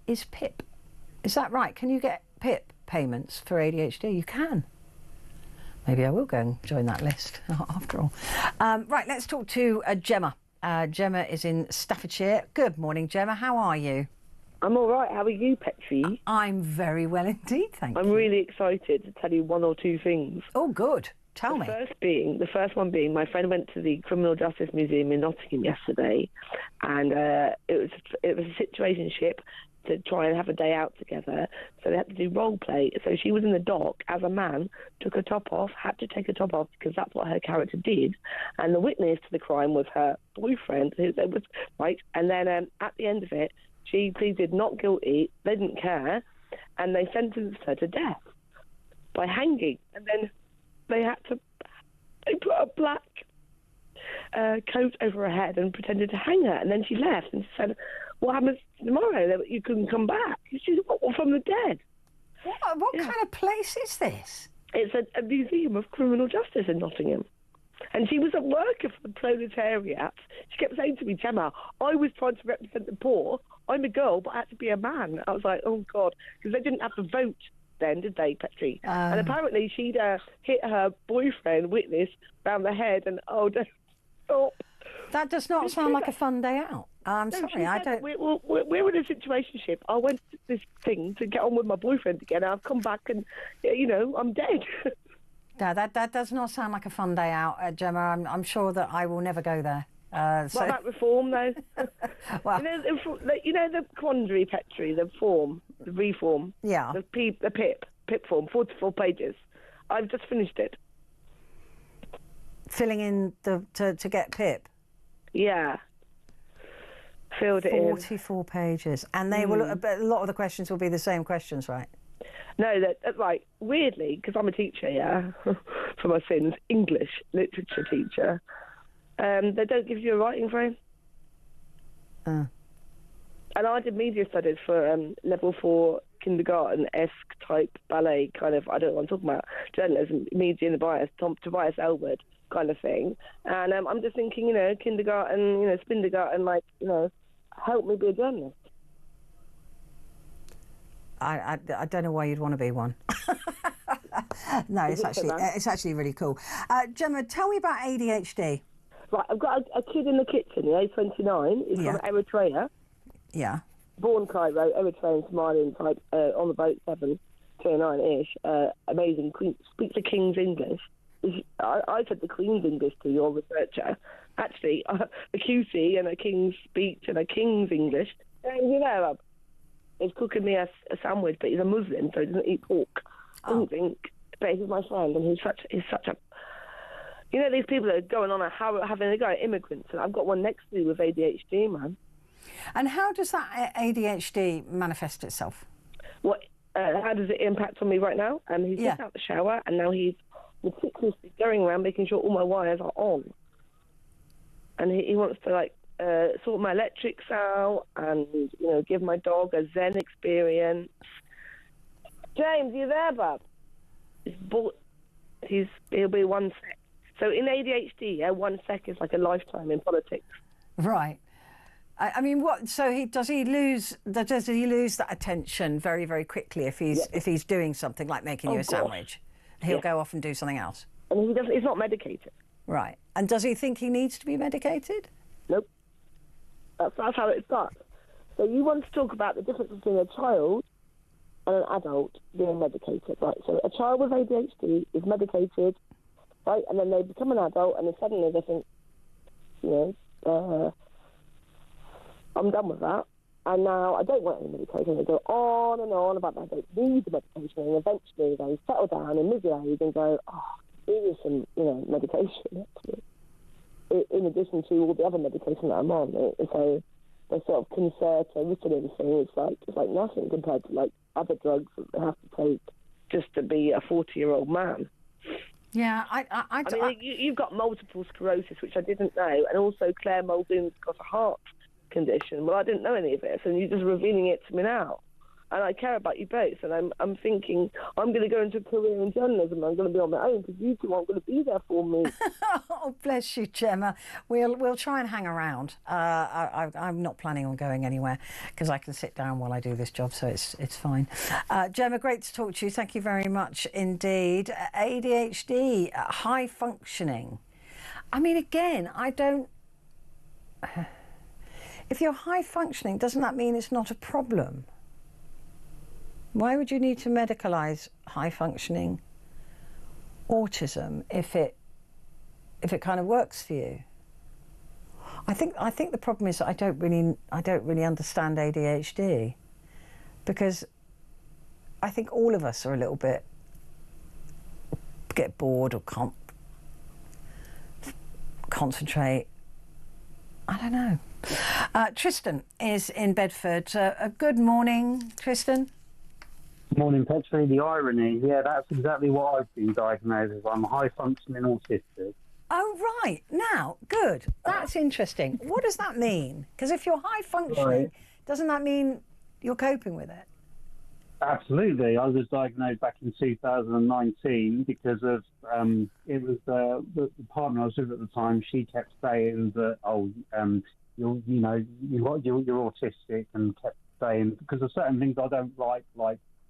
is PIP. Is that right? Can you get PIP payments for ADHD? You can. Maybe I will go and join that list after all. Right, let's talk to Gemma. Gemma is in Staffordshire. Good morning, Gemma. How are you? I'm all right. How are you, Petrie? I'm very well indeed, thank you. I'm really excited to tell you one or two things. Oh, good. Tell me. The first one being, my friend went to the Criminal Justice Museum in Nottingham yesterday, and it was a situationship to try and have a day out together. So they had to do role play. So she was in the dock as a man, took her top off, had to take her top off because that's what her character did. And the witness to the crime was her boyfriend, who was right. And then at the end of it, she pleaded not guilty. They didn't care, and they sentenced her to death by hanging. And then they put a black coat over her head and pretended to hang her. And then she left and said, "What happens tomorrow? You couldn't come back." She said, "What, from the dead?" What kind of place is this? It's a museum of criminal justice in Nottingham. And she was a worker for the proletariat. She kept saying to me, "Gemma, I was trying to represent the poor. I'm a girl, but I had to be a man." I was like, oh, God, because they didn't have the vote then, did they, Petrie? And apparently she'd hit her boyfriend, witness, round the head, and don't stop. That does not sound like a fun day out. I'm sorry, I don't... We're in a situationship. I went to this thing to get on with my boyfriend again, and I've come back and, I'm dead. No, that does not sound like a fun day out, Gemma. I'm sure that I will never go there. What about reform, though? Well, the quandary, Petrie, the reform. Yeah. The PIP form, 44 pages. I've just finished it. Filling in to get PIP? Yeah. Filled it in. 44 pages. And they will. A lot of the questions will be the same questions, right? No, that's right. Weirdly, because I'm a teacher, yeah, for my sins, English literature teacher, they don't give you a writing frame. And I did media studies for level 4 kindergarten-esque type ballet kind of, I don't know what I'm talking about, journalism, media and the bias, Tobias Elwood kind of thing. And I'm just thinking, kindergarten, spindergarten, help me be a journalist. I don't know why you'd want to be one. No, it's actually really cool. Gemma, tell me about ADHD. Right, I've got a kid in the kitchen, age 29. He's from Eritrea. Yeah. Born Cairo, Eritrean, Somalian type, on the boat, 7, 29-ish. Amazing. Speaks the King's English. I said the Queen's English to your researcher. Actually, a QC and a King's speech and a King's English. He's cooking me a sandwich, but he's a Muslim, so he doesn't eat pork. Doesn't drink, but he's my friend, and he's such a... these people that are going on having a go at immigrants, and I've got one next to me with ADHD, man. And how does that ADHD manifest itself? How does it impact on me right now? He's just out the shower, and now he's meticulously going around making sure all my wires are on. And he wants to, sort my electrics out and, give my dog a Zen experience. James, you there, bub? He'll be 1 sec. So in ADHD, 1 sec is like a lifetime in politics. Right. I mean, what? So does he lose that attention very, very quickly if he's doing something like making you a sandwich? He'll go off and do something else. And he's not medicated. Right. And does he think he needs to be medicated? Nope. That's how it starts. So you want to talk about the difference between a child and an adult being medicated, right? So a child with ADHD is medicated, right? And then they become an adult, and then suddenly they think, I'm done with that, and now I don't want any medication. They go on and on about that. I don't need the medication, and eventually they settle down in mid-age and go, there is some, medication, actually, in addition to all the other medication that I'm on. So they sort of concert a Ritalin thing. It's like nothing compared to like other drugs that they have to take just to be a 40-year-old man. Yeah, I mean, you've got multiple sclerosis, which I didn't know, and also Claire Muldoon's got a heart condition. Well, I didn't know any of this, and you're just revealing it to me now. And I care about you both, and I'm thinking I'm going to go into a career in journalism. I'm going to be on my own because you two aren't going to be there for me. Oh, bless you, Gemma. We'll try and hang around. I'm not planning on going anywhere because I can sit down while I do this job, so it's fine. Gemma, great to talk to you. Thank you very much indeed. ADHD, high functioning. I mean, again, I don't. If you're high functioning, doesn't that mean it's not a problem? Why would you need to medicalise high functioning autism if it kind of works for you? I think the problem is that I don't really understand ADHD, because I think all of us are a little bit get bored or can't concentrate. I don't know. Tristan is in Bedford. Good morning, Tristan. Morning, Petrie. The irony, that's exactly what I've been diagnosed with. I'm high-functioning autistic. Oh, right. Now, good. That's interesting. What does that mean? Because if you're high-functioning, doesn't that mean you're coping with it? Absolutely. I was diagnosed back in 2019 because of, it was the partner I was with at the time. She kept saying that, you're autistic, and kept saying, because of certain things I don't like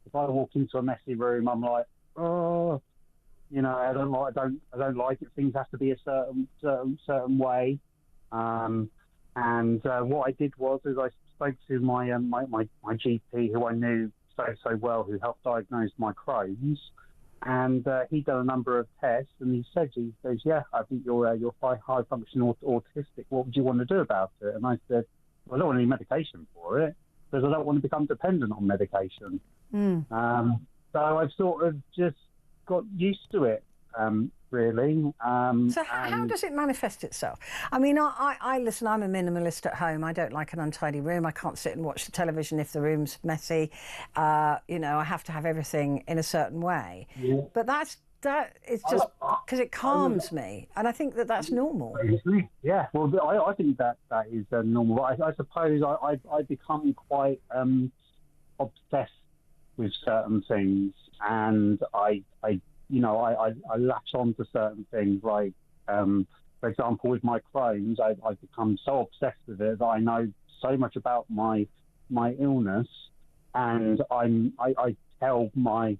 if I walk into a messy room, I'm like, I don't like it. Things have to be a certain way. And what I did was I spoke to my my GP, who I knew so well, who helped diagnose my Crohn's, and he done a number of tests, and he goes, I think you're high functioning autistic. What would you want to do about it? And I said, well, I don't want any medication for it, because I don't want to become dependent on medication. So I've sort of just got used to it, really. So how does it manifest itself? I mean, I listen, I'm a minimalist at home. I don't like an untidy room. I can't sit and watch the television if the room's messy. I have to have everything in a certain way. Yeah. But that is just because it calms me, and I think that's normal. Yeah, well, I think that is normal. But I suppose I become quite obsessed with certain things, and I latch on to certain things. Like, for example, with my Crohn's, I've become so obsessed with it that I know so much about my illness, and I tell my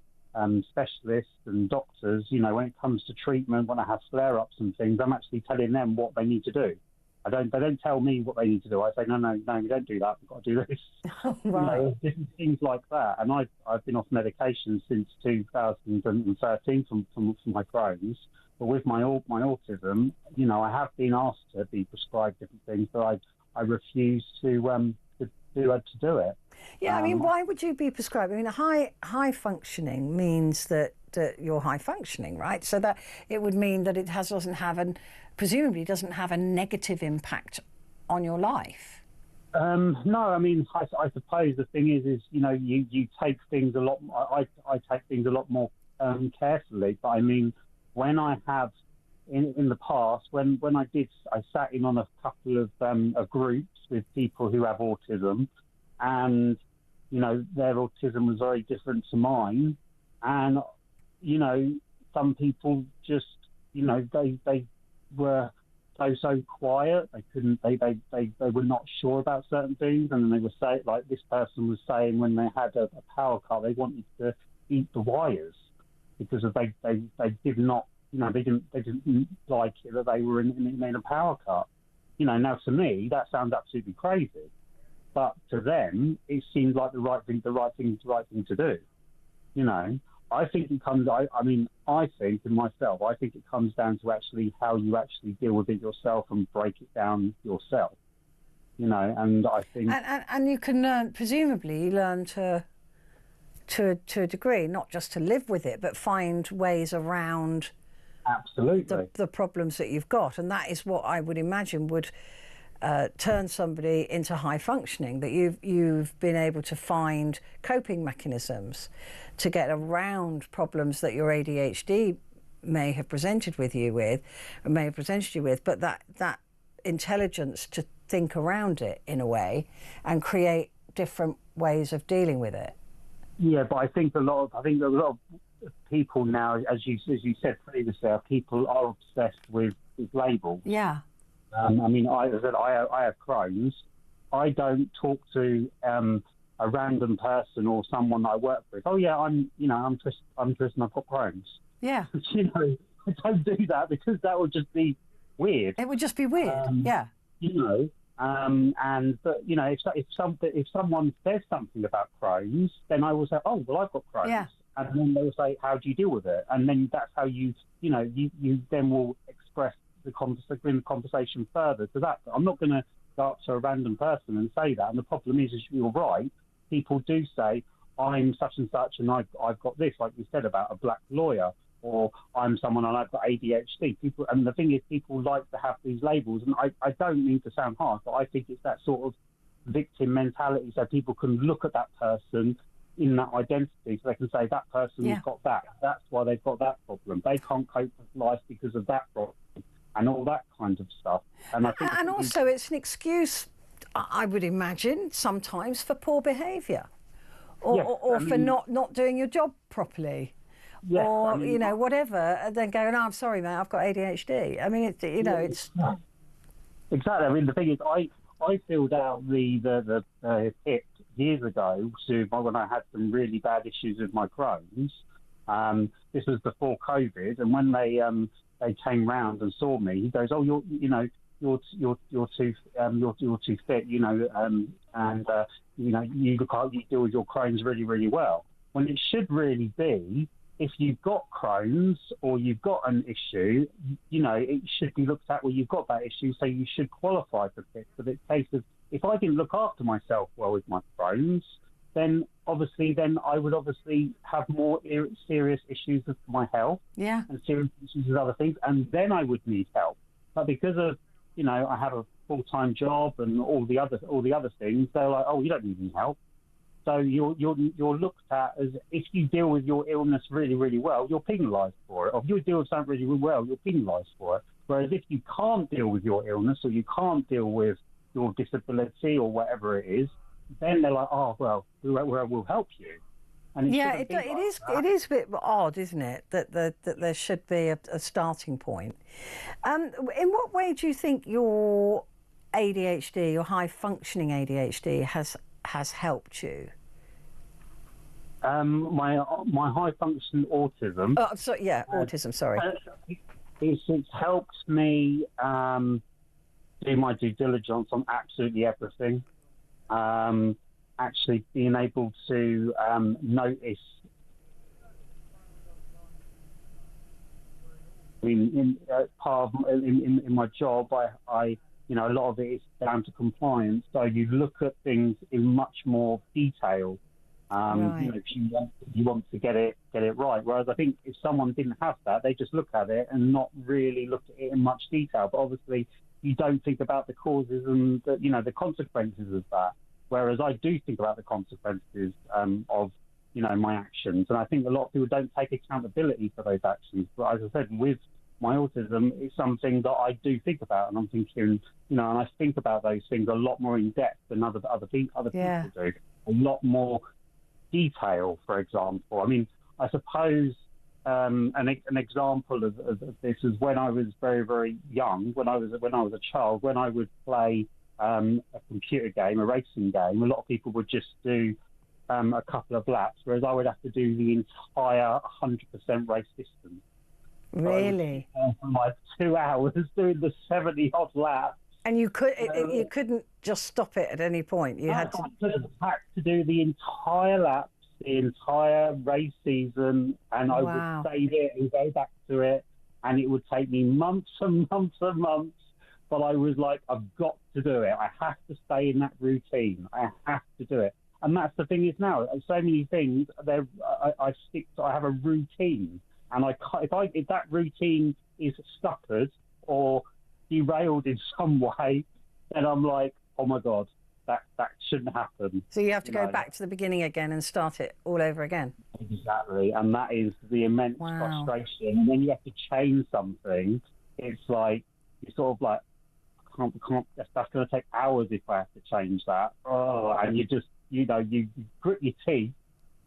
specialists and doctors, when it comes to treatment, when I have flare-ups and things, I'm actually telling them what they need to do. They don't tell me what they need to do. I say, no, we don't do that. We've got to do this. Right. Different things like that. And I've been off medication since 2013 from my Crohn's. But with my autism, I have been asked to be prescribed different things, but I refuse to do it. Yeah, I mean, why would you be prescribed? I mean, high functioning means that you're high functioning, right? So that it would mean that it presumably doesn't have a negative impact on your life. No, I mean, I suppose the thing is you take things a lot. I take things a lot more carefully. But I mean, when I have in the past, when I sat in on a couple of groups with people who have autism, and their autism was very different to mine, and some people just they were so quiet. They couldn't. They were not sure about certain things, and then they were saying, like this person was saying, when they had a power cut, they wanted to eat the wires because they did not. They didn't like it that they were in a power cut. Now to me that sounds absolutely crazy, but to them it seemed like the right thing to do. I think it comes. I think in myself, I think it comes down to actually how you actually deal with it yourself and break it down yourself. And I think and you can presumably learn to a degree, not just to live with it, but find ways around. Absolutely. The problems that you've got, and that is what I would imagine would turn somebody into high functioning. That you've been able to find coping mechanisms to get around problems that your ADHD may have presented you with, but that intelligence to think around it in a way and create different ways of dealing with it. Yeah, but I think a lot of people now, as you said previously, people are obsessed with labels. Yeah. I have Crohn's. I don't talk to a random person or someone I work with. Oh yeah, I'm Tristan. I've got Crohn's. Yeah. I don't do that because that would just be weird. It would just be weird. Yeah. If someone says something about Crohn's, then I will say, oh well, I've got Crohn's. Yeah. And then they will say, how do you deal with it? And then that's how you then will express bring the conversation further to that. But I'm not going to go up to a random person and say that. And the problem is you're right. People do say, I'm such and such, and I've got this, like you said about a black lawyer, or I'm someone and I've got ADHD. And the thing is, people like to have these labels. And I don't mean to sound harsh, but I think it's that sort of victim mentality, so people can look at that person in that identity, so they can say that person has got that. That's why they've got that problem. They can't cope with life because of that problem, and all that kind of stuff. And I think, and also, it's an excuse, I would imagine, sometimes for poor behaviour, or for not doing your job properly, or whatever. And then going, "Oh, I'm sorry, mate, I've got ADHD." I mean, it's exactly. I mean, the thing is, I filled out the HIP years ago when I had some really bad issues with my Crohn's. This was before COVID, and when they came round and saw me, he goes, "Oh, you're too fit, and you deal with your Crohn's really, really well." When it should really be, if you've got Crohn's or you've got an issue, it should be looked at where you've got that issue, so you should qualify for PIP. But it's a case of, if I didn't look after myself well with my Crohn's, then I would have more serious issues with my health, and serious issues with other things, and then I would need help. But because of, I have a full-time job and all the other things, they're like, oh, you don't need any help. So you're looked at as, if you deal with your illness really, really well, you're penalised for it. Or if you deal with something really, really well, you're penalised for it. Whereas if you can't deal with your illness, or you can't deal with your disability or whatever it is, then they're like, oh, well, we'll help you. And it is a bit odd, isn't it, that there should be a starting point. In what way do you think your ADHD, your high-functioning ADHD, has helped you? My high-function autism. Oh, sorry, autism. Sorry. It's helped me do my due diligence on absolutely everything. Actually being able to notice. In my job, I a lot of it is down to compliance. So you look at things in much more detail. If you want to get it right. Whereas I think if someone didn't have that, they just look at it and not really look at it in much detail. But obviously, you don't think about the causes and the consequences of that. Whereas I do think about the consequences of my actions, and I think a lot of people don't take accountability for those actions. But as I said, with my autism is something that I do think about, and I'm thinking, and I think about those things a lot more in depth than other people do. A lot more detail, for example. I mean, I suppose an example of this is when I was very, very young, when I was a child, when I would play a computer game, a racing game, a lot of people would just do a couple of laps, whereas I would have to do the entire 100% race distance. Really? So for like 2 hours doing the 70-odd laps. And you couldn't just stop it at any point. You had to do the entire laps, the entire race season, and I would save it and go back to it, and it would take me months and months and months. But I was like, I've got to do it. I have to stay in that routine. I have to do it. And that's the thing is now, so many things, I have a routine. And I can't, if that routine is scuppered or derailed in some way, then I'm like, oh my God, that shouldn't happen. So you have to go back to the beginning again and start it all over again. Exactly, and that is the immense frustration. And when you have to change something, it's like, you're sort of like, I can't, that's going to take hours if I have to change that. Oh, and you just, you grit your teeth,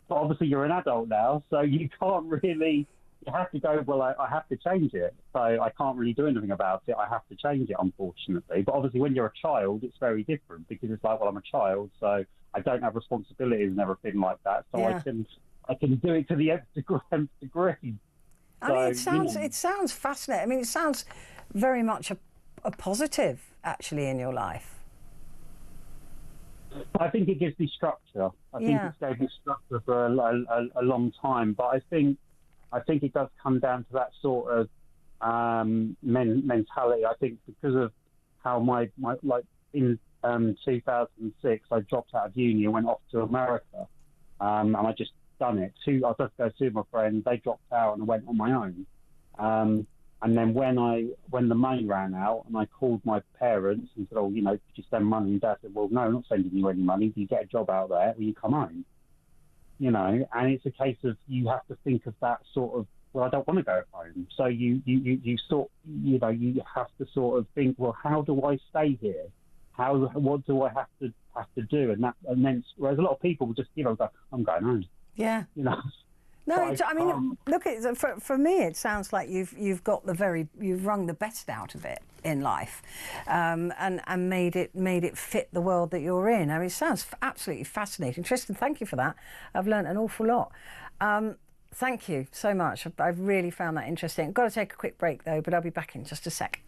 but obviously you're an adult now, so you can't really, you have to go, well, I have to change it. So I can't really do anything about it. I have to change it, unfortunately. But obviously when you're a child, it's very different because it's like, well, I'm a child, so I don't have responsibilities and everything like that. So I can do it to the nth degree. I mean, it sounds fascinating. I mean, it sounds very much a positive, actually, in your life. I think it gives me structure. I think it's gave me structure for a long time. But I think it does come down to that sort of mentality. I think because of how my like in 2006, I dropped out of uni and went off to America, and I just done it. I was just go see my friends. They dropped out and I went on my own. And then when the money ran out, and I called my parents and said, "Oh, could you send money?" And Dad said, "Well, no, I'm not sending you any money. If you get a job out there, will you come home?" And it's a case of you have to think of that sort of, well, I don't want to go home. So you have to sort of think, well, how do I stay here? What do I have to do? And then whereas a lot of people will just go, I'm going home. Yeah. No, I mean, look, for me, it sounds like you've wrung the best out of it in life, and made it fit the world that you're in. I mean, it sounds absolutely fascinating. Tristan, thank you for that. I've learned an awful lot. Thank you so much. I've really found that interesting. I've got to take a quick break though, but I'll be back in just a sec.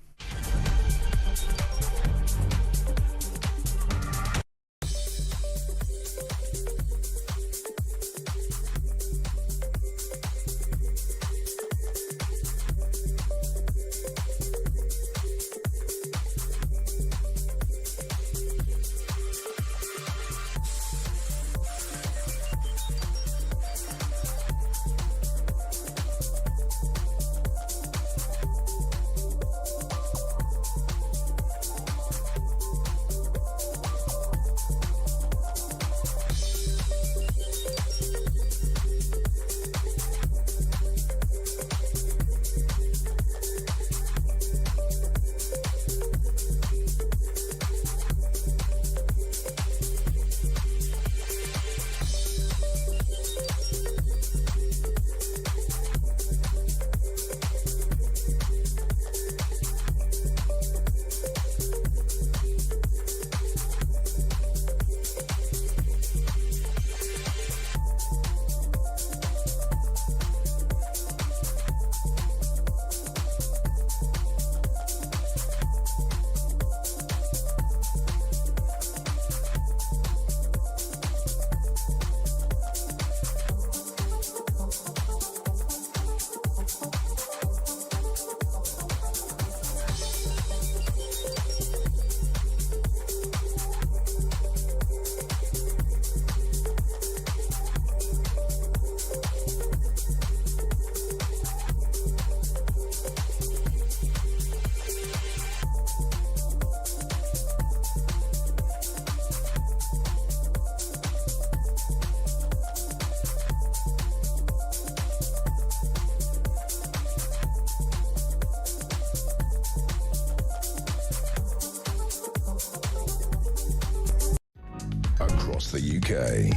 across the UK.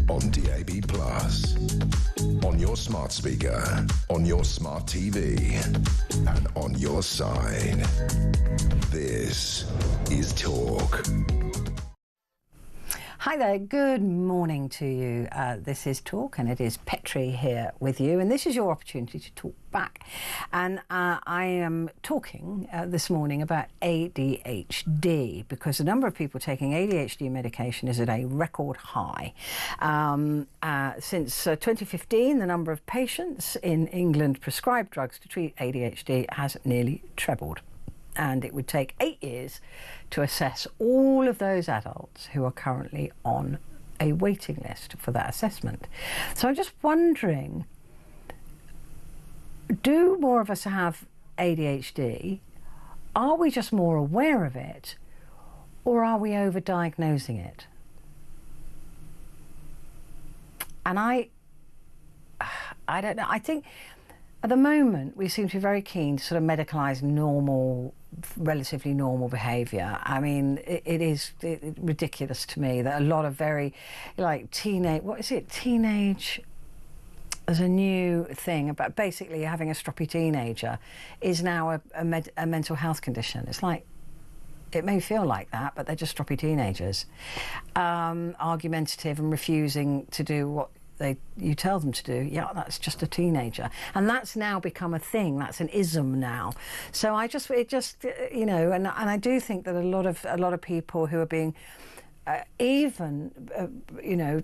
On DAB+, on your smart speaker, on your smart TV, and on your side. This is Talk. Hi there, good morning to you. This is Talk, and it is Petrie here with you, and this is your opportunity to talk back. And I am talking this morning about ADHD, because the number of people taking ADHD medication is at a record high. Since 2015, the number of patients in England prescribed drugs to treat ADHD has nearly trebled. And it would take 8 years to assess all of those adults who are currently on a waiting list for that assessment. So I'm just wondering, do more of us have ADHD? Are we just more aware of it? Or are we overdiagnosing it? And I don't know. I think at the moment we seem to be very keen to sort of medicalise relatively normal behaviour. I mean, it is ridiculous to me that a lot of very, like, teenage as a new thing about basically having a stroppy teenager is now a mental health condition. It's like, it may feel like that, but they're just stroppy teenagers, argumentative and refusing to do what you tell them to do. Yeah, that's just a teenager, and that's now become a thing. That's an ism now. So I just and I do think that a lot of people who are being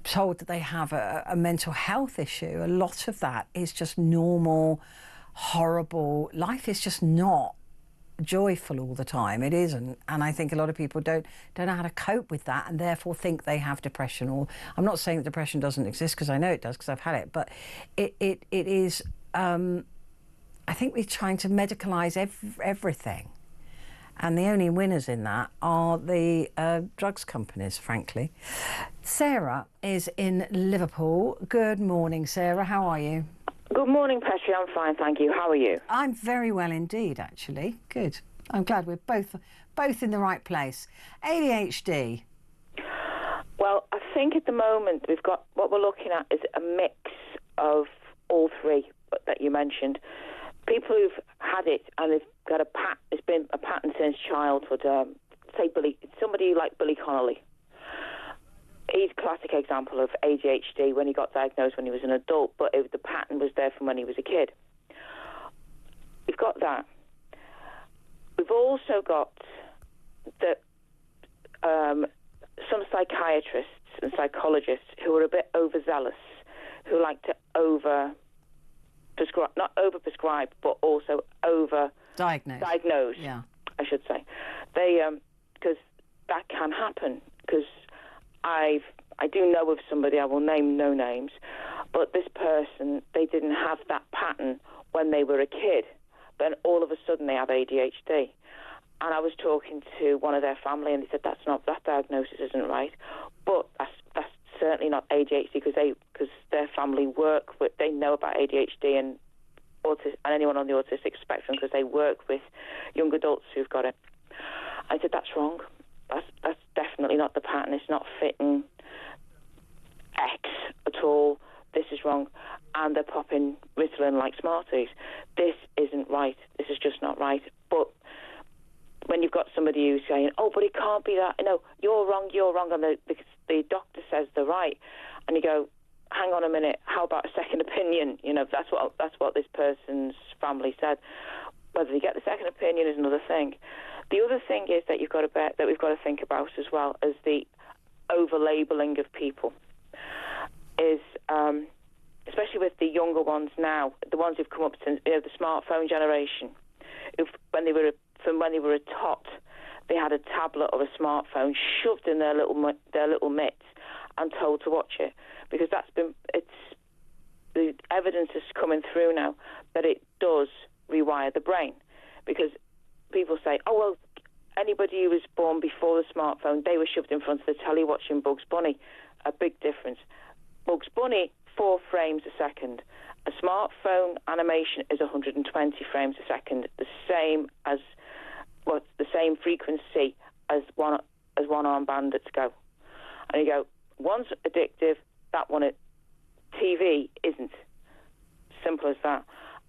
told that they have a mental health issue, a lot of that is just normal, horrible. Life is just not joyful all the time. It isn't, and I think a lot of people don't know how to cope with that, and therefore think they have depression. Or I'm not saying that depression doesn't exist, because I know it does, because I've had it, but it is. I think we're trying to medicalise everything, and the only winners in that are the drugs companies, frankly. Sarah is in Liverpool. Good morning, Sarah. How are you? Good morning, Petrie. I'm fine, thank you. How are you? I'm very well indeed, actually. Good. I'm glad we're both in the right place. ADHD. Well, I think at the moment we've got, what we're looking at is a mix of all three that you mentioned. People who've had it and they've got it's been a pattern since childhood. Say somebody like Billy Connolly. He's a classic example of ADHD when he got diagnosed when he was an adult, but the pattern was there from when he was a kid. We've got that. We've also got some psychiatrists and psychologists who are a bit overzealous, who like to not over-prescribe, but also over-diagnose, yeah, I should say. Because that can happen, because I do know of somebody, I will name no names, but this person, they didn't have that pattern when they were a kid, but all of a sudden they have ADHD. And I was talking to one of their family, and they said that diagnosis isn't right, but that's certainly not ADHD, because their family they know about ADHD and anyone on the autistic spectrum, because they work with young adults who've got it. I said, that's wrong. That's definitely not the pattern. It's not fitting X at all. This is wrong. And they're popping Ritalin like Smarties. This isn't right. This is just not right. But when you've got somebody who's saying, oh, but it can't be that. No, you're wrong, and the doctor says they're right. And you go, hang on a minute, how about a second opinion? That's what this person's family said. Whether they get the second opinion is another thing. The other thing is that we've got to think about as well as the over-labelling of people is, especially with the younger ones now, the ones who've come up since the smartphone generation, when they were a tot, they had a tablet or a smartphone shoved in their little mitts and told to watch it, because the evidence is coming through now that it does rewire the brain, because people say, oh, well, anybody who was born before the smartphone, they were shoved in front of the telly watching Bugs Bunny. A big difference. Bugs Bunny, 4 frames a second. A smartphone animation is 120 frames a second, the same frequency as one-armed bandits go. And you go, one's addictive, that one, TV isn't. Simple as that.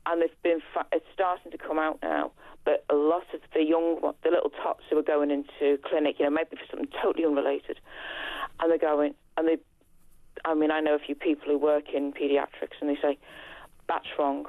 And it's starting to come out now. But a lot of the the little tots who are going into clinic, maybe for something totally unrelated, and they're going, I know a few people who work in paediatrics, and they say, that's wrong.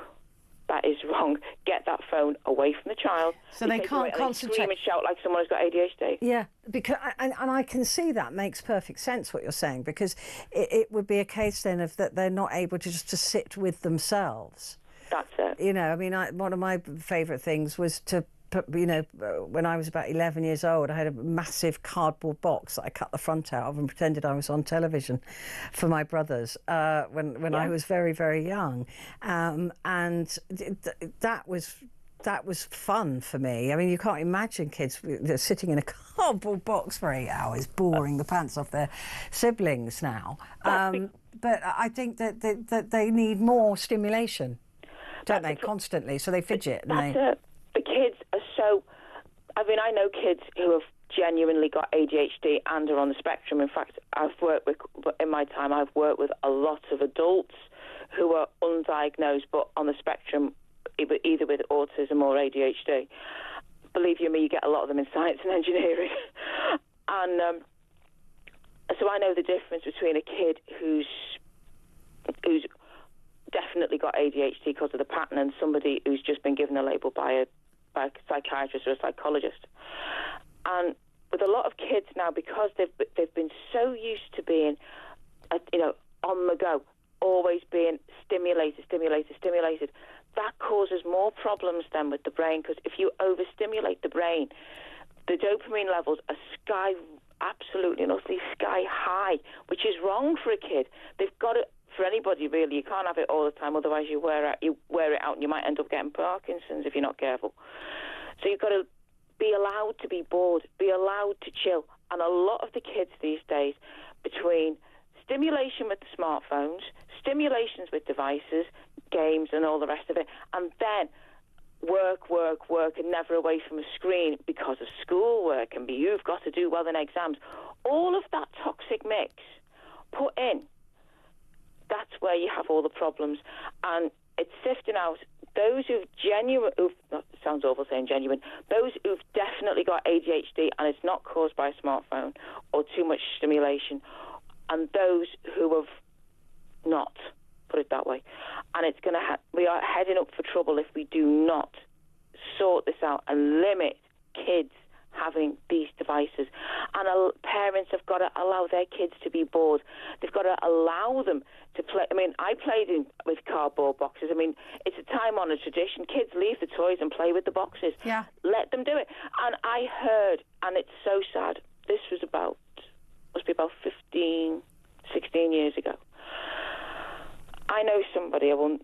That is wrong. Get that phone away from the child. So they can't concentrate. Scream and shout like someone who's got ADHD. Yeah, because and I can see that makes perfect sense what you're saying, because it would be a case then of that they're not able to just to sit with themselves. That's it. One of my favourite things was to put, when I was about 11 years old, I had a massive cardboard box that I cut the front out of and pretended I was on television for my brothers when I was very, very young. And that was fun for me. I mean, you can't imagine kids sitting in a cardboard box for 8 hours, boring the pants off their siblings now. But I think that they need more stimulation, don't they, constantly? So they fidget. The kids are so... I know kids who have genuinely got ADHD and are on the spectrum. In fact, in my time, I've worked with a lot of adults who are undiagnosed but on the spectrum, either with autism or ADHD. Believe you me, you get a lot of them in science and engineering. And so I know the difference between a kid who's definitely got ADHD because of the pattern and somebody who's just been given a label by a psychiatrist or a psychologist. And with a lot of kids now, because they've been so used to being, on the go, always being stimulated, that causes more problems then with the brain, because if you overstimulate the brain, the dopamine levels are absolutely and utterly sky high, which is wrong for a kid. They've got it. For anybody, really, you can't have it all the time, otherwise you wear it out and you might end up getting Parkinson's if you're not careful. So you've got to be allowed to be bored, be allowed to chill. And a lot of the kids these days, between stimulation with the smartphones, stimulations with devices, games and all the rest of it, and then work, and never away from a screen because of schoolwork and you've got to do well in exams. All of that toxic mix put in, that's where you have all the problems. And it's sifting out those sounds awful saying genuine, those who've definitely got ADHD and it's not caused by a smartphone or too much stimulation, and those who have not, put it that way. And it's going to we are heading up for trouble if we do not sort this out and limit kids having these devices. And parents have got to allow their kids to be bored. They've got to allow them to play. I played with cardboard boxes. It's a time-honoured tradition. Kids leave the toys and play with the boxes. Yeah. Let them do it. And I heard, and it's so sad, this was must be about 15, 16 years ago. I know somebody, who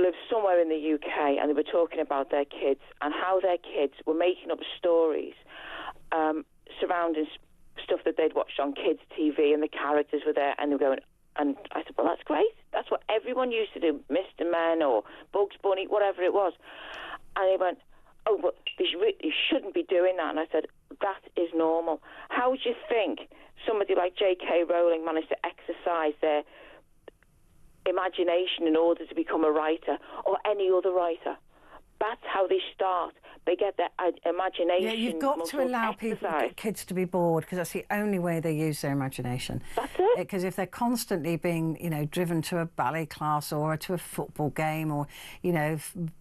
lives somewhere in the UK, and they were talking about their kids and how their kids were making up stories surrounding stuff that they'd watched on kids' TV, and the characters were there, and they were going. And I said, well, that's great. That's what everyone used to do, Mr. Men or Bugs Bunny, whatever it was. And he went, oh, but you shouldn't be doing that. And I said, that is normal. How would you think somebody like J.K. Rowling managed to exercise their imagination in order to become a writer, or any other writer? That's how they start. They get their imagination. Yeah, you've got to allow kids to be bored, because that's the only way they use their imagination. That's it. Because if they're constantly being, driven to a ballet class or to a football game, or,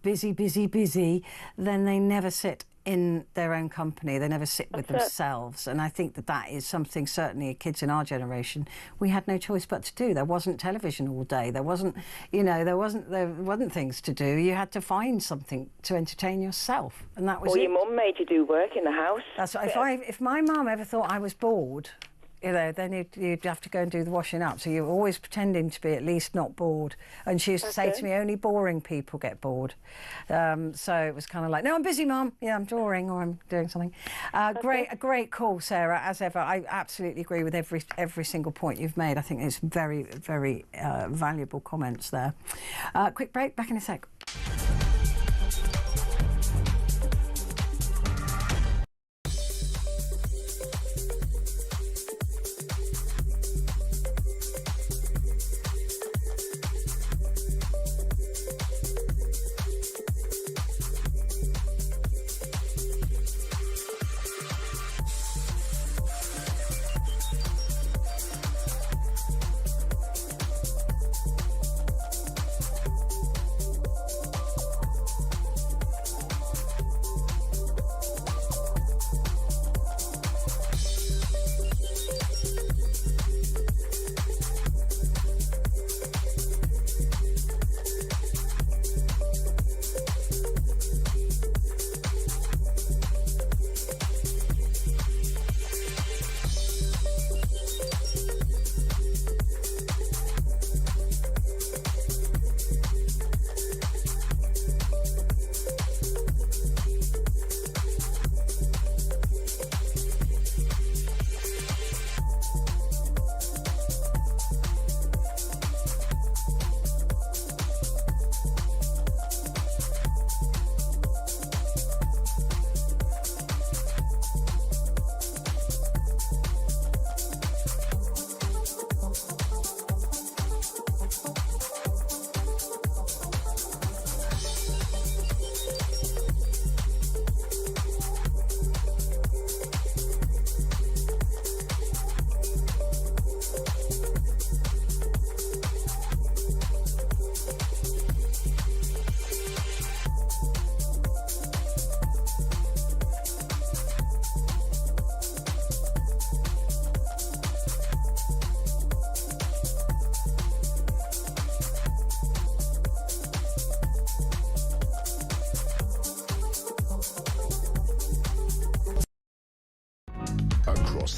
busy, then they never sit in their own company. They never sit with themselves. And I think that is something, certainly kids in our generation, we had no choice but to do. There wasn't television all day. There wasn't, there wasn't things to do. You had to find something to entertain yourself, and that was it. Or your mum made you do work in the house. That's right. If my mum ever thought I was bored, then you'd have to go and do the washing up. So you're always pretending to be at least not bored. And she used to say to me, only boring people get bored. So it was kind of like, no, I'm busy, Mum. Yeah, I'm drawing or I'm doing something. A great call, Sarah, as ever. I absolutely agree with every single point you've made. I think it's very, very valuable comments there. Quick break, back in a sec.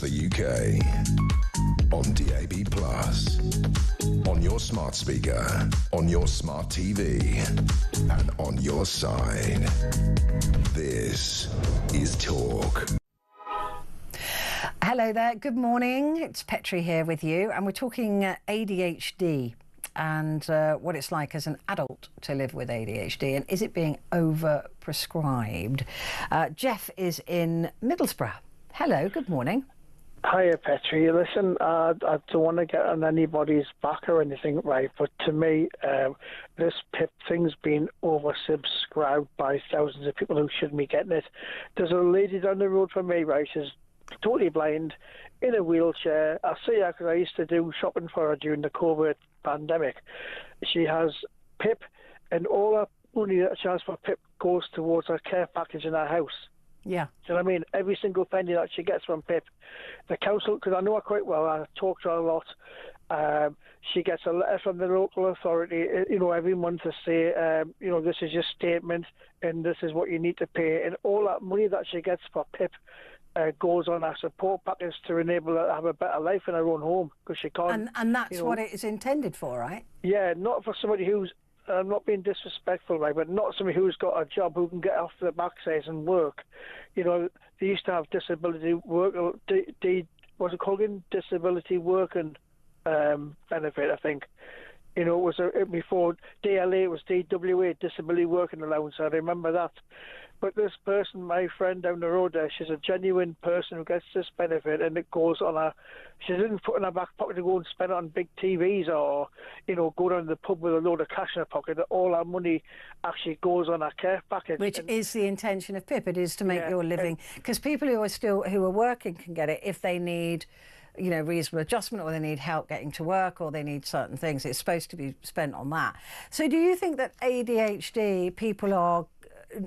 the UK. On DAB+, on your smart speaker, on your smart TV, and on your side. This is Talk. Hello there, good morning. It's Petrie here with you, and we're talking ADHD and what it's like as an adult to live with ADHD, and is it being over-prescribed? Jeff is in Middlesbrough. Hello, good morning. Hiya, Petrie. Listen, I don't want to get on anybody's back or anything, right? But to me, this PIP thing's been oversubscribed by thousands of people who shouldn't be getting it. There's a lady down the road from me, right? She's totally blind, in a wheelchair. I see her because I used to do shopping for her during the COVID pandemic. She has PIP, and all her money that she has for PIP goes towards her care package in her house. Yeah. Do you know what I mean? Every single penny that she gets from PIP. The council, because I know her quite well, I talk to her a lot. She gets a letter from the local authority, every month to say, this is your statement and this is what you need to pay. And all that money that she gets for PIP goes on her support package to enable her to have a better life in her own home, because she can't. And that's what it is intended for, right? Yeah, not for somebody who's. I'm not being disrespectful, right, but not somebody who's got a job who can get off the backside and work. They used to have disability work, what's it called again? Disability working benefit, I think. It was before DLA, it was DWA, Disability Working Allowance. I remember that. But this person, my friend down the road there, she's a genuine person who gets this benefit, and it goes on her. She didn't put it in her back pocket to go and spend it on big TVs or, go down to the pub with a load of cash in her pocket. All her money actually goes on her care package. Which is the intention of PIP. It is to make your living, because people who are working can get it if they need, reasonable adjustment, or they need help getting to work, or they need certain things. It's supposed to be spent on that. So do you think that ADHD people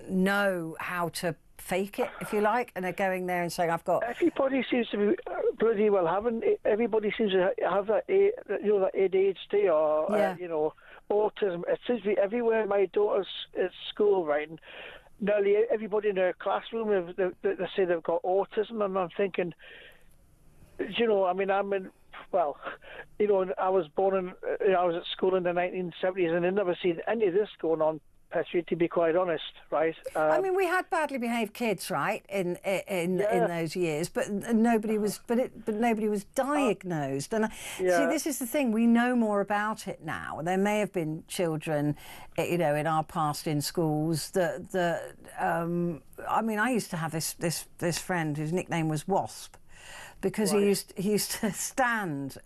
know how to fake it, if you like, and are going there and saying, I've got... Everybody seems to be bloody well having... Everybody seems to have that, that ADHD or, autism. It seems to be everywhere. My daughter's at school, right, and nearly everybody in her classroom, they say they've got autism, and I'm thinking... I was born I was at school in the 1970s, and I never seen any of this going on, Petrie, to be quite honest, right? We had badly behaved kids, right, in those years, but nobody was, nobody was diagnosed. And see, this is the thing: we know more about it now. There may have been children, in our past in schools that I used to have this friend whose nickname was Wasp. Because he used to stand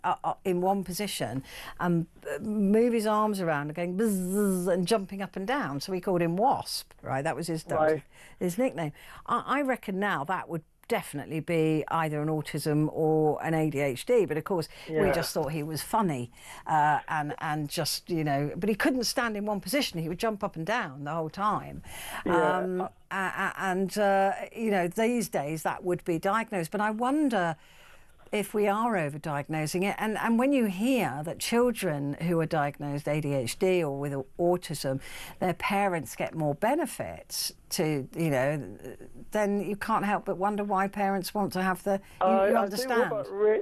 in one position and move his arms around and going buzz and jumping up and down. So we called him Wasp, right? That was his nickname. I reckon now that would definitely be either an autism or an ADHD, but of course we just thought he was funny and just but he couldn't stand in one position. He would jump up and down the whole time. These days that would be diagnosed, but I wonder if we are over-diagnosing it. And when you hear that children who are diagnosed ADHD or with autism, their parents get more benefits to, then you can't help but wonder why parents want to have the... You understand? I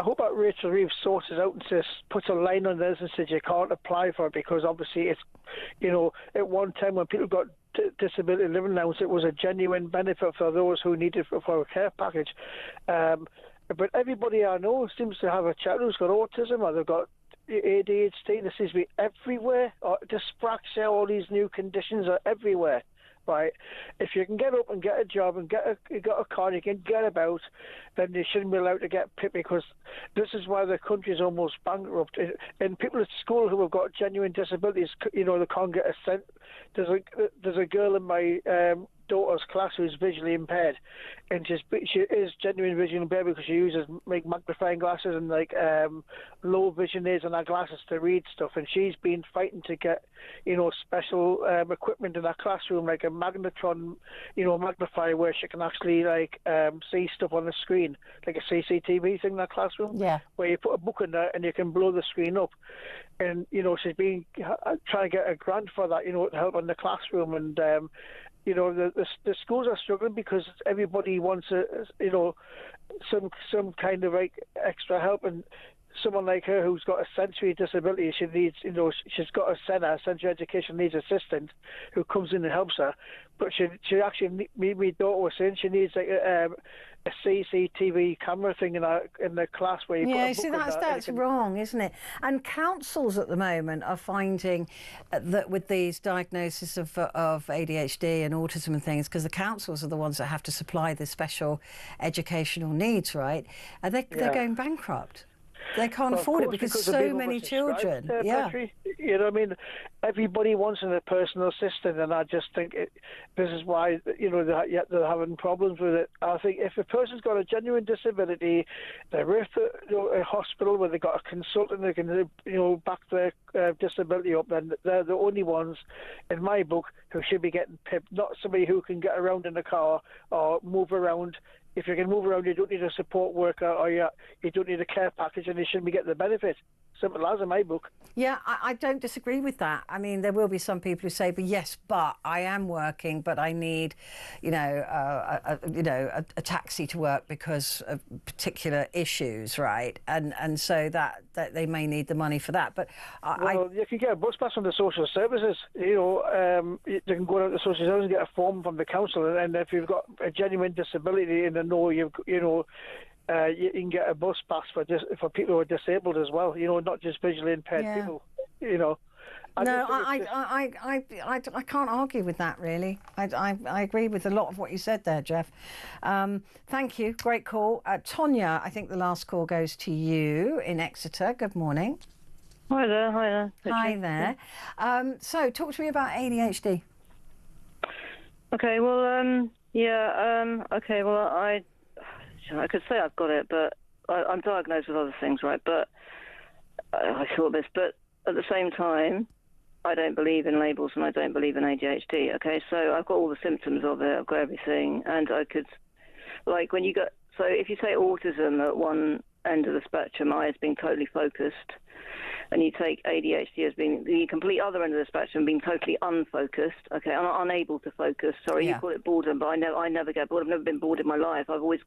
hope that Rachel Reeves sorts it out and says, puts a line on this and says you can't apply for it, because obviously it's, at one time when people got disability living allowance, it was a genuine benefit for those who needed for a care package. But everybody I know seems to have a child who's got autism, or they've got ADHD. This seems to be everywhere. Or dyspraxia, all these new conditions are everywhere. Right? If you can get up and get a job and you got a car, you can get about, then you shouldn't be allowed to get PIP, because this is why the country is almost bankrupt. And people at school who have got genuine disabilities, they can't get a cent. There's a girl in my daughter's class who's visually impaired, and she is genuinely visually impaired because she uses magnifying glasses and low vision aids on her glasses to read stuff, and she's been fighting to get special equipment in her classroom, like a magnetron magnifier where she can actually see stuff on the screen, like a CCTV thing in her classroom, where you put a book in there and you can blow the screen up. And she's been trying to get a grant for that, to help in the classroom, and You know, the schools are struggling because everybody wants some kind of like extra help, and someone like her who's got a sensory disability, she needs, she's got a SENA, sensory education needs assistant, who comes in and helps her. But she actually, my daughter was saying she needs like a CCTV camera thing in the class where you put a book see, in that's wrong, isn't it? And councils at the moment are finding that with these diagnoses of ADHD and autism and things, because the councils are the ones that have to supply the special educational needs, right? They're going bankrupt. They can't afford it because so many children. Petrie, you know what I mean? Everybody wants a personal assistant, and I just think this is why they're having problems with it. I think if a person's got a genuine disability, they're with a hospital where they've got a consultant that can back their disability up, then they're the only ones, in my book, who should be getting pipped, not somebody who can get around in a car or move around. If you can move around, you don't need a support worker, or you don't need a care package, and you shouldn't be getting the benefit. Simple as in my book. Yeah, I don't disagree with that. I mean, there will be some people who say, but I am working, but I need, a taxi to work because of particular issues, right? And so that they may need the money for that. But you can get a bus pass from the social services. You can go down to the social services and get a form from the council, and if you've got a genuine disability and they know you can get a bus pass for people who are disabled as well. Not just visually impaired people. I can't argue with that, really. I agree with a lot of what you said there, Jeff. Thank you. Great call. Tonya, I think the last call goes to you in Exeter. Good morning. Hi there. Hi there. So, talk to me about ADHD. Okay, well, okay, well, I could say I've got it, but I'm diagnosed with other things, right? But I thought this, but at the same time, I don't believe in labels and I don't believe in ADHD, okay? So I've got all the symptoms of it, I've got everything, and I could, like, when you got, so if you say autism at one end of the spectrum, I as being totally focused, and you take ADHD as being the complete other end of the spectrum, being totally unfocused, okay, I'm unable to focus. Sorry, you call it boredom, but I never get bored. I've never been bored in my life. I'm always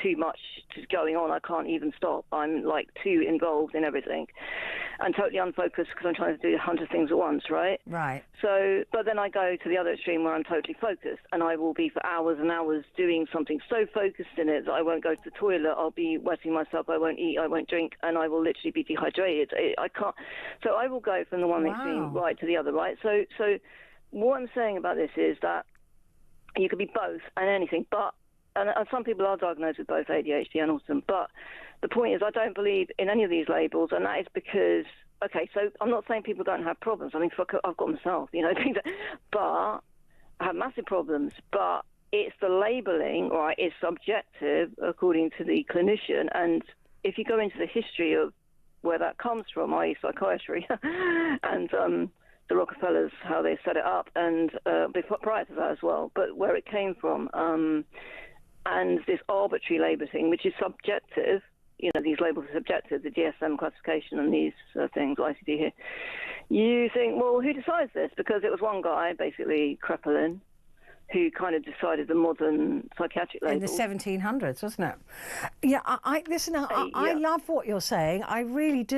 too much just going on. I can't even stop. I'm like too involved in everything, and totally unfocused because I'm trying to do 100 things at once, right? Right. So, but then I go to the other extreme where I'm totally focused, and I will be for hours and hours doing something so focused in it that I won't go to the toilet. I'll be wetting myself. I won't eat. I won't drink, and I will literally be dehydrated. I can't. So I will go from the one extreme right to the other, right? So what I'm saying about this is that you could be both and anything, but and some people are diagnosed with both ADHD and autism. But the point is, I don't believe in any of these labels, and that is because, okay, so I'm not saying people don't have problems. I mean, I've got myself, but I have massive problems. But it's the labeling, right? It's subjective according to the clinician, and if you go into the history of where that comes from, i.e. psychiatry, and the Rockefellers, how they set it up, and prior to that as well, but where it came from, and this arbitrary labeling, which is subjective, these labels are subjective, the DSM classification and these things, ICD here. You think, well, who decides this? Because it was one guy, basically Krepelin, who kind of decided the modern psychiatric label. In the 1700s, wasn't it? Yeah, I love what you're saying. I really do.